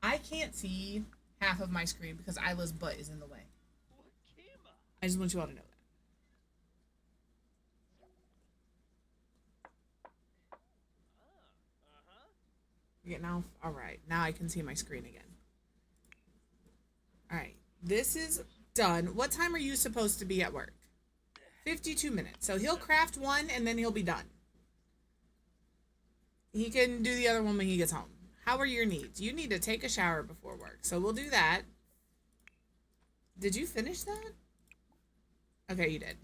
I can't see half of my screen because Isla's butt is in the way. I just want you all to know that. You getting off? All right. Now I can see my screen again. All right. This is done. What time are you supposed to be at work? 52 minutes. So he'll craft one and then he'll be done. He can do the other one when he gets home. How are your needs? You need to take a shower before work. So we'll do that. Did you finish that? Okay, you did.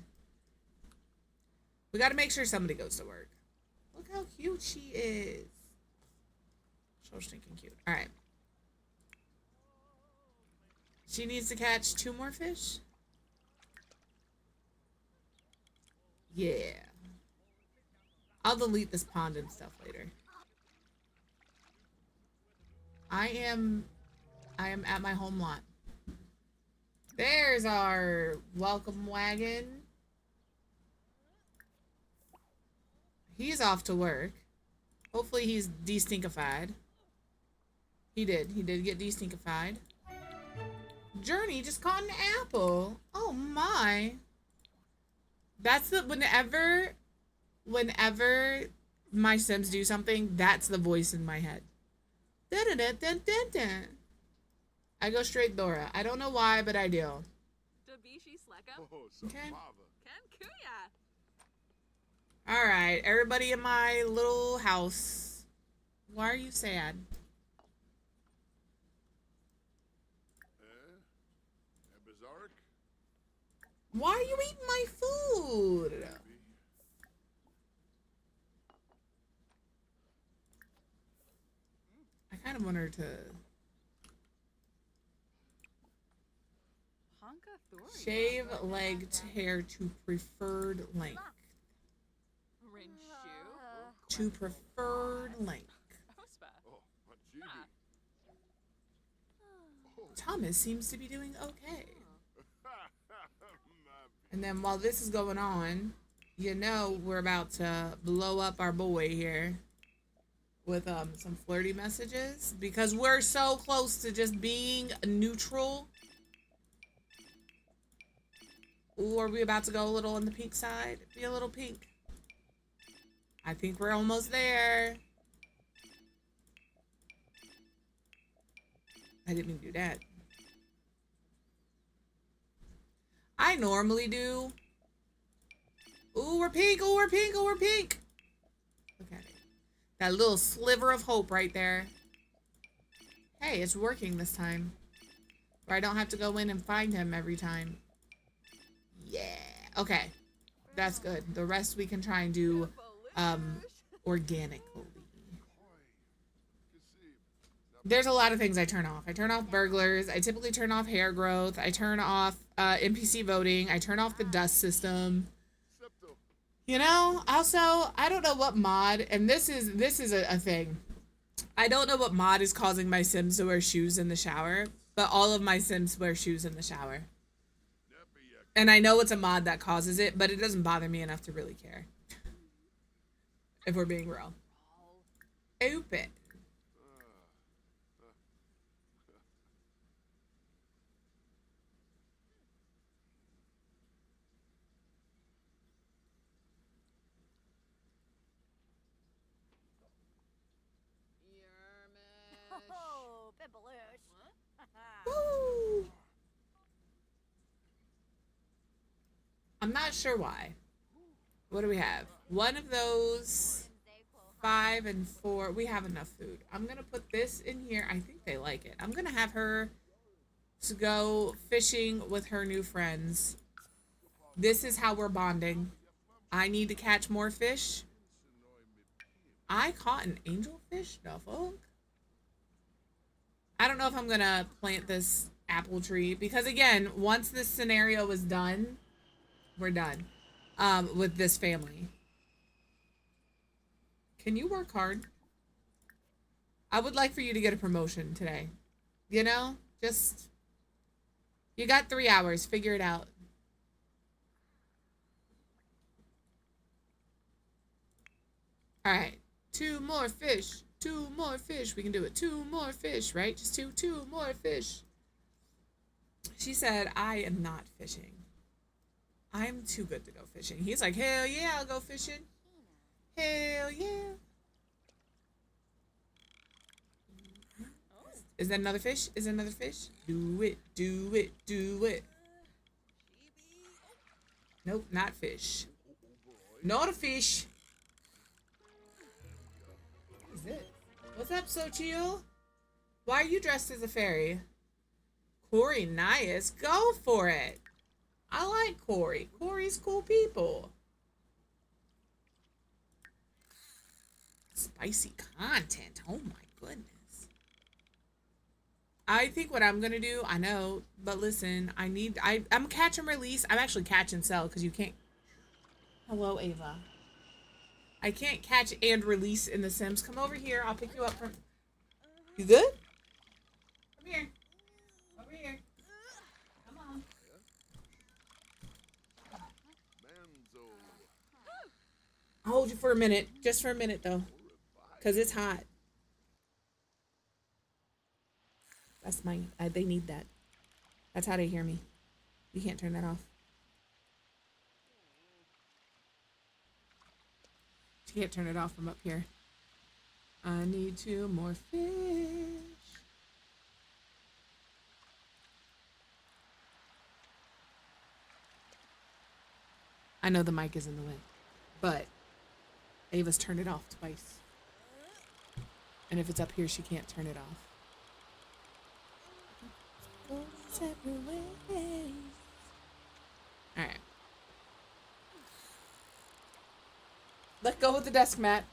We got to make sure somebody goes to work. Look how cute she is. So stinking cute. All right. She needs to catch 2 more fish. Yeah. I'll delete this pond and stuff later. I am at my home lot. There's our welcome wagon. He's off to work. Hopefully he's de-stinkified. He did get de-stinkified. Journey just caught an apple. Oh my. That's the, whenever my Sims do something, that's the voice in my head. Da-da-da-da-da-da. I go straight Dora. I don't know why, but I do. Okay. Alright, everybody in my little house. Why are you sad? Why are you eating my food? I kind of want her to shave leg to hair to preferred length. To preferred length. Thomas seems to be doing okay. And then while this is going on, you know we're about to blow up our boy here with some flirty messages because we're so close to just being neutral. Ooh, are we about to go a little on the pink side? Be a little pink. I think we're almost there. I didn't mean to do that. I normally do. Ooh, we're pink. Ooh, we're pink. Ooh, we're pink. Look at it. That little sliver of hope right there. Hey, it's working this time. Where I don't have to go in and find him every time. Yeah. Okay. That's good. The rest we can try and do organically. There's a lot of things I turn off. I turn off burglars. I typically turn off hair growth. I turn off NPC voting. I turn off the dust system. You know, also, I don't know what mod, and this is a thing. I don't know what mod is causing my Sims to wear shoes in the shower, but all of my Sims wear shoes in the shower. And I know it's a mod that causes it, but it doesn't bother me enough to really care. If we're being real. Open. Woo! I'm not sure why. What do we have? One of those, 5 and 4. We have enough food. I'm gonna put this in here. I think they like it. I'm gonna have her to go fishing with her new friends. This is how we're bonding. I need to catch more fish. I caught an angelfish, the fuck? I don't know if I'm gonna plant this apple tree because again, once this scenario is done, we're done with this family. Can you work hard? I would like for you to get a promotion today. You know, just you got 3 hours. Figure it out. All right, 2 more fish. 2 more fish. We can do it. 2 more fish, right? Just two more fish. She said, I am not fishing. I'm too good to go fishing. He's like, hell yeah, I'll go fishing. Hell yeah. Is that another fish? Is that another fish? Do it, do it, do it. Nope, not fish. Not a fish. What is it? What's up, Sochio? Why are you dressed as a fairy? Corey Nias, go for it. I like Corey. Corey's cool people. Spicy content. Oh my goodness. I think what I'm gonna do, I know, but listen, I'm catch and release. I'm actually catch and sell because you can't. Hello, Ava. I can't catch and release in The Sims. Come over here. I'll pick you up from. You good? Come here. Over here. Come on. I'll hold you for a minute. Just for a minute, though. Because it's hot. That's my... they need that. That's how they hear me. You can't turn that off. You can't turn it off from up here. I need 2 more fish. I know the mic is in the way, but Ava's turned it off twice. And if it's up here, she can't turn it off. Alright. Let go of the desk mat.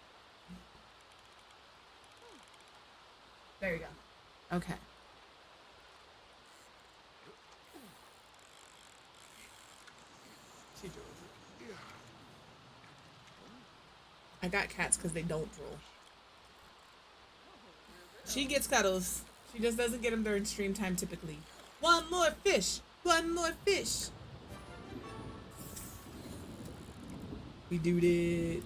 There you go. Okay. She drools. I got cats because they don't drool. She gets cuddles. She just doesn't get them during stream time typically. 1 more fish. 1 more fish. We do it.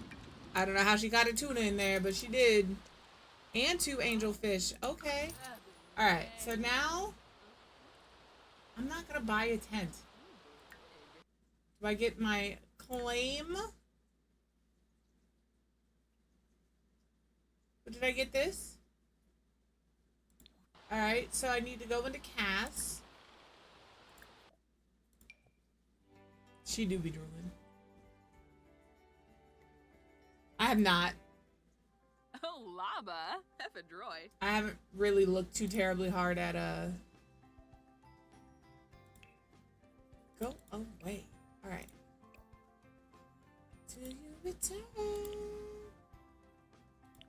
I don't know how she got a tuna in there, but she did. And 2 angelfish. Okay. Alright, so now I'm not gonna buy a tent. Do I get my claim? But did I get this? Alright, so I need to go into Cass. She do be drooling. I have not. Oh, Laba, F a droid. I haven't really looked too terribly hard at Go away. Alright. Till you return.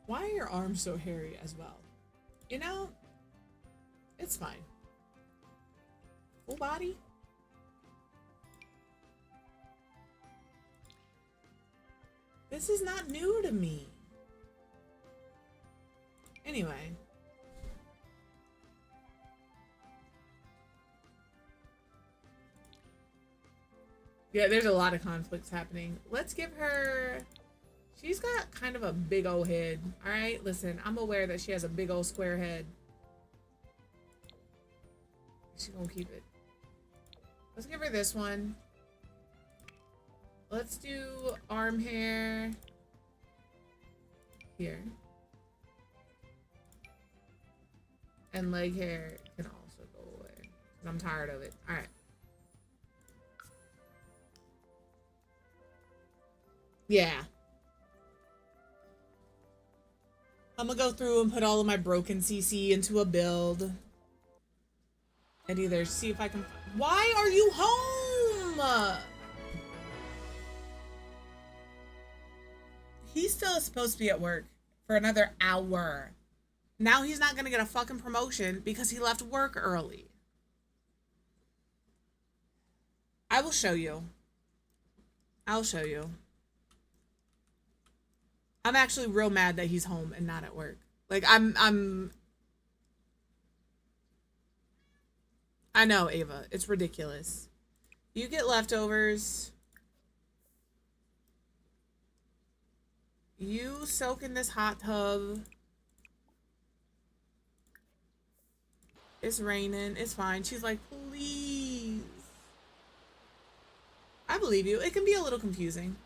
Why are your arms so hairy as well? You know, it's fine. Full body. This is not new to me. Anyway. Yeah, there's a lot of conflicts happening. Let's give her... She's got kind of a big old head. Alright, listen, I'm aware that she has a big old square head. She's gonna keep it. Let's give her this one. Let's do arm hair here. And leg hair can also go away. 'Cause I'm tired of it. Alright. Yeah. I'm gonna go through and put all of my broken CC into a build. And either see if I can... Why are you home? He's still supposed to be at work for another hour. Now he's not gonna get a fucking promotion because he left work early. I will show you. I'll show you. I'm actually real mad that he's home and not at work. Like, I know, Ava. It's ridiculous. You get leftovers. You soak in this hot tub. It's raining. It's fine. She's like, please. I believe you. It can be a little confusing.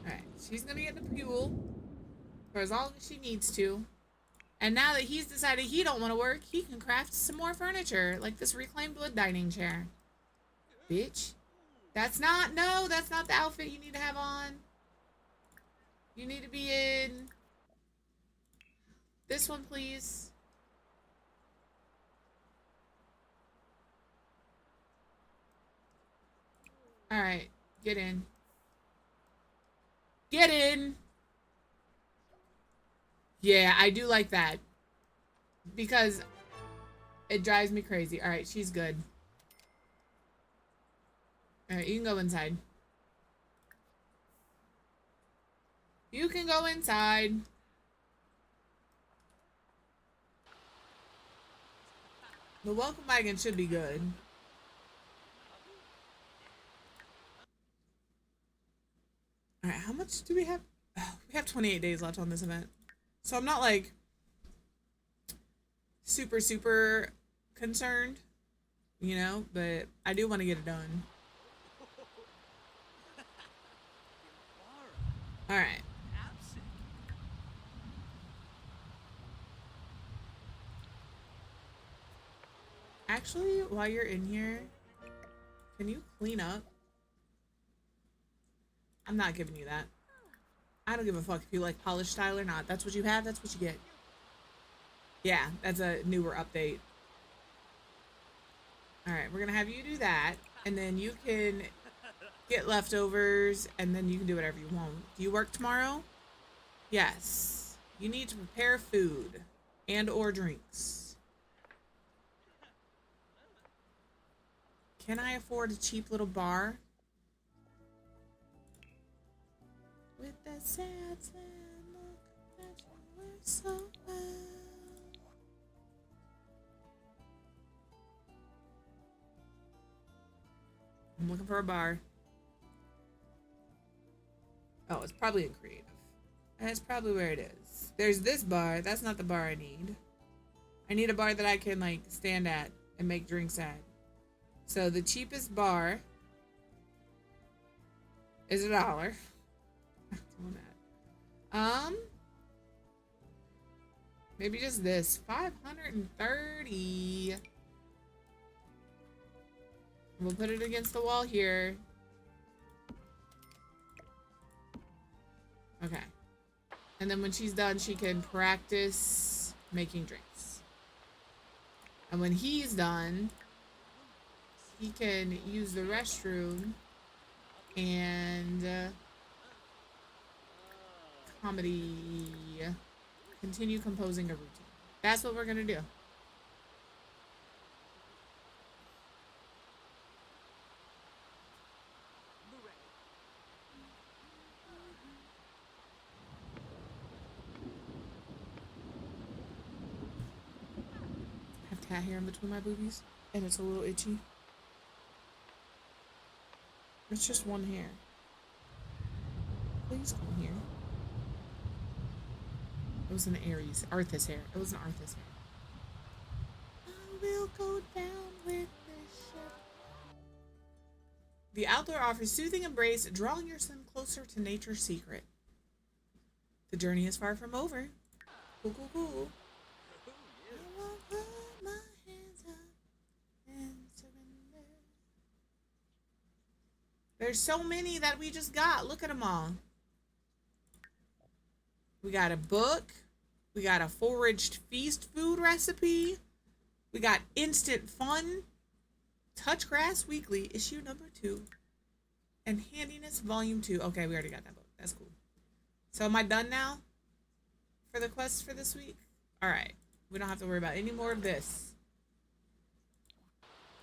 Alright, she's gonna get the fuel for as long as she needs to. And now that he's decided he don't want to work, he can craft some more furniture, like this reclaimed wood dining chair. Bitch. That's not the outfit you need to have on. You need to be in this one, please. Alright, get in. Get in! Yeah, I do like that. Because it drives me crazy. Alright, she's good. Alright, you can go inside. You can go inside. The welcome wagon should be good. Alright, how much do we have? Oh, we have 28 days left on this event. So I'm not like super concerned, you know, but I do want to get it done. Alright. Actually, while you're in here, can you clean up? I'm not giving you that. I don't give a fuck if you like polished style or not. That's what you have, that's what you get. Yeah, that's a newer update. Alright, we're gonna have you do that, and then you can get leftovers, and then you can do whatever you want. Do you work tomorrow? Yes. You need to prepare food and or drinks. Can I afford a cheap little bar? With that sad look that you wear so well. I'm looking for a bar. Oh, it's probably in creative. That's probably where it is. There's this bar. That's not the bar I need. I need a bar that I can like stand at and make drinks at. So the cheapest bar is $1. Maybe just this. 530. We'll put it against the wall here. Okay. And then when she's done, she can practice making drinks. And when he's done, he can use the restroom and continue composing a routine. That's what we're gonna do. I have cat hair in between my boobies, and it's a little itchy. It's just one hair. Please come here. It was an Aries, Arthas hair. It was an Arthas hair. I will go down with this ship. The outdoor offers soothing embrace, drawing your son closer to nature's secret. The journey is far from over. Cool, cool, cool. I won't put my hands up and surrender. There's so many that we just got. Look at them all. We got a book. We got a foraged feast food recipe. We got instant fun. Touch Grass Weekly, issue number 2. And Handiness volume 2. Okay, we already got that book. That's cool. So am I done now for the quests for this week? All right. We don't have to worry about any more of this.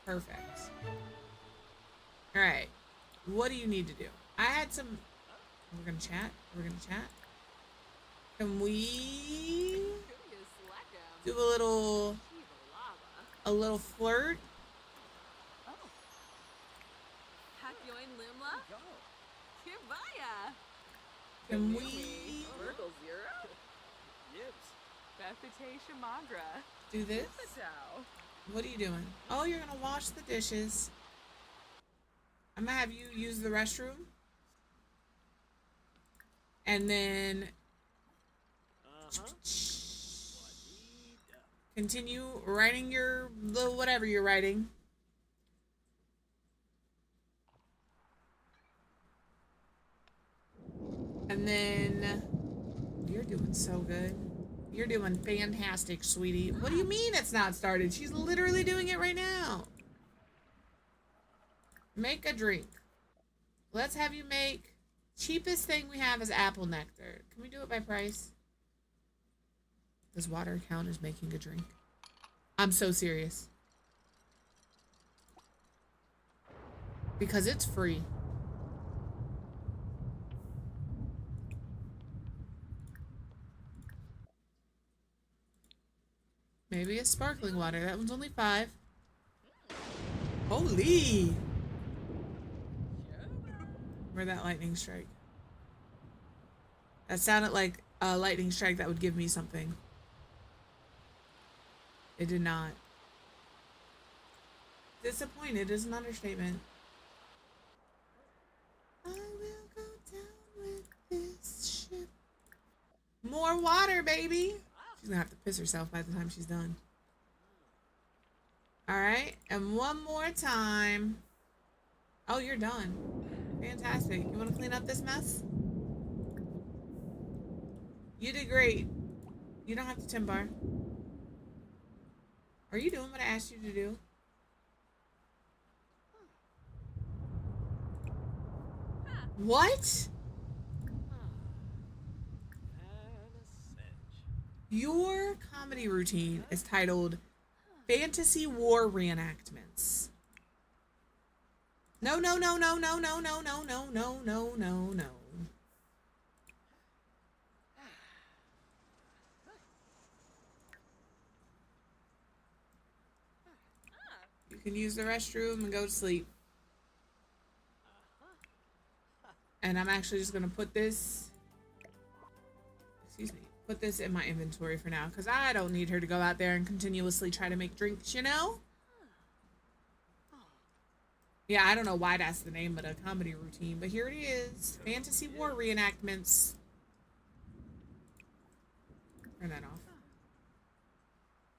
Perfect. All right. What do you need to do? I had some... We're going to chat. We're going to chat. Can we do a little flirt? Hakyoin Limla? Kirbaya! Can we Virgil Zero. Yibs. Bethite Shamagra. do this? Patow. What are you doing? Oh, you're gonna wash the dishes. I'm gonna have you use the restroom. And then Uh-huh. continue writing your little whatever you're writing. And then you're doing so good. You're doing fantastic, sweetie. What do you mean it's not started? She's literally doing it right now. Make a drink. Let's have you make cheapest thing we have is apple nectar. Can we do it by price? Does water count as making a drink? I'm so serious. Because it's free. Maybe it's sparkling water. That one's only 5. Holy! Where'd that lightning strike? That sounded like a lightning strike that would give me something. It did not. Disappointed is an understatement. I will go down with this ship. More water, baby! She's gonna have to piss herself by the time she's done. Alright, and one more time. Oh, you're done. Fantastic. You wanna clean up this mess? You did great. You don't have to timber. Are you doing what I asked you to do? What? Your comedy routine is titled Fantasy War Reenactments. No, no, no, no, no, no, no, no, no, no, no, no, no. You can use the restroom and go to sleep. And I'm actually just gonna put this, excuse me, put this in my inventory for now because I don't need her to go out there and continuously try to make drinks, you know? Yeah, I don't know why that's the name of the comedy routine, but here it is. Fantasy War Reenactments. Turn that off.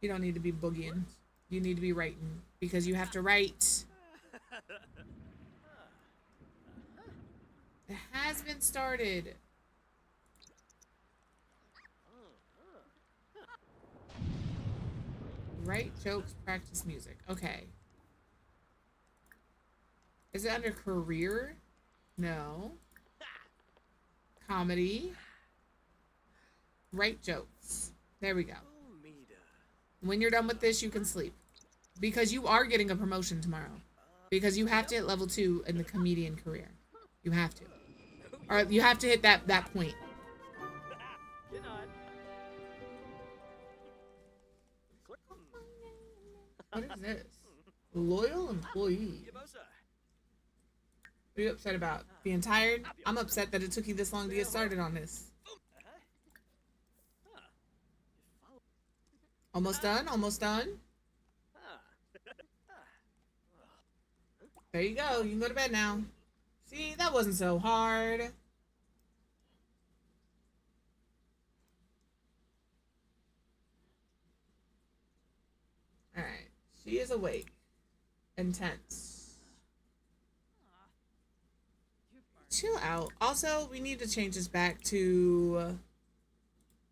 You don't need to be boogieing. You need to be writing because you have to write. It has been started. Write jokes, practice music. Okay. Is it under career? No. Comedy. Write jokes. There we go. When you're done with this, you can sleep. Because you are getting a promotion tomorrow. Because you have to hit level 2 in the comedian career. You have to. Or you have to hit that point. What is this? Loyal employee. What are you upset about? Being tired? I'm upset that it took you this long to get started on this. Almost done? Almost done? There you go. You can go to bed now. See, that wasn't so hard. Alright. She is awake. Intense. Chill out. Also, we need to change this back to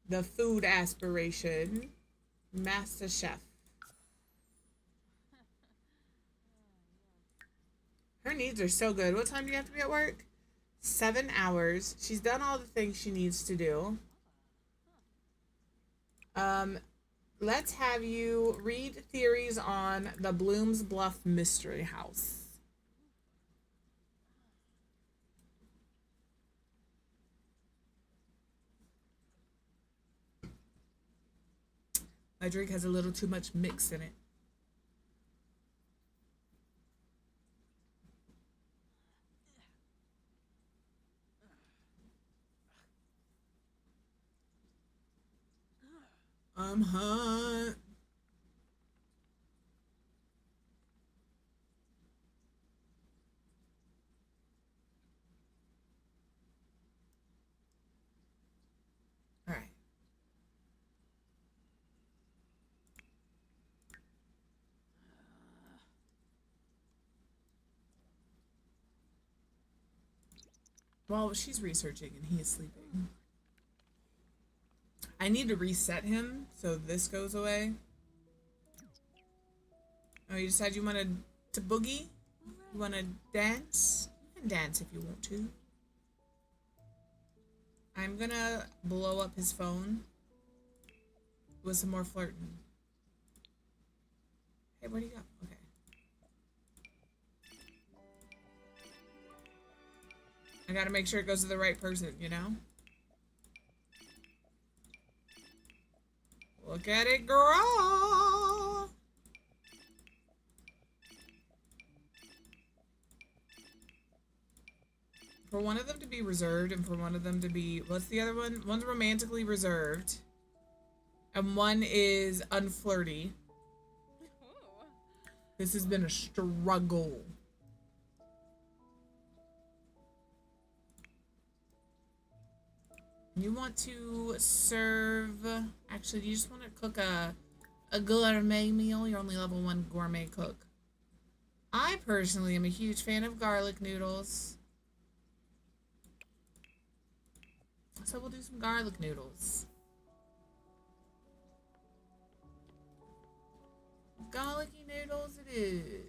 the food aspiration. Master Chef. Her needs are so good. What time do you have to be at work? 7 hours. She's done all the things she needs to do. Let's have you read theories on the Bloom's Bluff Mystery House. My drink has a little too much mix in it. I'm hot. All right. Well, she's researching and he is sleeping. I need to reset him so this goes away. Oh, you decide you want to boogie? You want to dance? You can dance if you want to. I'm gonna blow up his phone with some more flirting. Hey, where'd he go? Okay. I gotta make sure it goes to the right person, you know? Look at it, girl! For one of them to be reserved and for one of them to be... What's the other one? One's romantically reserved. And one is unflirty. This has been a struggle. You want to serve... Actually, you just want to cook a gourmet meal? You're only level 1 gourmet cook. I personally am a huge fan of garlic noodles. So we'll do some garlic noodles. Garlicky noodles it is.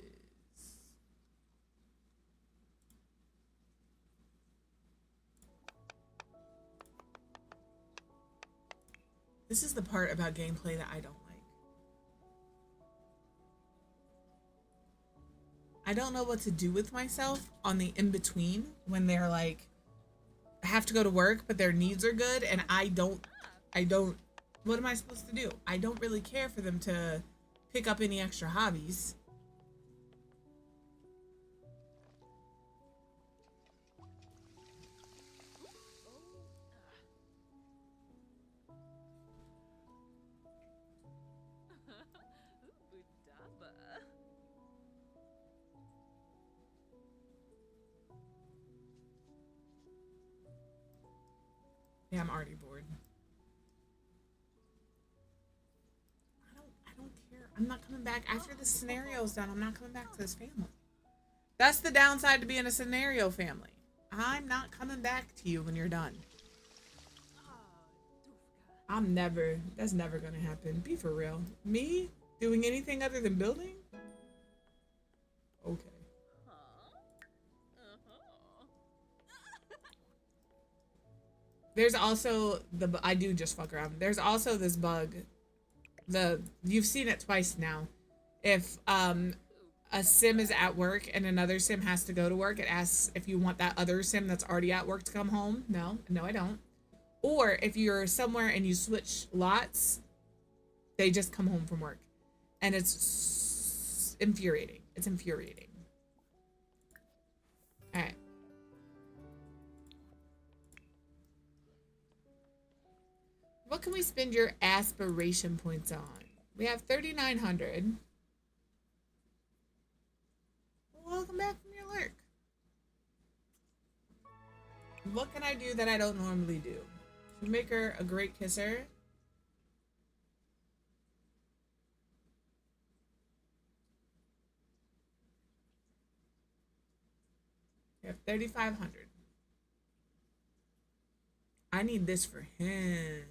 This is the part about gameplay that I don't like. I don't know what to do with myself on the in-between when they're like, have to go to work, but their needs are good, and I don't, what am I supposed to do? I don't really care for them to pick up any extra hobbies. Yeah, I'm already bored. I don't care. I'm not coming back after the scenario's done. I'm not coming back to this family. That's the downside to being a scenario family. I'm not coming back to you when you're done. That's never gonna happen. Be for real. Me doing anything other than building? Okay. There's also I do just fuck around. There's also this bug. You've seen it twice now. If a sim is at work and another sim has to go to work, it asks if you want that other sim that's already at work to come home. No, I don't. Or if you're somewhere and you switch lots, they just come home from work. And it's infuriating. It's infuriating. All right. What can we spend your aspiration points on? We have 3,900. Welcome back from your lurk. What can I do that I don't normally do? Should make her a great kisser. We have 3,500. I need this for him.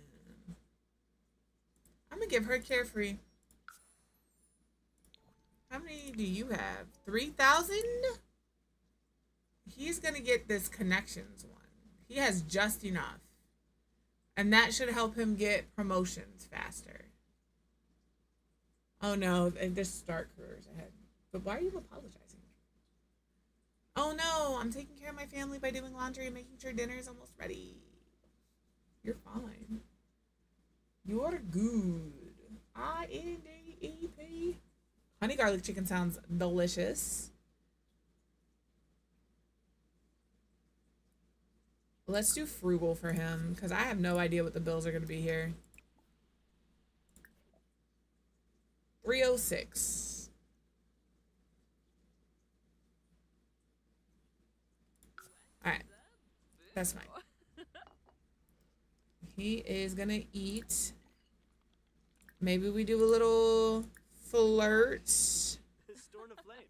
I'm gonna give her carefree. How many do you have? 3,000? He's gonna get this connections one. He has just enough. And that should help him get promotions faster. Oh no, there's start careers ahead. But why are you apologizing? Oh no, I'm taking care of my family by doing laundry and making sure dinner is almost ready. You're fine. You're good. INDEP. Honey garlic chicken sounds delicious. Let's do frugal for him because I have no idea what the bills are going to be here. 306. All right, that's fine. He is gonna eat. Maybe we do a little flirt. Storm of flame.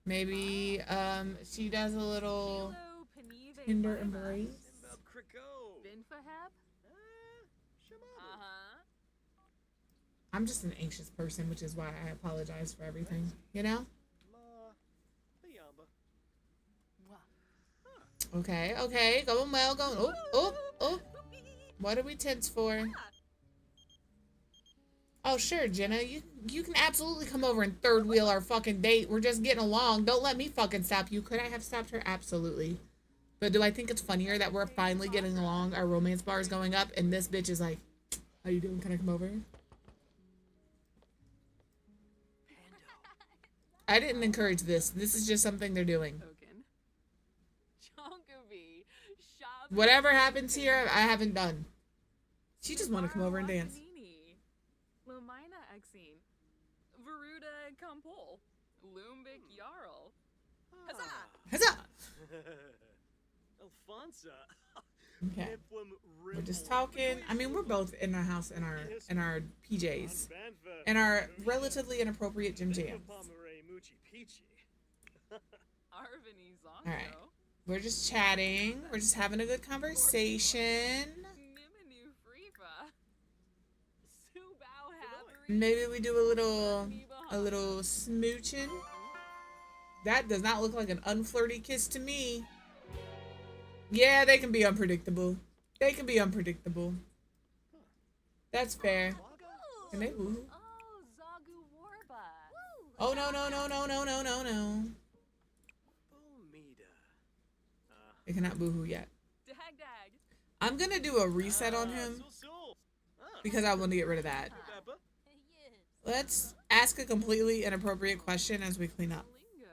Maybe she does a little Kilo Panive tender Lima. embrace. Simba Kriko. Binfahab? Shamabu. Uh-huh. I'm just an anxious person, which is why I apologize for everything. You know? Ma. Piyamba. Okay, okay, going well, going. Oh, oh, oh. What are we tense for? Oh, sure, Jenna. You can absolutely come over and third wheel our fucking date. We're just getting along. Don't let me fucking stop you. Could I have stopped her? Absolutely. But do I think it's funnier that we're finally getting along? Our romance bar is going up, and this bitch is like, "How you doing? Can I come over?" I didn't encourage this. This is just something they're doing. Oken. Chonkavi. Shabu. Whatever happens here, I haven't done. She just want to come over and dance. Lomina Exine. Veruda Kampol. Lumbik Jarl. Huzzah! Huzzah! Alfonso. Okay. We're just talking. I mean, we're both in our house in our PJs. In our relatively inappropriate gym jams. Arvini Zongo. Alright. We're just chatting. We're just having a good conversation. Niminu Fripa. Subao Habri. Maybe we do a little smooching. That does not look like an unflirty kiss to me. Yeah, they can be unpredictable. They can be unpredictable. That's fair. Can they woo? Oh, Zagu Warba. Oh no no no no no no no no. They cannot boohoo yet. Dag Dag. I'm gonna do a reset on him because I want to get rid of that. Let's ask a completely inappropriate question as we clean up. Lingo.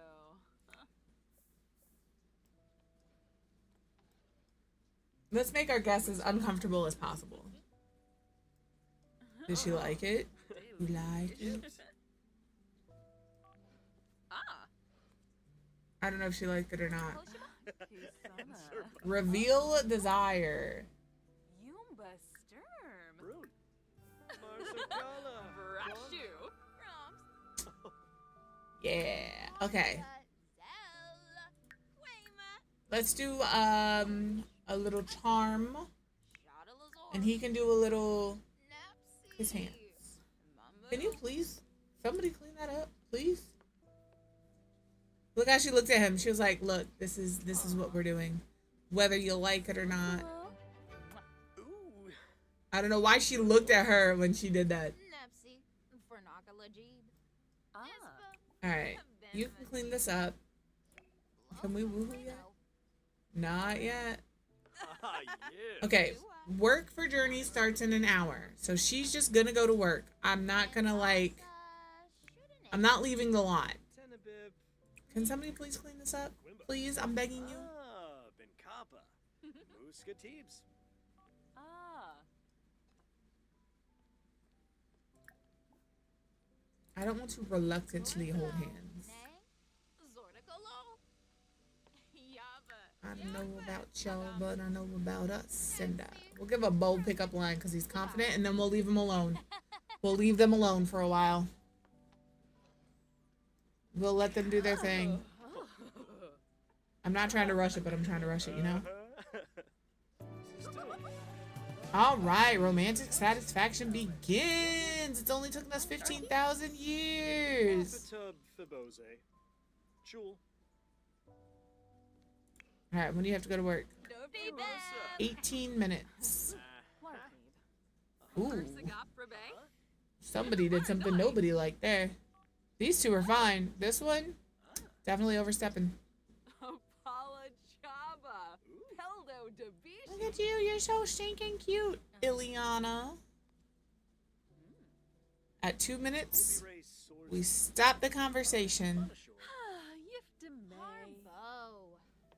Let's make our guests as uncomfortable as possible. Did she like it? You like it? Ah. I don't know if she liked it or not. Kisama. Reveal desire. Yumba Sturm. Rune. Marsukala. Brashu. Yeah. Okay. Let's do a little charm, and he can do a little his hands. Can you please somebody clean that up, please? Look how she looked at him. She was like, "Look, this is what we're doing, whether you like it or not." Ooh. I don't know why she looked at her when she did that. Ah. All right, you can clean this up. Can we woohoo yet? Not yet. Ah, yeah. Okay, work for Journey starts in an hour, so she's just gonna go to work. I'm not gonna I'm not leaving the lot. Tenebib. Can somebody please clean this up? Please, I'm begging you. Ah, Ben Kappa. Muska Teebs. Ah. I don't want to reluctantly hold hands. I don't know about y'all, but I know about us. And we'll give a bold pickup line because he's confident, and then we'll leave him alone. We'll leave them alone for a while. We'll let them do their thing. I'm not trying to rush it, but I'm trying to rush it, you know? All right, romantic satisfaction begins. It's only taken us 15,000 years. Tub Thibose. Chul. All right, when do you have to go to work? 18 minutes. Ooh, somebody did something nobody liked there. These two are fine. This one, definitely overstepping. Apala Chaba. Peldo Dabishi. Look at you, you're so stinking cute, Ileana. At 2 minutes, we stop the conversation.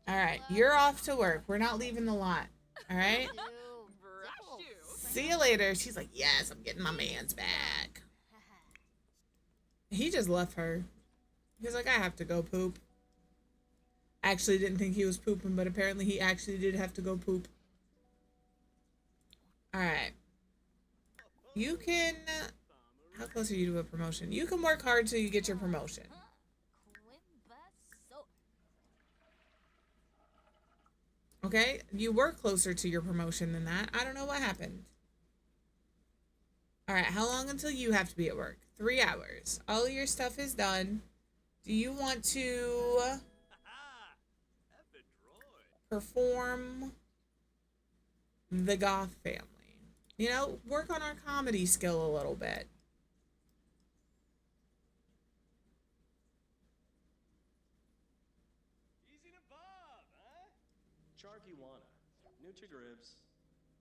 All right, you're off to work. We're not leaving the lot. All right. Brush you. See you later. She's like, yes, I'm getting my man's back. He just left her. He's like, I have to go poop. Actually didn't think he was pooping, but apparently he actually did have to go poop. All right. You can... How close are you to a promotion? You can work hard till you get your promotion. Okay? You were closer to your promotion than that. I don't know what happened. All right. How long until you have to be at work? 3 hours. All of your stuff is done. Do you want to perform the Goth family? You know, work on our comedy skill a little bit. Easy to Bob, huh? Charkywana. New to Gribs.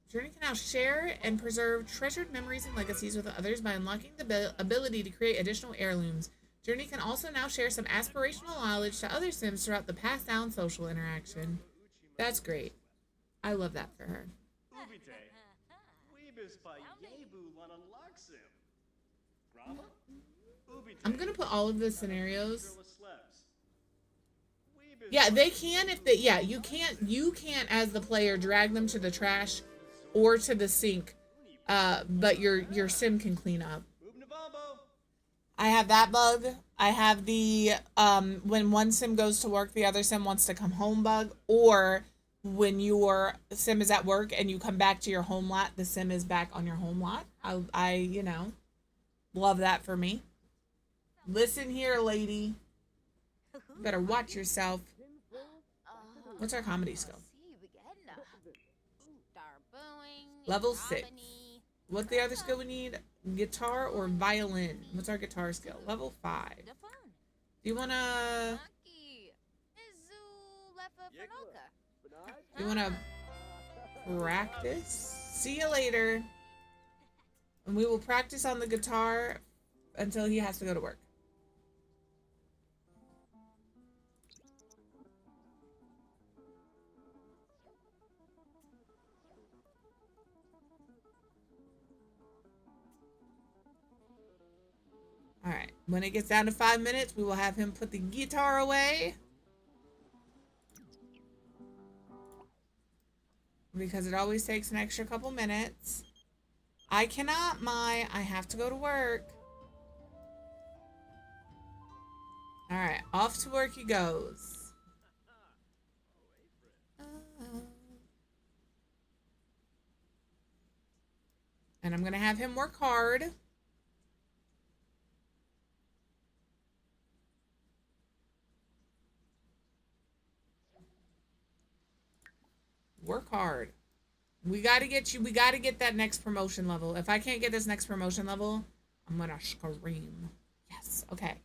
Journey can now share and preserve treasured memories and legacies with others by unlocking the ability to create additional heirlooms. Journey can also now share some aspirational knowledge to other Sims throughout the passed down social interaction. That's great. I love that for her. Ubite. Weebus pa yebu lan unlocksim. Grama? Ubite. I'm gonna put all of the scenarios. Gorilla slabs. Weebus Yeah, pa they can if they, yeah, you can't as the player drag them to the trash or to the sink, but your sim can clean up. Ubnababo. I have that bug. I have the when one sim goes to work, the other sim wants to come home bug, or when your sim is at work and you come back to your home lot, the sim is back on your home lot. I you know, love that for me. Listen here, lady. Better watch yourself. What's our comedy skill? Level 6. What's the other skill we need? Guitar or violin? What's our guitar skill? Level 5. Do you wanna practice? See you later. And we will practice on the guitar until he has to go to work. All right. When it gets down to 5 minutes, we will have him put the guitar away. Because it always takes an extra couple minutes. I cannot, I have to go to work. All right. Off to work he goes. And I'm going to have him work hard. Work hard. We got to get that next promotion level. If I can't get this next promotion level, I'm going to scream. Yes. Okay.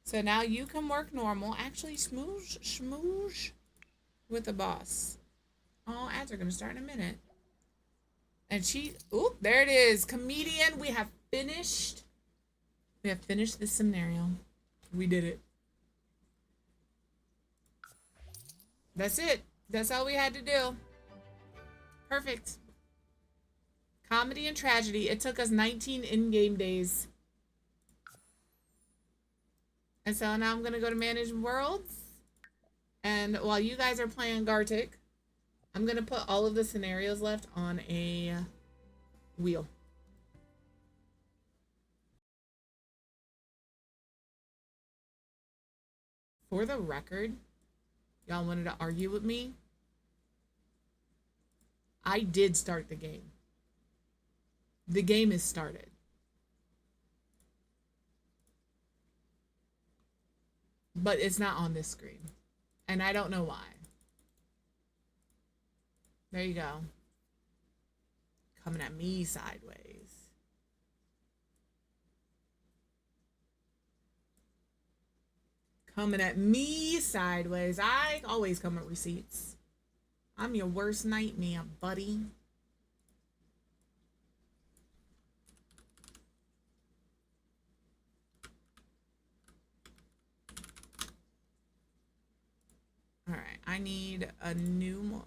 So now you can work normal. Actually, smoosh with the boss. Oh, ads are going to start in a minute. And oop, there it is. Comedian, we have finished. We have finished this scenario. We did it. That's it. That's all we had to do. Perfect. Comedy and tragedy. It took us 19 in-game days. And so now I'm going to go to Manage Worlds. And while you guys are playing Gartic, I'm going to put all of the scenarios left on a wheel. For the record, y'all wanted to argue with me? I did start the game. The game is started. But it's not on this screen. And I don't know why. There you go. Coming at me sideways. Coming at me sideways. I always come with receipts. I'm your worst nightmare, buddy. All right, I need a new one.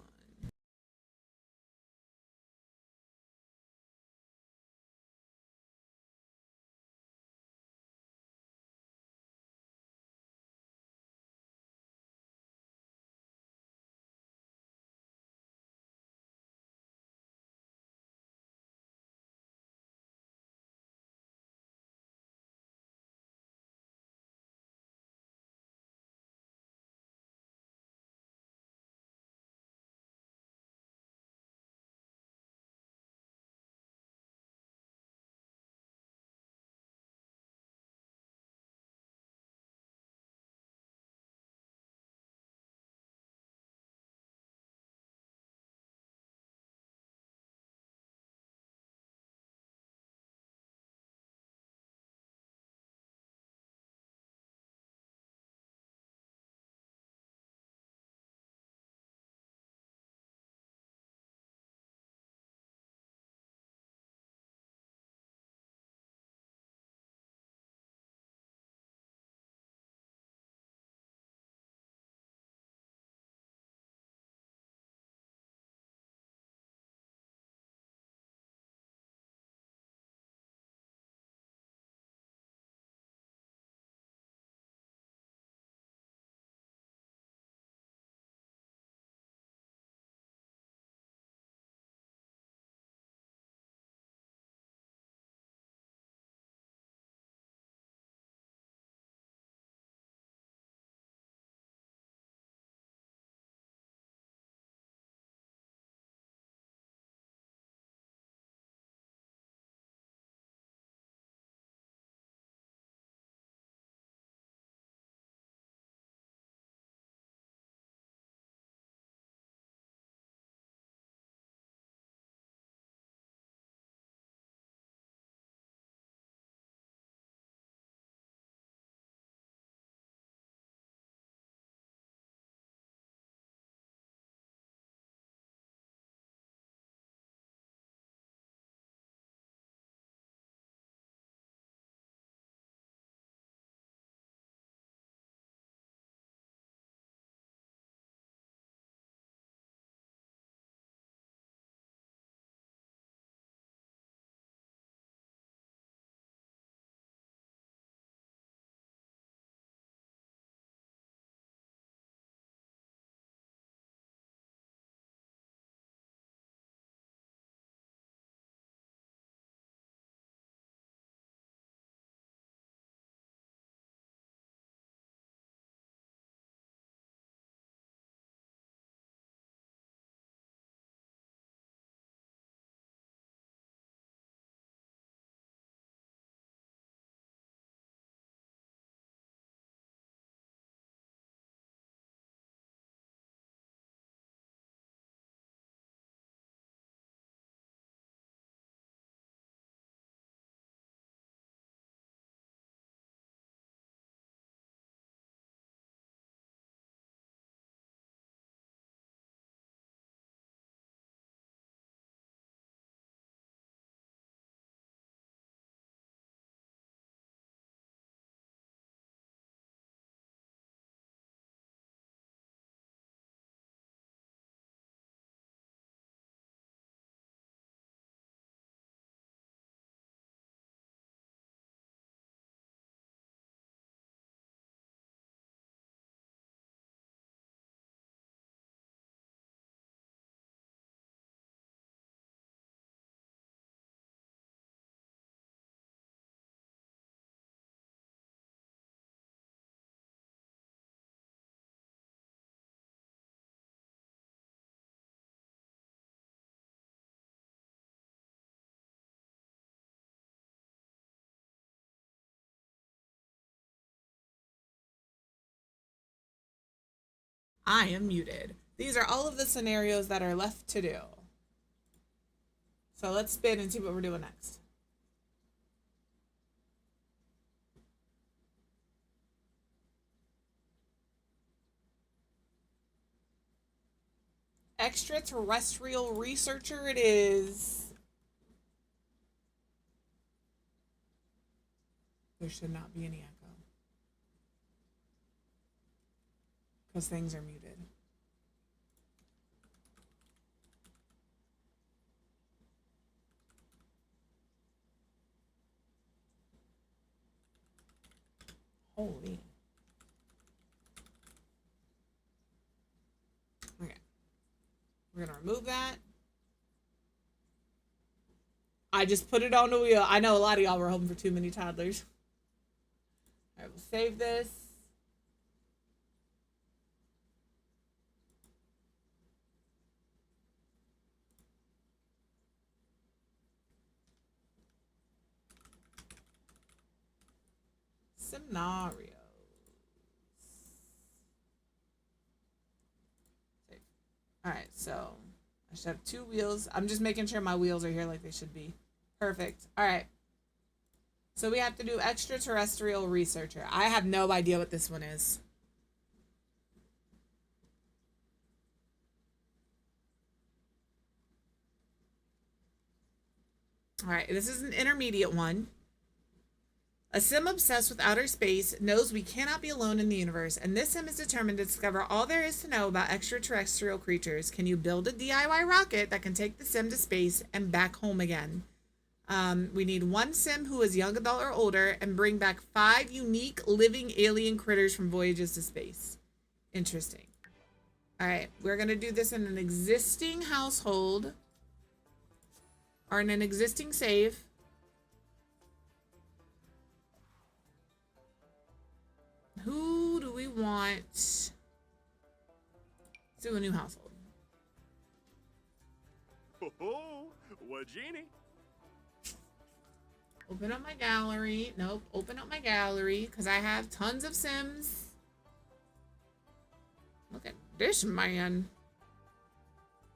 I am muted. These are all of the scenarios that are left to do. So let's spin and see what we're doing next. Extraterrestrial researcher it is. There should not be any echo. Because things are muted. Holy. Okay. We're going to remove that. I just put it on the wheel. I know a lot of y'all were hoping for too many toddlers. All right, we'll save this. Sim-nario. All right, so I should have 2 wheels. I'm just making sure my wheels are here like they should be. Perfect. All right. So we have to do extraterrestrial researcher. I have no idea what this one is. All right, this is an intermediate one. A sim obsessed with outer space knows we cannot be alone in the universe, and this sim is determined to discover all there is to know about extraterrestrial creatures. Can you build a DIY rocket that can take the sim to space and back home again? We need 1 sim who is young adult or older and bring back 5 unique living alien critters from voyages to space. Interesting. All right, we're going to do this in an existing household or in an existing save. Who do we want? Let's do a new household. Oh, what genie? Open up my gallery. Nope, open up my gallery because I have tons of Sims. Look at this man.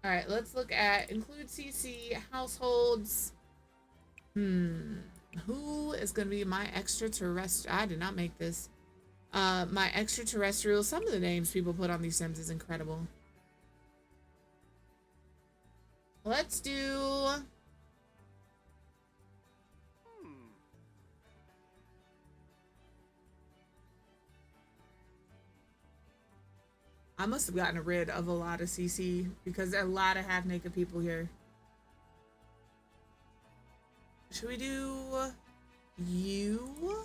All right, let's look at include CC households. Who is going to be my extraterrestrial? I did not make this. My extraterrestrial. Some of the names people put on these Sims is incredible. Let's do. I must have gotten rid of a lot of CC because there are a lot of half-naked people here. Should we do you?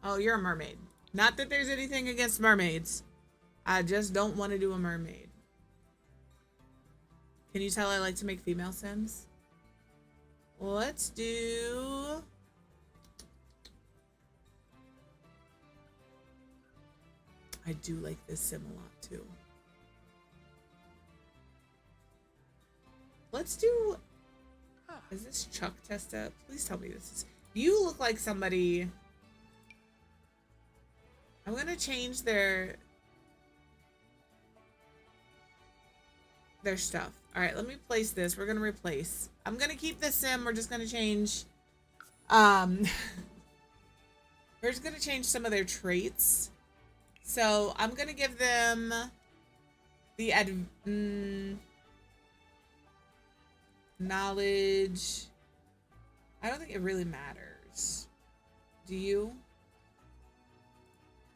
Oh, you're a mermaid. Not that there's anything against mermaids. I just don't want to do a mermaid. Can you tell I like to make female Sims? Let's do... I do like this sim a lot too. Let's do... Is this Chuck Testa? Please tell me this is... You look like somebody... I'm gonna change their stuff. All right, let me place this. We're gonna replace. I'm gonna keep this sim. We're just gonna change... We're just gonna change some of their traits. So I'm gonna give them the knowledge. I don't think it really matters. Do you?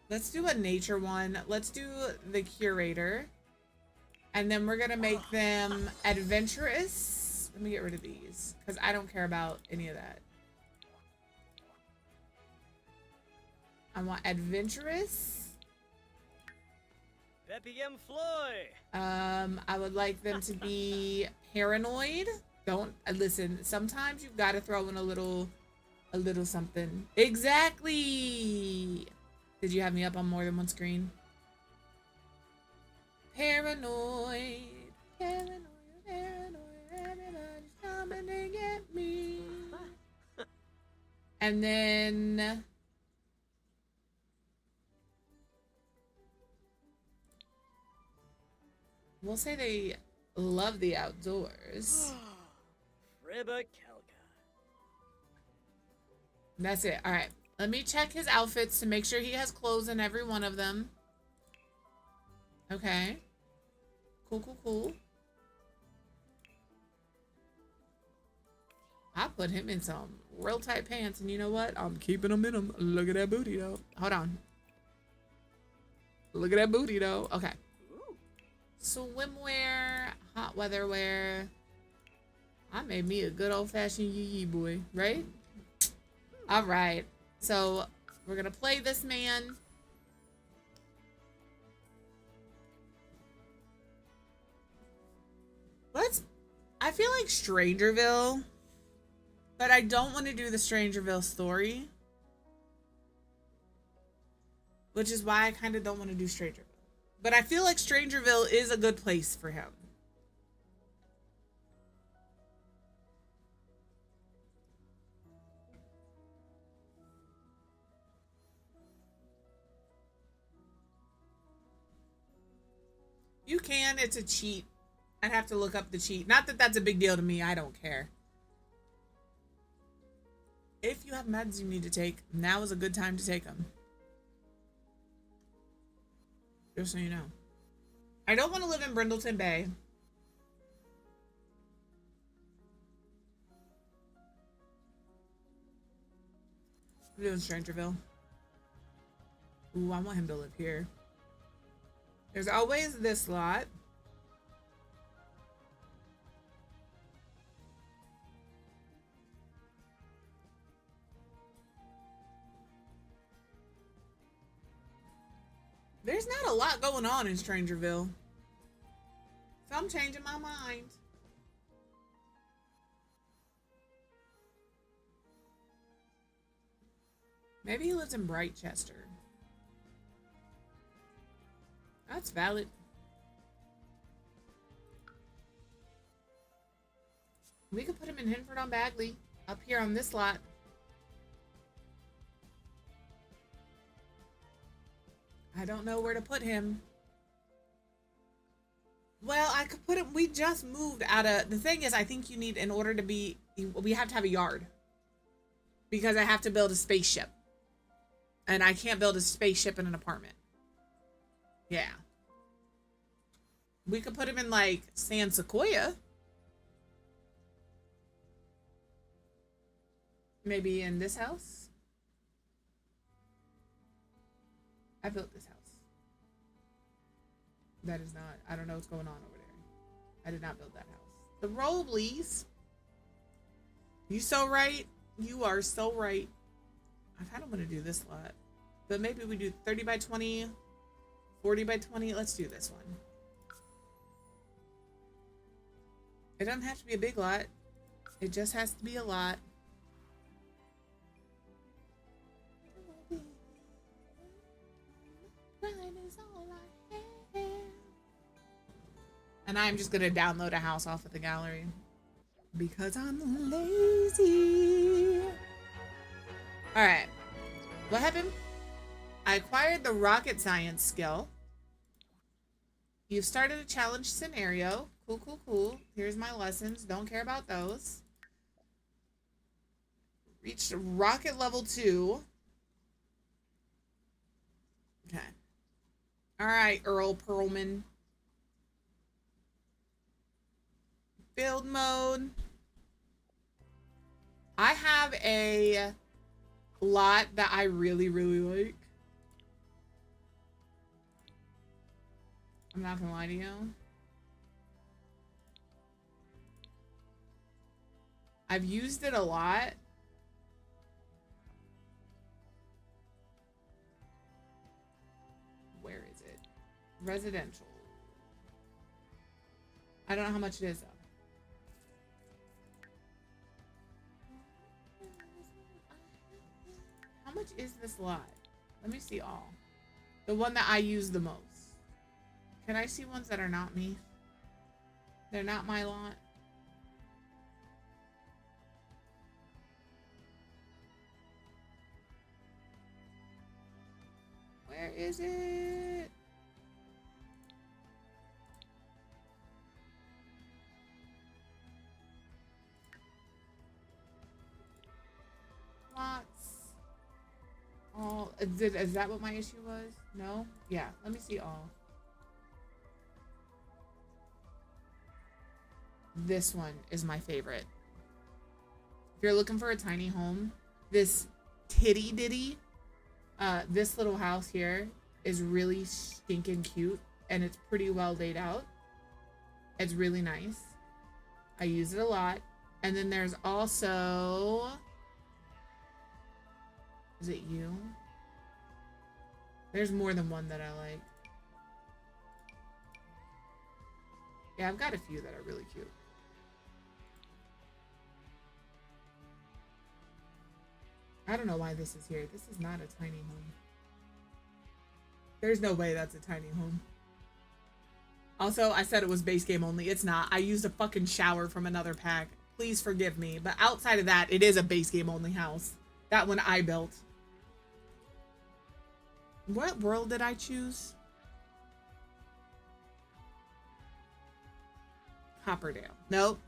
Let's do a nature one. Let's do the curator. And then we're gonna make them adventurous. Let me get rid of these because I don't care about any of that. I want adventurous. I would like them to be paranoid. Don't listen. Sometimes you've got to throw in a little something. Exactly. Did you have me up on more than one screen? Paranoid, paranoid, paranoid. Everybody's coming to get me. And then. We'll say they love the outdoors. Fribba Kelka. That's it. All right. Let me check his outfits to make sure he has clothes in every one of them. Okay. Cool, cool, cool. I put him in some real tight pants, and you know what? I'm keeping him in them. Look at that booty, though. Hold on. Look at that booty, though. Okay. Swimwear, hot weather wear. I made me a good old-fashioned yee-yee boy, right? All right. So we're going to play this man. I feel like Strangerville, but I don't want to do the Strangerville story, which is why I kind of don't want to do Strangerville. But I feel like Strangerville is a good place for him. You can. It's a cheat. I'd have to look up the cheat. Not that that's a big deal to me. I don't care. If you have meds you need to take, now is a good time to take them. Just so you know. I don't want to live in Brindleton Bay. I'm doing Strangerville. Ooh, I want him to live here. There's always this lot. There's not a lot going on in Strangerville. So I'm changing my mind. Maybe he lives in Brightchester. That's valid. We could put him in Hinford on Bagley, up here on this lot. I don't know where to put him. Well, I could put him, we just moved out of, the thing is, I think you need, in order to be, we have to have a yard. Because I have to build a spaceship. And I can't build a spaceship in an apartment. Yeah. We could put him in, like, San Sequoia. Maybe in this house. I built this house. That is not, I don't know what's going on over there. I did not build that house. The Robleys. You so right. You are so right. I kind of want to do this lot. But maybe we do 30 by 20, 40 by 20. Let's do this one. It doesn't have to be a big lot. It just has to be a lot. And I'm just going to download a house off of the gallery. Because I'm lazy. Alright. What happened? I acquired the rocket science skill. You've started a challenge scenario. Cool, cool, cool. Here's my lessons. Don't care about those. Reached rocket level 2. Okay. Alright, Earl Perlman. Build mode. I have a lot that I really, really like. I'm not gonna lie to you. I've used it a lot. Where is it? Residential. I don't know how much it is though. How much is this lot? Let me see all. The one that I use the most. Can I see ones that are not me? They're not my lot. Where is it? Is that what my issue was? No? Yeah, let me see all. This one is my favorite. If you're looking for a tiny home, this titty ditty, this little house here is really stinking cute and it's pretty well laid out. It's really nice. I use it a lot. And then there's also, is it you? There's more than one that I like. Yeah, I've got a few that are really cute. I don't know why this is here. This is not a tiny home. There's no way that's a tiny home. Also, I said it was base game only. It's not. I used a fucking shower from another pack. Please forgive me. But outside of that, it is a base game only house. That one I built. What world did I choose? Copperdale. Nope.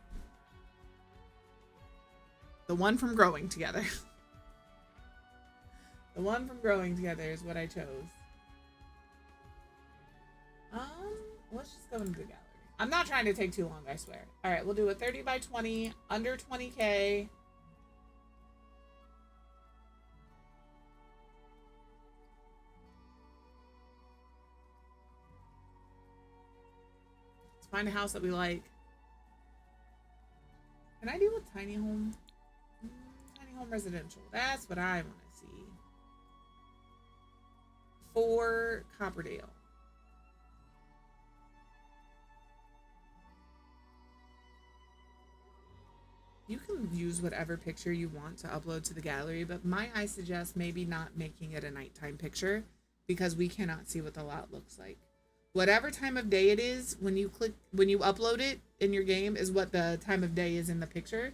The one from Growing Together. The one from Growing Together is what I chose. Let's just go into the gallery. I'm not trying to take too long, I swear. All right, we'll do a 30 by 20, under 20K. Let's find a house that we like. Can I do a tiny home? Tiny home residential. That's what I want to see. For Copperdale. You can use whatever picture you want to upload to the gallery, but I suggest maybe not making it a nighttime picture because we cannot see what the lot looks like. Whatever time of day it is, when you upload it in your game is what the time of day is in the picture.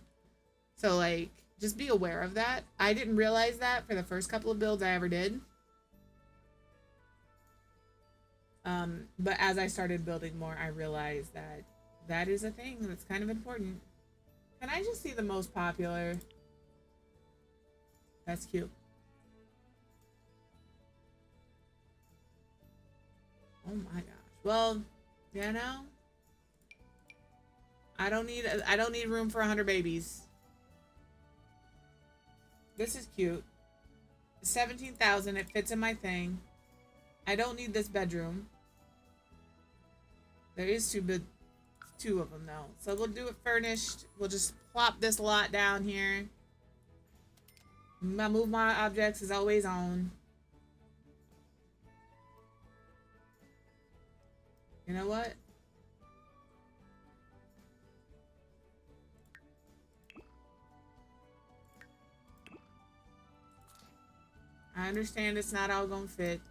So like, just be aware of that. I didn't realize that for the first couple of builds I ever did. But as I started building more, I realized that that is a thing that's kind of important. Can I just see the most popular? That's cute. Oh my gosh. Well, you know, I don't need room for 100 babies. This is cute. 17,000. It fits in my thing. I don't need this bedroom. There is two of them though. So we'll do it furnished. We'll just plop this lot down here. My move my objects is always on. You know what? I understand it's not all gonna fit.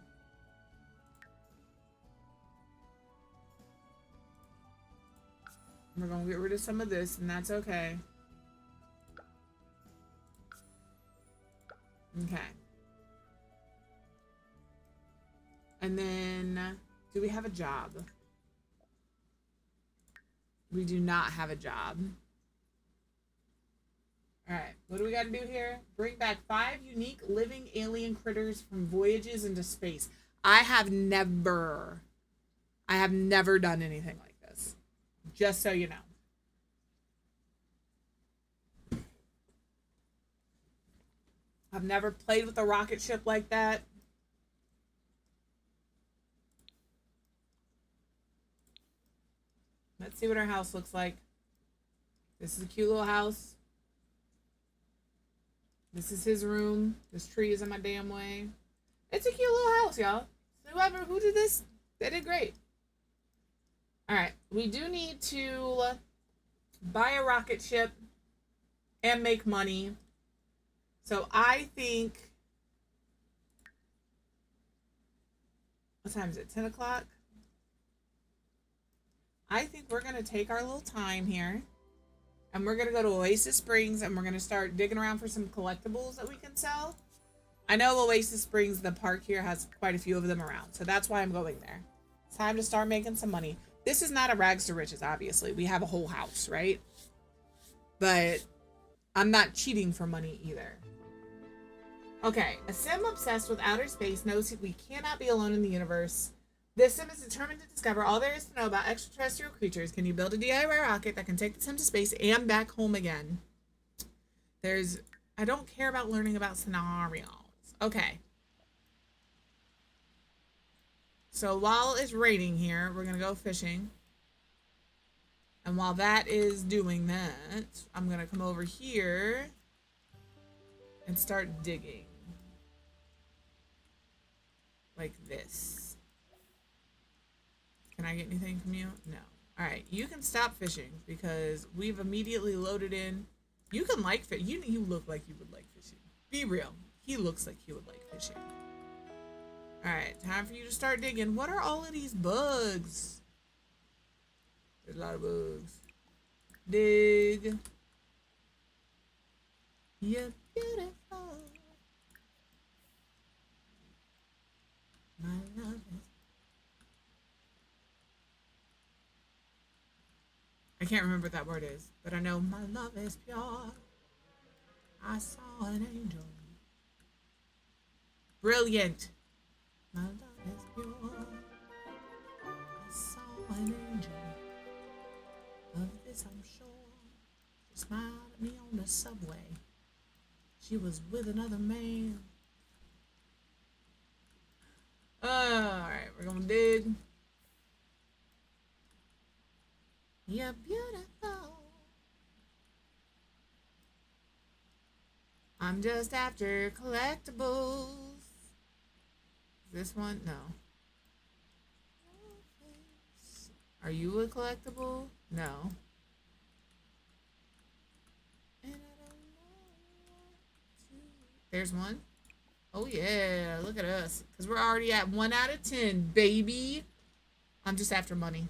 We're gonna get rid of some of this, and that's okay. Okay. And then, do we have a job? We do not have a job. Alright, what do we gotta do here? Bring back 5 unique living alien critters from voyages into space. I have never done anything like this. Just so you know. I've never played with a rocket ship like that. Let's see what our house looks like. This is a cute little house. This is his room. This tree is in my damn way. It's a cute little house, y'all. Who did this, they did great. Alright, we do need to buy a rocket ship and make money. So I think, what time is it? 10 o'clock? I think we're going to take our little time here. And we're going to go to Oasis Springs and we're going to start digging around for some collectibles that we can sell. I know Oasis Springs, the park here, has quite a few of them around. So that's why I'm going there. It's time to start making some money. This is not a rags to riches, obviously. We have a whole house, right? But I'm not cheating for money either. Okay, a sim obsessed with outer space knows we cannot be alone in the universe. This sim is determined to discover all there is to know about extraterrestrial creatures. Can you build a DIY rocket that can take the sim to space and back home again? I don't care about learning about scenarios. Okay. So while it's raining here, we're going to go fishing. And while that is doing that, I'm going to come over here and start digging. Like this. Can I get anything from you? No. Alright, you can stop fishing because we've immediately loaded in. You can like fish. You look like you would like fishing. Be real. He looks like he would like fishing. Alright, time for you to start digging. What are all of these bugs? There's a lot of bugs. Dig. You're beautiful. My love is... I can't remember what that word is, but I know my love is pure. I saw an angel. Brilliant. My love is pure. I saw an angel. Of this I'm sure. She smiled at me on the subway. She was with another man. Alright, we're gonna dig. You're beautiful. I'm just after collectibles. Is this one? No. Are you a collectible? No. There's one. Oh yeah, look at us. Because we're already at 1 out of 10, baby. I'm just after money.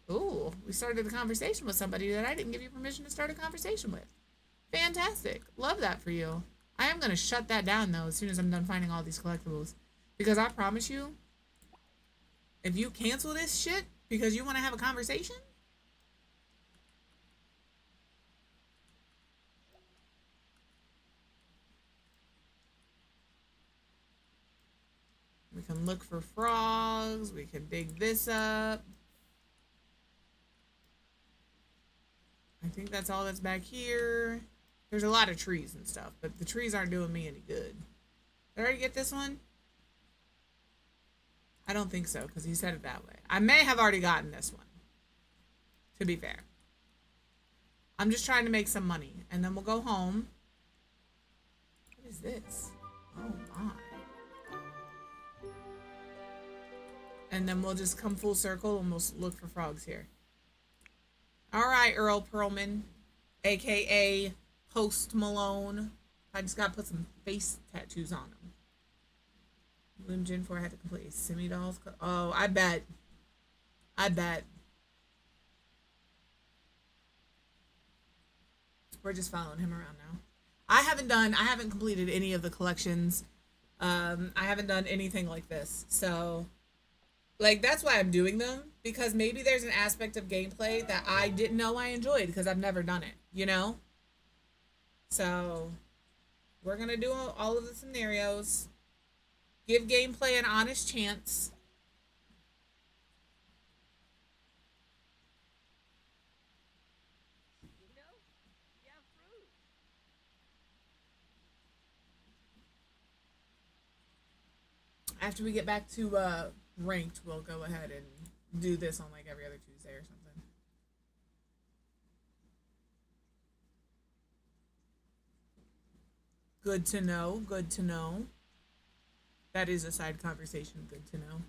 Ooh, we started a conversation with somebody that I didn't give you permission to start a conversation with. Fantastic. Love that for you. I am going to shut that down, though, as soon as I'm done finding all these collectibles. Because I promise you, if you cancel this shit because you want to have a conversation, we can look for frogs. We can dig this up. I think that's all that's back here. There's a lot of trees and stuff, but the trees aren't doing me any good. Did I already get this one? I don't think so, because he said it that way. I may have already gotten this one, to be fair. I'm just trying to make some money, and then we'll go home. What is this? Oh, my. And then we'll just come full circle, and we'll look for frogs here. All right, Earl Perlman, a.k.a. Post Malone. I just got to put some face tattoos on him. Bloom Gen 4 had to complete Simi Dolls. Oh, I bet. We're just following him around now. I haven't completed any of the collections. I haven't done anything like this. So, like, that's why I'm doing them. Because maybe there's an aspect of gameplay that I didn't know I enjoyed because I've never done it, you know? So, we're going to do all of the scenarios. Give gameplay an honest chance. After we get back to ranked, we'll go ahead and do this on like every other Tuesday or something. Good to know. Good to know. That is a side conversation. Good to know.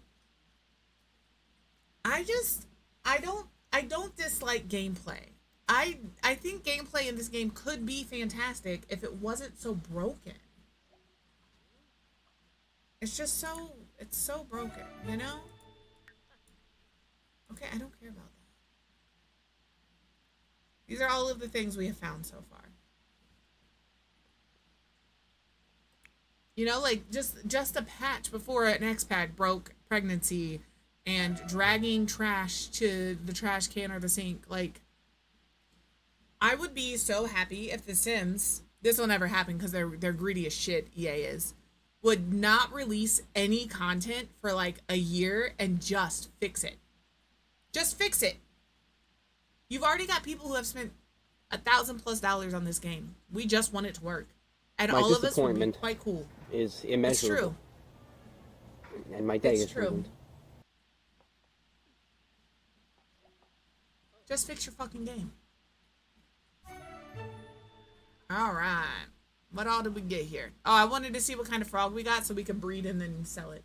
I don't dislike gameplay. I think gameplay in this game could be fantastic if it wasn't so broken. It's so broken, you know? Okay, I don't care about that. These are all of the things we have found so far. You know, like just a patch before an X-Pack broke pregnancy and dragging trash to the trash can or the sink. Like, I would be so happy if The Sims, this will never happen because they're greedy as shit, EA is, would not release any content for like a year and just fix it. Just fix it. You've already got people who have spent $1,000+ on this game. We just want it to work. And My all of us would be disappointment quite cool. is It's immeasurable. true. And my day It's is true. ruined. Just fix your fucking game. Alright. What all did we get here? Oh, I wanted to see what kind of frog we got so we could breed and then sell it.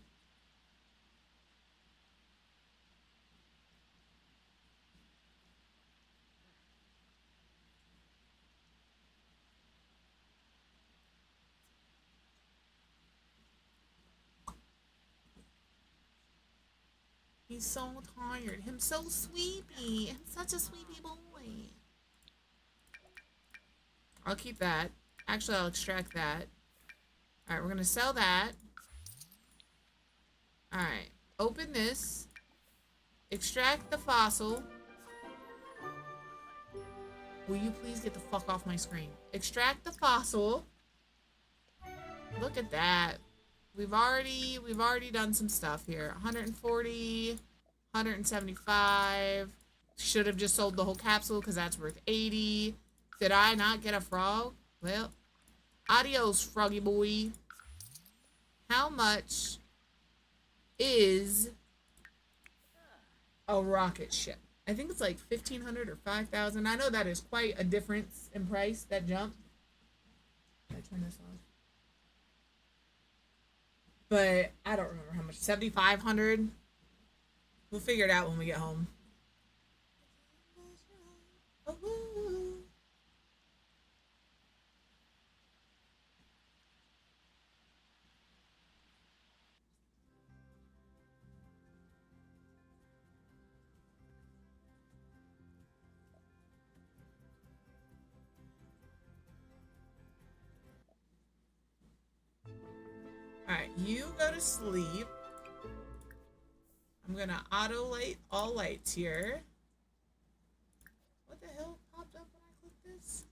He's so tired. Him so sleepy. I'm such a sleepy boy. I'll keep that. Actually, I'll extract that. Alright, we're gonna sell that. Alright. Open this. Extract the fossil. Will you please get the fuck off my screen? Extract the fossil. Look at that. We've already done some stuff here. 140, 175. Should have just sold the whole capsule because that's worth 80. Did I not get a frog? Well, adios, froggy boy. How much is a rocket ship? I think it's like 1,500 or 5,000. I know that is quite a difference in price, that jump. Can I turn this off? But I don't remember how much. 7,500. We'll figure it out when we get home. Alright, you go to sleep. I'm gonna auto light all lights here. What the hell popped up when I clicked this?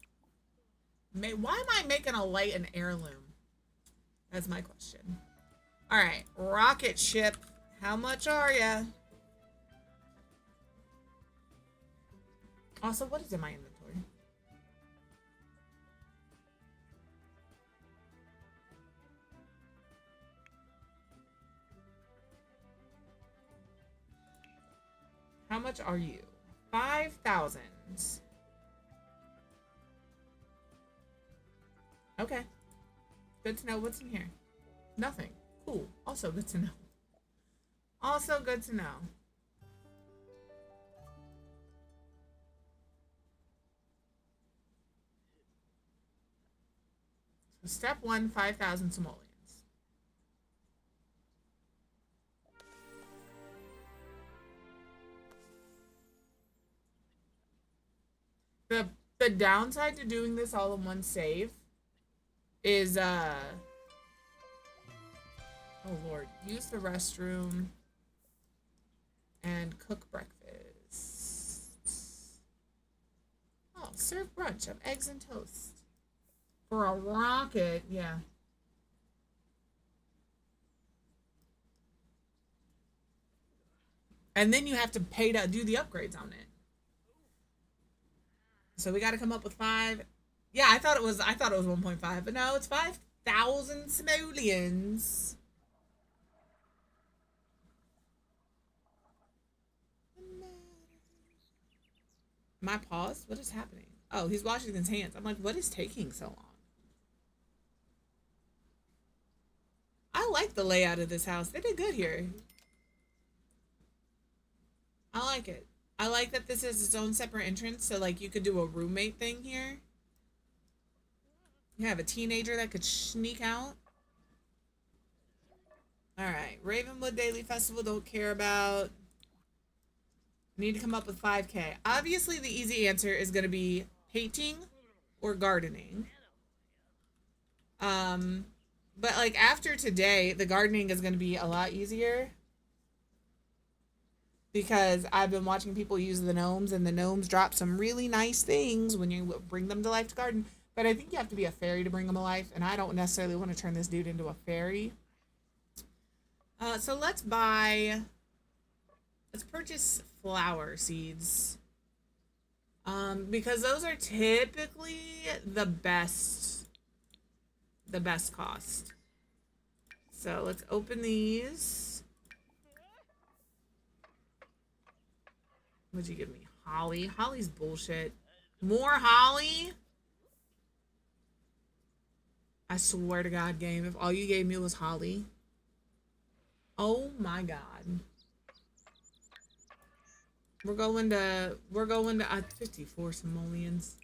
Why am I making a light an heirloom? That's my question. Alright, rocket ship. How much are ya? Also, what is in my inventory? How much are you? 5,000. Okay. Good to know what's in here. Nothing. Cool. Also good to know. Also good to know. So step 1, 5,000 simoleons. The downside to doing this all in one save is oh lord, use the restroom and cook breakfast. Oh, serve brunch of eggs and toast. For a rocket, yeah. And then you have to pay to do the upgrades on it. So we got to come up with 5. Yeah, I thought it was 1.5, but no, it's 5,000 simoleons. My pause? What is happening? Oh, he's washing his hands. I'm like, what is taking so long? I like the layout of this house. They did good here. I like it. I like that this is its own separate entrance, so like you could do a roommate thing here. You have a teenager that could sneak out. Alright, Ravenwood Daily Festival, don't care about. Need to come up with 5K. Obviously, the easy answer is going to be painting or gardening. But like after today, the gardening is going to be a lot easier. because I've been watching people use the gnomes, and the gnomes drop some really nice things when you bring them to life to garden. But I think you have to be a fairy to bring them to life, and I don't necessarily want to turn this dude into a fairy. So let's purchase flower seeds. Because those are typically the best cost. So let's open these. What'd you give me? Holly. Holly's bullshit. More holly? I swear to God, game, if all you gave me was holly. Oh my God. We're going to 54 simoleons.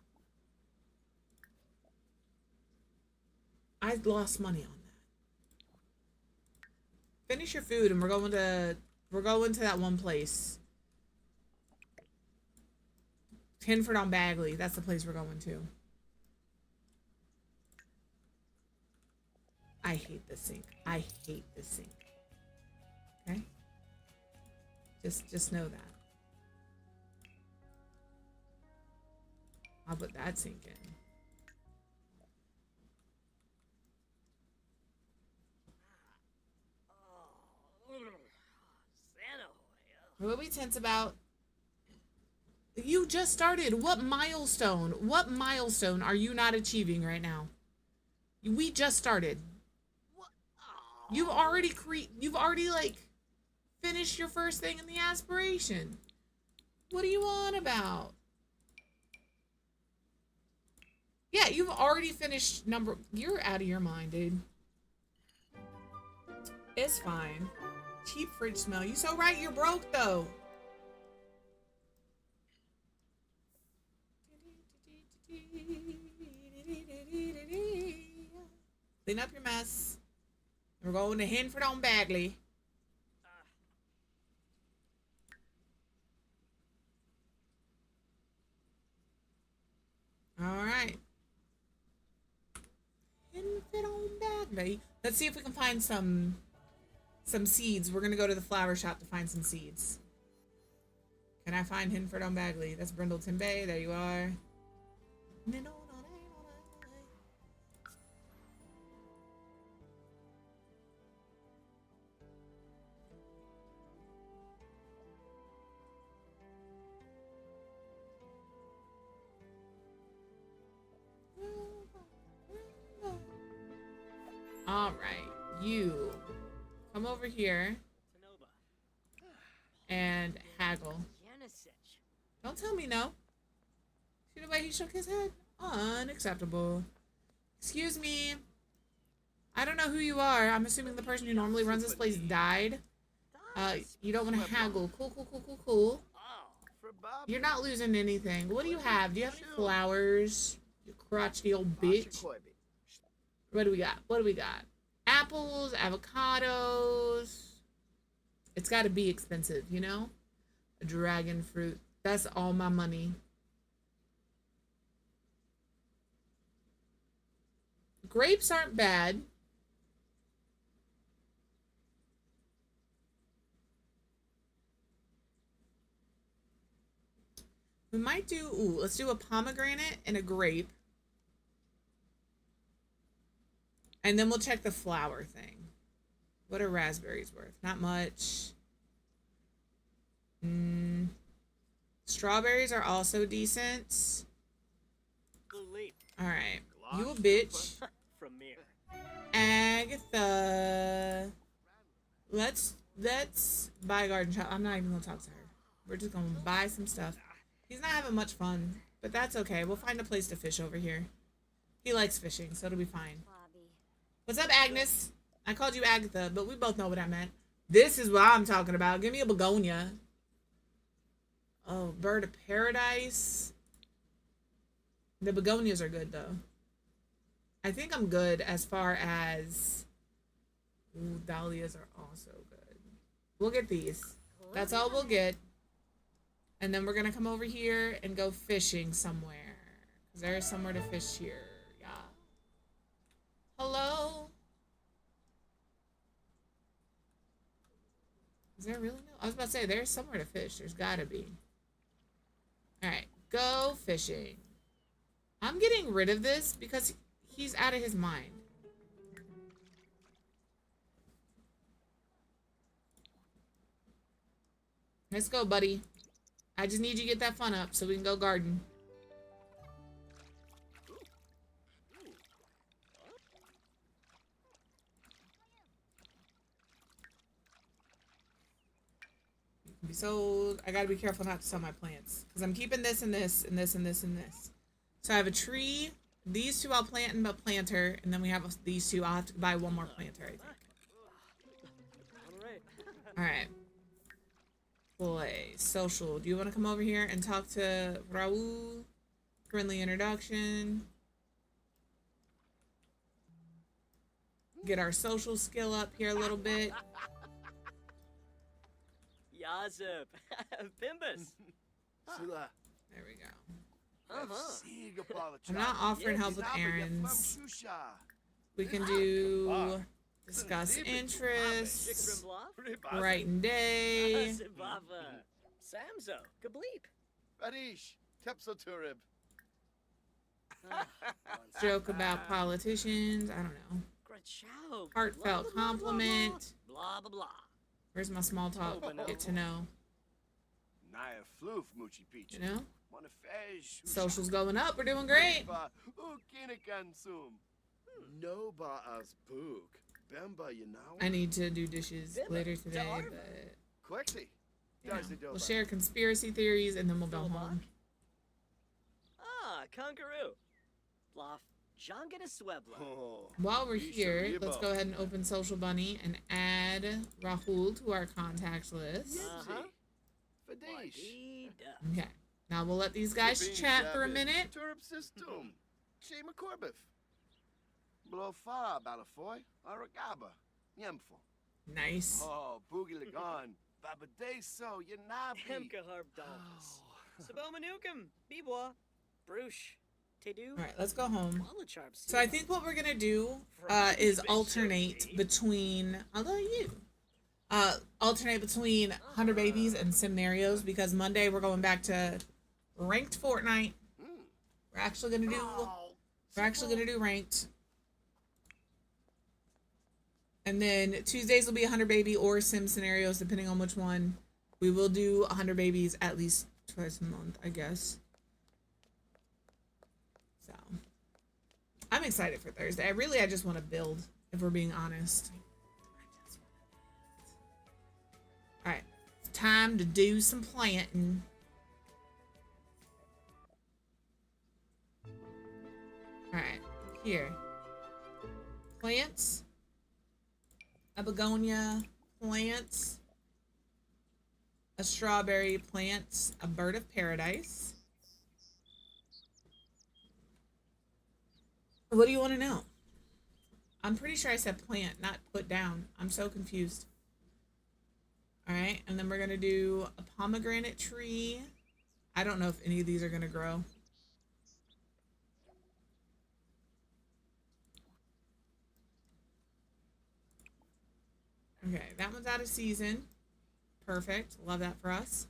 I lost money on that. Finish your food and we're going to that one place. Hinford on Bagley. That's the place we're going to. I hate this sink. I hate this sink. Okay? Just know that. I'll put that sink in. What are we tense about? You just started. What milestone? What milestone are you not achieving right now? We just started. You've already like finished your first thing in the aspiration. What are you on about? Yeah, you've already finished number. You're out of your mind, dude. It's fine. Cheap fridge smell. You so right, you're broke though. Clean up your mess. We're going to Hinford on Bagley. All right. Hinford on Bagley. Let's see if we can find some seeds. We're gonna go to the flower shop to find some seeds. Can I find Hinford on Bagley? That's Brindleton Bay. There you are. All right, you come over here and haggle. Don't tell me no. See the way he shook his head? Unacceptable. Excuse me. I don't know who you are. I'm assuming the person who normally runs this place died. You don't want to haggle. Cool. You're not losing anything. What do you have? Do you have any flowers? You crotchety old bitch. What do we got? Apples, avocados. It's got to be expensive, you know? A dragon fruit. That's all my money. Grapes aren't bad. We might do, let's do a pomegranate and a grape. And then we'll check the flower thing. What are raspberries worth? Not much. Strawberries are also decent. Alright. You a bitch. Agatha. Let's buy a garden shop. I'm not even gonna talk to her. We're just gonna buy some stuff. He's not having much fun, but that's okay. We'll find a place to fish over here. He likes fishing, so it'll be fine. What's up, Agnes? I called you Agatha, but we both know what I meant. This is what I'm talking about. Give me a begonia. Oh, bird of paradise. The begonias are good, though. I think I'm good as far as... Ooh, dahlias are also good. We'll get these. That's all we'll get. And then we're going to come over here and go fishing somewhere. Because there is somewhere to fish here. Yeah. Hello? Is there really no? I was about to say, there's somewhere to fish. There's gotta be. Alright, go fishing. I'm getting rid of this because he's out of his mind. Let's go, buddy. I just need you to get that fun up so we can go garden. Be sold. I gotta be careful not to sell my plants because I'm keeping this and this and this and this and this. So I have a tree. These two I'll plant in a planter, and then we have these two. I'll have to buy one more planter, I think. All right. Play social. Do you want to come over here and talk to Raul? Friendly introduction. Get our social skill up here a little bit. Yazip. Pimbus. There we go. I'm not offering help with errands. We can do discuss interests, writing day. Samzo. Kableep. Barish. Kepsoturib. Joke about politicians. I don't know. Heartfelt compliment. Blah blah blah. Where's my small talk? Get to know. Naya floof Moochie Peach. You know? Social's going up. We're doing great. No ba as book. Bemba, you know. I need to do dishes later today, but Quexy. you know, we'll share conspiracy theories and then we'll go home. Ah, Conqueroo. Bluff. Jangada Swebla. While we're here, let's go ahead and open Social Bunny and add Rahul to our contacts list. Okay. Now we'll let these guys chat for a minute. Turb system. Shema Corbif. Blow fa Balafoy. Aragaba. Yemfo. Nice. Oh, Boogie Lagon. Baba Day so Yanabi. Hemka Harb Dolphins. Saboma Nukem. Bebois. Bruce. All right, let's go home. So I think what we're gonna do is alternate between. Although you, alternate between 100 Babies and Sim-narios because Monday we're going back to ranked Fortnite. We're actually gonna do ranked, and then Tuesdays will be 100 Baby or Sim scenarios depending on which one. We will do 100 Babies at least twice a month, I guess. I'm excited for Thursday. I just want to build, if we're being honest. Alright. It's time to do some planting. Alright. Here. Plants. A begonia. Plants. A strawberry. Plants. A bird of paradise. What do you want to know? I'm pretty sure I said plant, not put down. I'm so confused. All right, and then we're going to do a pomegranate tree. I don't know if any of these are going to grow. Okay, that one's out of season. Perfect. Love that for us.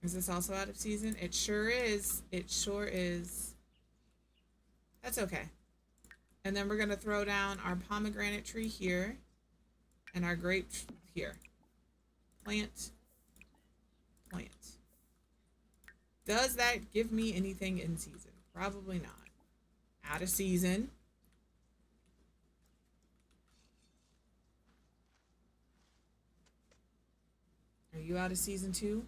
Is this also out of season? It sure is. It sure is. That's okay. And then we're going to throw down our pomegranate tree here. And our grape here. Plant. Plant. Does that give me anything in season? Probably not. Out of season. Are you out of season too?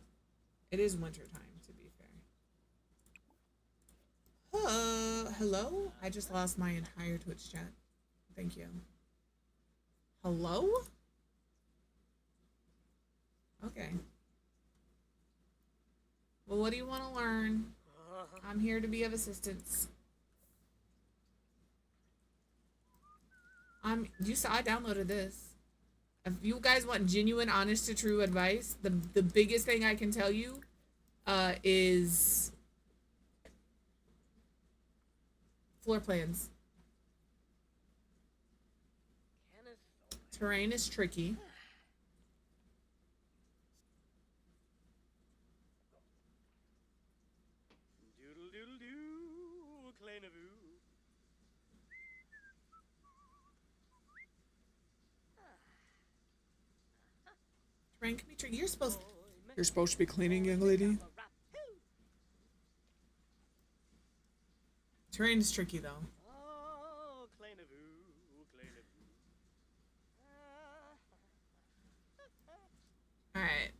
It is winter time, to be fair. Hello? I just lost my entire Twitch chat. Thank you. Hello? Okay. Well, what do you want to learn? I'm here to be of assistance. You saw I downloaded this. If you guys want genuine, honest to true advice, the biggest thing I can tell you is floor plans. Terrain is tricky. Doodle doodle doo, clay navoo. Terrain can be tricky. You're supposed to be cleaning, young lady. Terrain is tricky though. Oh, clay navoo, clay navoo. Alright.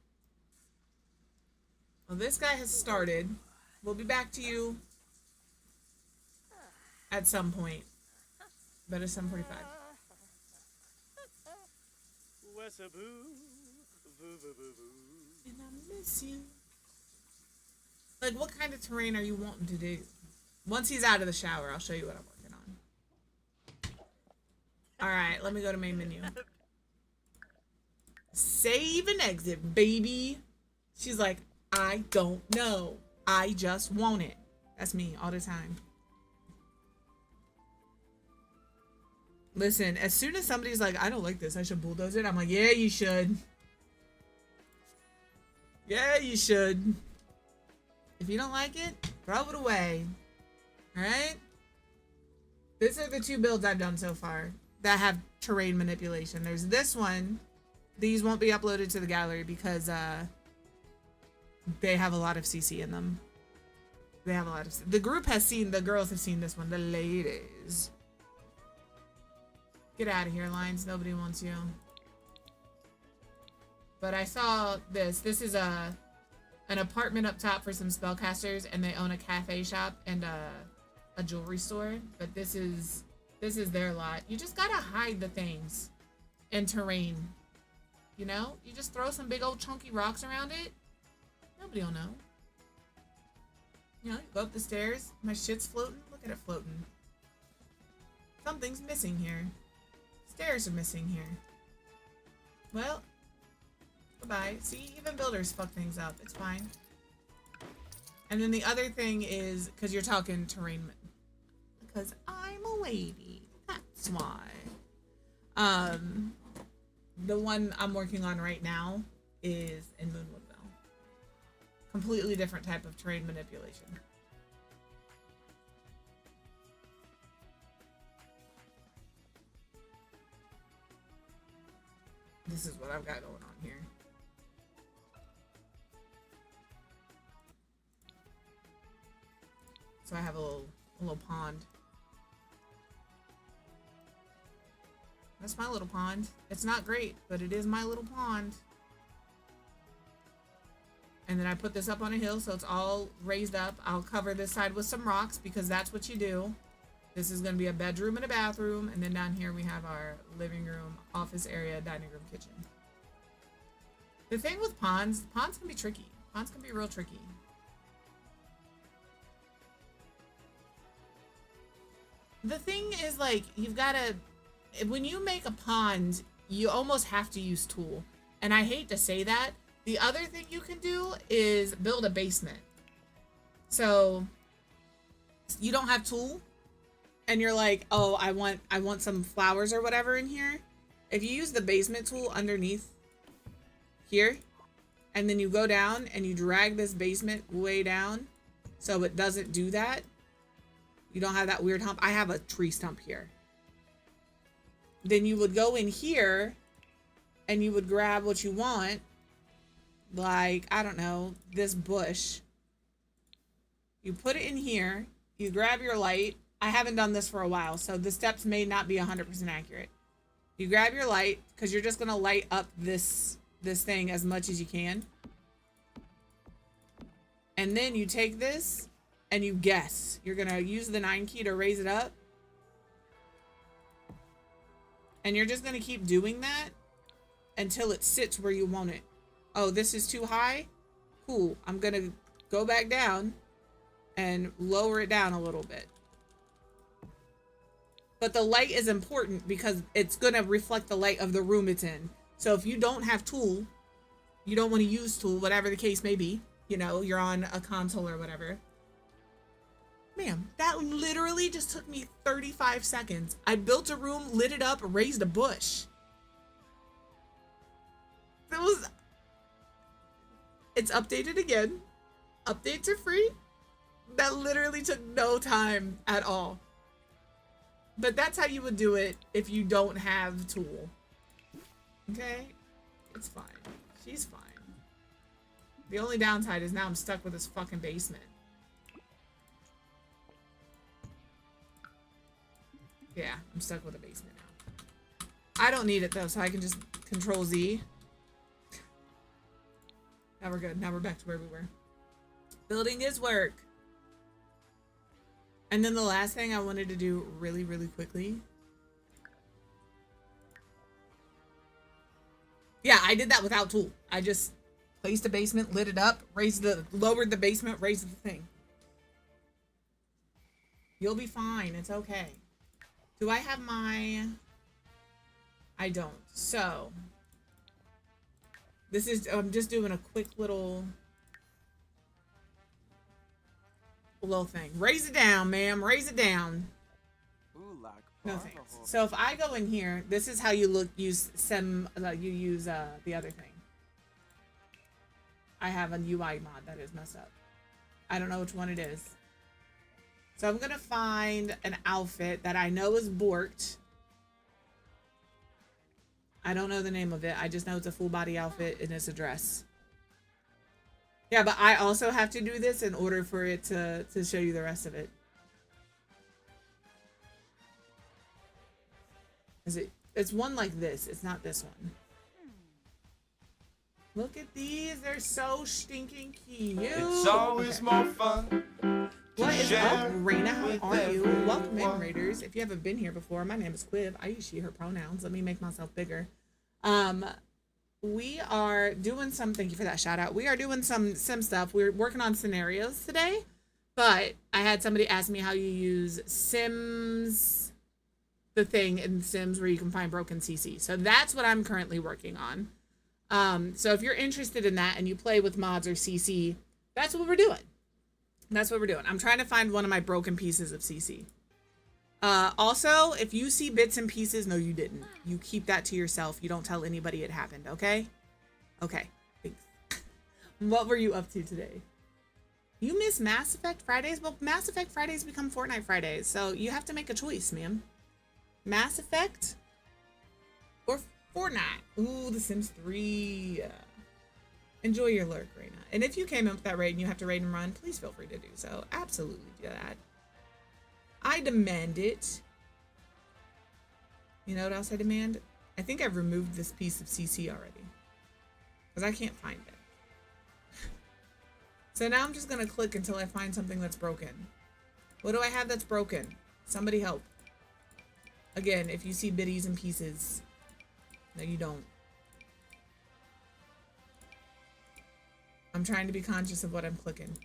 Well, this guy has started. We'll be back to you at some point. But it's 7:45. Wessa boo, boo boo boo boo. And I miss you. Like, what kind of terrain are you wanting to do? Once he's out of the shower, I'll show you what I'm working on. Alright, let me go to main menu. Save and exit, baby. She's like, I don't know. I just want it. That's me all the time. Listen, as soon as somebody's like, I don't like this, I should bulldoze it, I'm like, yeah, you should. Yeah, you should. If you don't like it, throw it away. Alright? These are the 2 builds I've done so far that have terrain manipulation. There's this one. These won't be uploaded to the gallery because they have a lot of CC in them. They have a lot of... The group has seen... The girls have seen this one. The ladies. Get out of here, Lines. Nobody wants you. But I saw this. This is an apartment up top for some spellcasters, and they own a cafe shop and a jewelry store. But this is their lot. You just gotta hide the things in terrain. You know? You just throw some big old chunky rocks around it. Nobody will know. You know, you go up the stairs. My shit's floating. Look at it floating. Something's missing here. Stairs are missing here. Well, goodbye. See, even builders fuck things up. It's fine. And then the other thing is, because you're talking terrain. Because I'm a lady. That's why. The one I'm working on right now is in Moonwoodville. Completely different type of terrain manipulation. This is what I've got going on here. So I have a little pond. That's my little pond. It's not great, but it is my little pond. And then I put this up on a hill so it's all raised up. I'll cover this side with some rocks because that's what you do. This is going to be a bedroom and a bathroom. And then down here we have our living room, office area, dining room, kitchen. The thing with ponds can be tricky. Ponds can be real tricky. The thing is, like, you've got to... When you make a pond, you almost have to use tool. And I hate to say that. The other thing you can do is build a basement. So you don't have tool and you're like, oh, I want some flowers or whatever in here. If you use the basement tool underneath here, and then you go down and you drag this basement way down so it doesn't do that. You don't have that weird hump. I have a tree stump here. Then you would go in here and you would grab what you want. Like, I don't know, this bush. You put it in here. You grab your light. I haven't done this for a while, so the steps may not be 100% accurate. You grab your light, because you're just going to light up this thing as much as you can. And then you take this and you guess. You're going to use the 9 key to raise it up. And you're just going to keep doing that until it sits where you want it. Oh, this is too high? Cool. I'm going to go back down and lower it down a little bit. But the light is important because it's going to reflect the light of the room it's in. So if you don't have tool, you don't want to use tool, whatever the case may be, you know, you're on a console or whatever. Ma'am, that literally just took me 35 seconds. I built a room, lit it up, raised a bush. It's updated again. Updates are free. That literally took no time at all. But that's how you would do it if you don't have Tool. Okay? It's fine. She's fine. The only downside is now I'm stuck with this fucking basement. Yeah, I'm stuck with a basement now. I don't need it though, so I can just Control Z. Now we're good. Now we're back to where we were. Building is work. And then the last thing I wanted to do really, really quickly. Yeah, I did that without Tool. I just placed the basement, lit it up, lowered the basement, raised the thing. You'll be fine. It's okay. Do I have my... I don't. So, this is... I'm just doing a quick little thing. Raise it down, ma'am. Raise it down. No thanks. So if I go in here, this is how you use the other thing. I have a UI mod that is messed up. I don't know which one it is. So I'm gonna find an outfit that I know is borked. I don't know the name of it. I just know it's a full body outfit and it's a dress. Yeah, but I also have to do this in order for it to show you the rest of it. It's one like this. It's not this one. Look at these. They're so stinking cute. It's always more fun. What is up, Raina? How are you? Welcome in, Raiders. If you haven't been here before, my name is Quiv. I use she, her pronouns. Let me make myself bigger. We are doing some, thank you for that shout out. We are doing some sim stuff. We're working on scenarios today, but I had somebody ask me how you use Sims, the thing in Sims where you can find broken CC. So that's what I'm currently working on. So if you're interested in that and you play with mods or CC, that's what we're doing. That's what we're doing. I'm trying to find one of my broken pieces of CC. Also, if you see bits and pieces, no, you didn't. You keep that to yourself. You don't tell anybody it happened, okay? Okay, thanks. What were you up to today? You miss Mass Effect Fridays? Well, Mass Effect Fridays become Fortnite Fridays, so you have to make a choice, ma'am. Mass Effect or Fortnite? Ooh, The Sims 3. Enjoy your lurk, Raina. And if you came up with that raid and you have to raid and run, please feel free to do so. Absolutely do that. I demand it. You know what else I demand? I think I've removed this piece of CC already. Because I can't find it. So now I'm just going to click until I find something that's broken. What do I have that's broken? Somebody help. Again, if you see biddies and pieces. No, you don't. I'm trying to be conscious of what I'm clicking.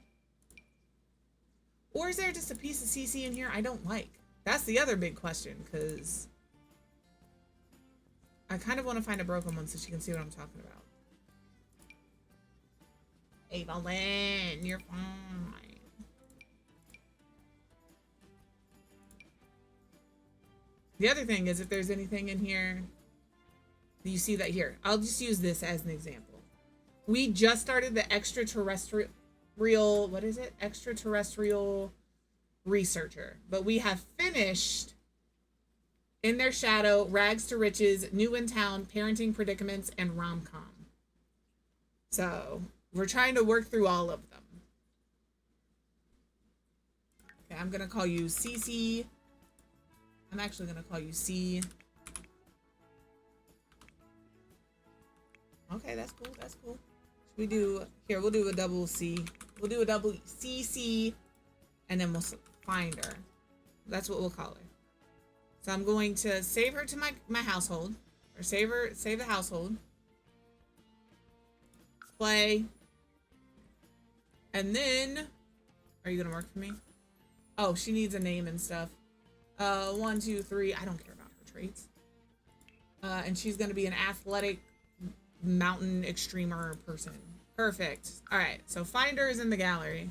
Or is there just a piece of CC in here I don't like? That's the other big question, because I kind of want to find a broken one so she can see what I'm talking about. Evelyn, you're fine. The other thing is if there's anything in here, you see that here. I'll just use this as an example. We just started the extraterrestrial, what is it? Extraterrestrial researcher. But we have finished In Their Shadow, Rags to Riches, New in Town, Parenting Predicaments, and Rom-Com. So we're trying to work through all of them. Okay, I'm going to call you CC. I'm actually going to call you C. Okay, that's cool. That's cool. We do here. We'll do a double C. We'll do a double CC, and then we'll find her. That's what we'll call her. So I'm going to save her to my household, or save the household. Play, and then are you gonna work for me? Oh, she needs a name and stuff. 1, 2, 3. I don't care about her traits. And she's gonna be an athletic mountain extremer person. Perfect. All right, so finder is in the gallery.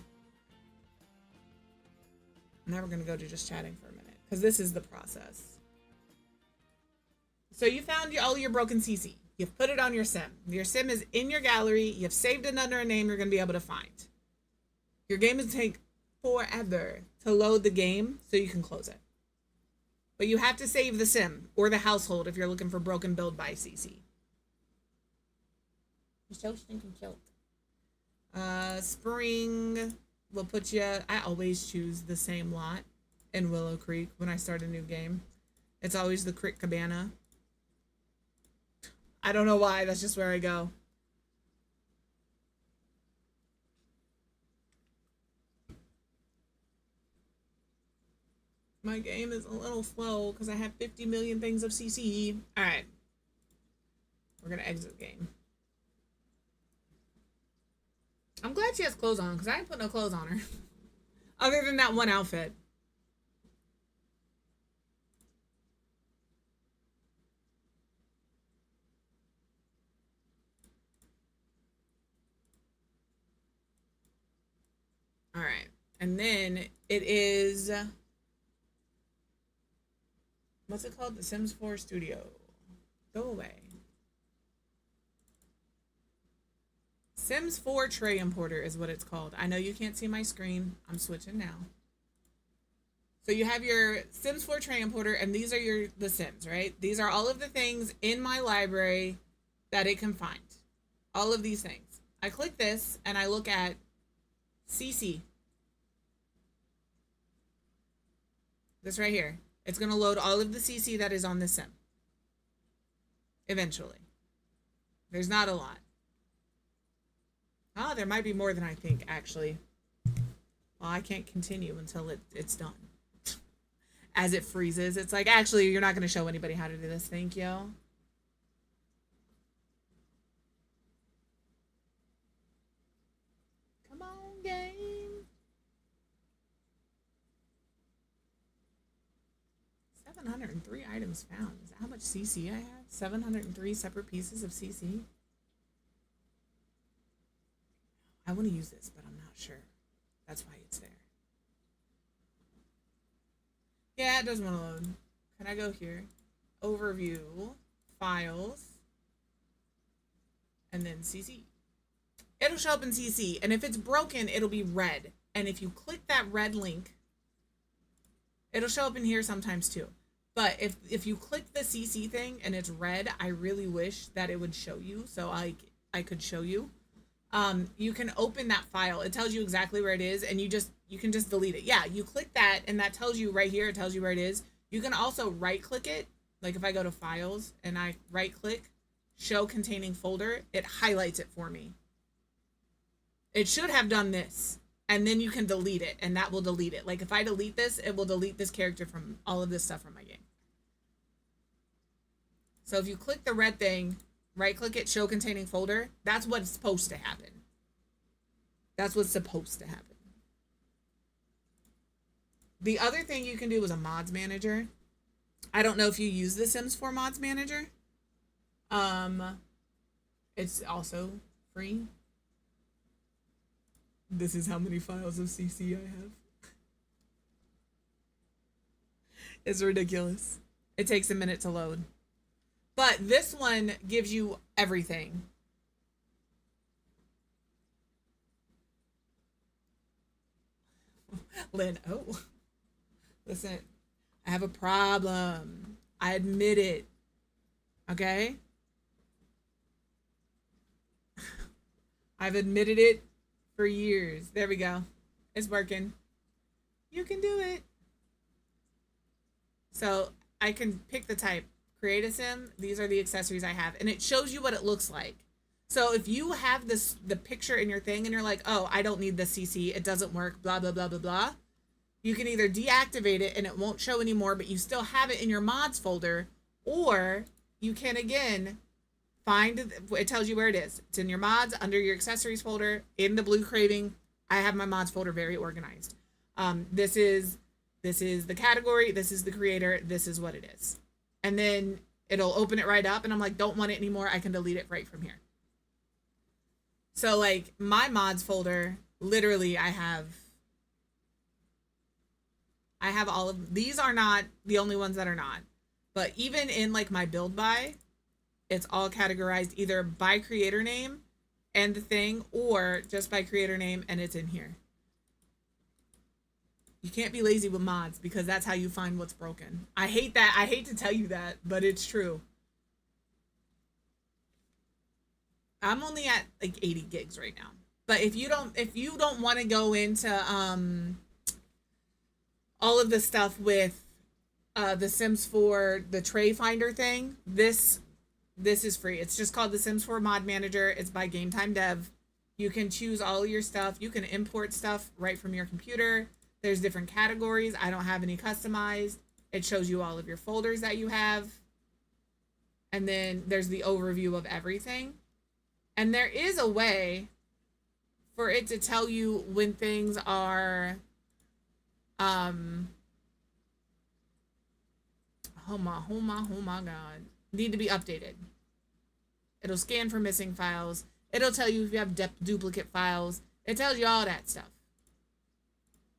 Now we're gonna go to just chatting for a minute because this is the process. So you found all your broken CC. You've put it on your sim. Your sim is in your gallery. You've saved it under a name you're going to be able to find. Your game will take forever to load the game so you can close it. But you have to save the sim or the household if you're looking for broken build by CC. You're so stinking cute. Spring will put you... I always choose the same lot in Willow Creek when I start a new game. It's always the Crick Cabana. I don't know why. That's just where I go. My game is a little slow because I have 50 million things of CC. Alright. We're going to exit the game. I'm glad she has clothes on because I ain't put no clothes on her. Other than that one outfit. Alright. And then it is... What's it called? The Sims 4 Studio. Go away. Sims 4 Tray Importer is what it's called. I know you can't see my screen. I'm switching now. So you have your Sims 4 Tray Importer, and these are the Sims, right? These are all of the things in my library that it can find. All of these things. I click this, and I look at CC. This right here. It's going to load all of the CC that is on the sim. Eventually. There's not a lot. Oh, there might be more than I think, actually. Well, I can't continue until it's done. As it freezes, it's like, actually, you're not going to show anybody how to do this. Thank you. Come on, game. 703 items found. Is that how much CC I have? 703 separate pieces of CC? I want to use this, but I'm not sure. That's why it's there. Yeah, it doesn't want to load. Can I go here? Overview, files, and then CC. It'll show up in CC, and if it's broken, it'll be red. And if you click that red link, it'll show up in here sometimes too. But if you click the CC thing and it's red, I really wish that it would show you, so I could show you. You can open that file. It tells you exactly where it is, and you can just delete it. Yeah, you click that, and that tells you right here. It tells you where it is. You can also right-click it. Like if I go to Files and I right-click, Show Containing Folder, it highlights it for me. It should have done this, and then you can delete it, and that will delete it. Like if I delete this, it will delete this character from all of this stuff from my game. So if you click the red thing, right-click it, Show Containing Folder, that's what's supposed to happen. That's what's supposed to happen. The other thing you can do is a mods manager. I don't know if you use the Sims 4 mods manager. It's also free. This is how many files of CC I have. It's ridiculous. It takes a minute to load. But this one gives you everything. Lynn, oh. Listen, I have a problem. I admit it. Okay? I've admitted it for years. There we go. It's working. You can do it. So I can pick the type. Create a sim. These are the accessories I have. And it shows you what it looks like. So if you have the picture in your thing and you're like, oh, I don't need the CC. It doesn't work. Blah, blah, blah, blah, blah. You can either deactivate it and it won't show anymore, but you still have it in your mods folder. Or you can, again, find, it tells you where it is. It's in your mods, under your accessories folder, in the blue craving. I have my mods folder very organized. This is the category. This is the creator. This is what it is. And then it'll open it right up and I'm like, don't want it anymore. I can delete it right from here. So like my mods folder, literally I have all of, these are not the only ones that are not, but even in like my build by, It's all categorized either by creator name and the thing, or just by creator name and it's in here. You can't be lazy with mods because that's how you find what's broken. I hate that. I hate to tell you that, but it's true. I'm only at like 80 gigs right now. But if you don't want to go into all of the stuff with the Sims 4, the tray finder thing, this is free. It's just called the Sims 4 Mod Manager. It's by Game Time Dev. You can choose all of your stuff. You can import stuff right from your computer. There's different categories. I don't have any customized. It shows you all of your folders that you have. And then there's the overview of everything. And there is a way for it to tell you when things are oh my god, need to be updated. It'll scan for missing files. It'll tell you if you have duplicate files. It tells you all that stuff.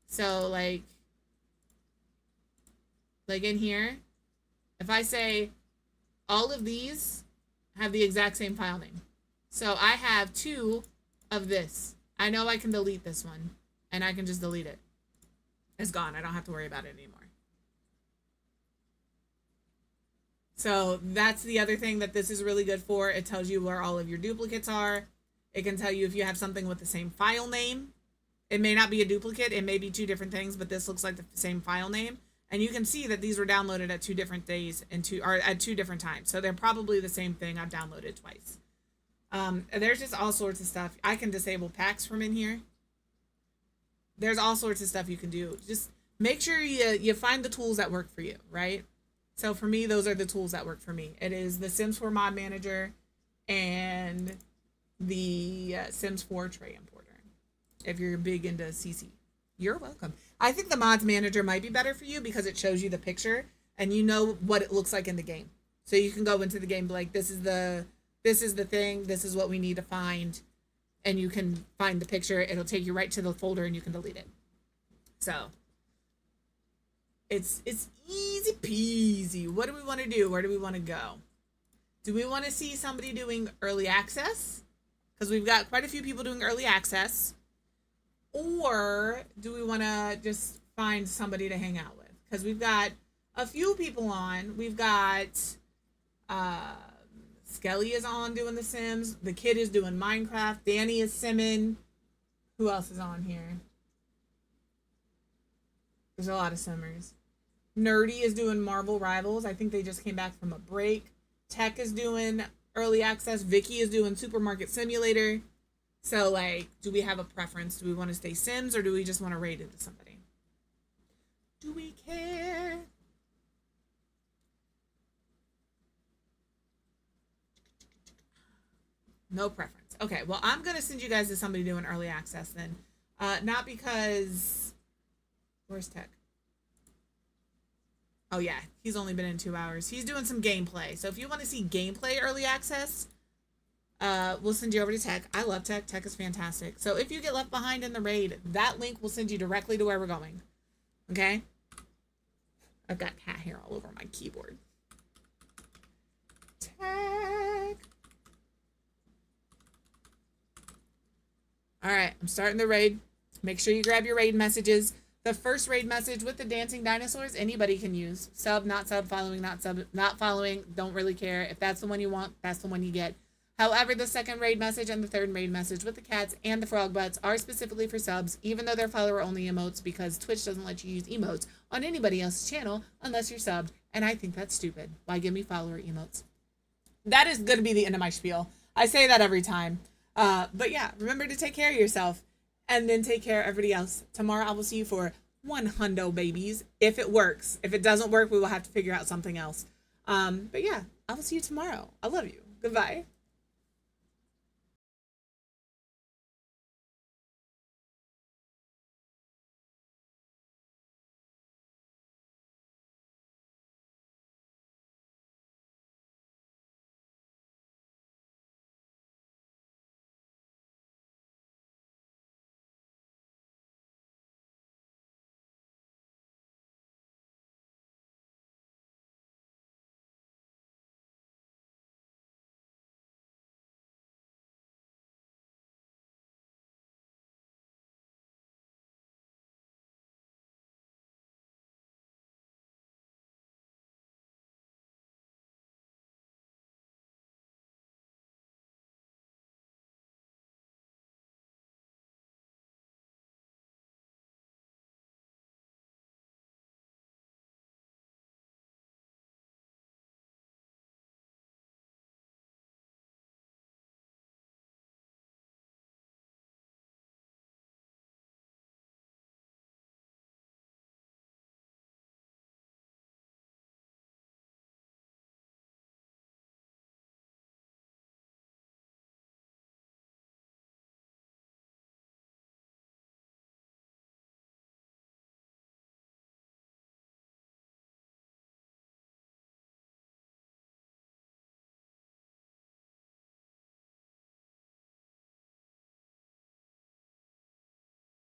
So like in here, if I say all of these have the exact same file name. So I have 2 of this. I know I can delete this one and I can just delete it. It's gone. I don't have to worry about it anymore. So that's the other thing that this is really good for. It tells you where all of your duplicates are. It can tell you if you have something with the same file name. It may not be a duplicate. It may be 2 different things, but this looks like the same file name. And you can see that these were downloaded at 2 different days and at 2 different times. So they're probably the same thing. I've downloaded twice. There's just all sorts of stuff. I can disable packs from in here. There's all sorts of stuff you can do. Just make sure you find the tools that work for you, right? So for me, those are the tools that work for me. It is the Sims 4 Mod Manager and the Sims 4 Tray Importer. If you're big into CC, you're welcome. I think the Mods Manager might be better for you because it shows you the picture and you know what it looks like in the game. So you can go into the game like, this is the thing, this is what we need to find, and you can find the picture. It'll take you right to the folder and you can delete it. So it's easy peasy. What do we want to do? Where do we want to go? Do we want to see somebody doing early access? Because we've got quite a few people doing early access. Or do we want to just find somebody to hang out with? Because we've got a few people on. We've got Skelly is on doing The Sims. The kid is doing Minecraft. Danny is simming. Who else is on here? There's a lot of simmers. Nerdy is doing Marvel Rivals. I think they just came back from a break. Tech is doing early access. Vicky is doing Supermarket Simulator. So, like, do we have a preference? Do we want to stay Sims or do we just want to raid into somebody? Do we care? No preference. Okay, well, I'm going to send you guys to somebody doing early access then. Not because... Where's Tech? Oh, yeah. He's only been in 2 hours. He's doing some gameplay. So if you want to see gameplay early access... we'll send you over to Tech. I love Tech. Tech is fantastic. So if you get left behind in the raid, that link will send you directly to where we're going. Okay? I've got cat hair all over my keyboard. Tech. All right, I'm starting the raid. Make sure you grab your raid messages. The first raid message with the dancing dinosaurs, anybody can use. Sub, not following, not following. Don't really care. If that's the one you want, that's the one you get. However, the second raid message and the third raid message with the cats and the frog butts are specifically for subs, even though they're follower-only emotes, because Twitch doesn't let you use emotes on anybody else's channel unless you're subbed, and I think that's stupid. Why give me follower emotes? That is going to be the end of my spiel. I say that every time. But yeah, remember to take care of yourself, and then take care of everybody else. Tomorrow I will see you for 100 babies, if it works. If it doesn't work, we will have to figure out something else. But yeah, I will see you tomorrow. I love you. Goodbye.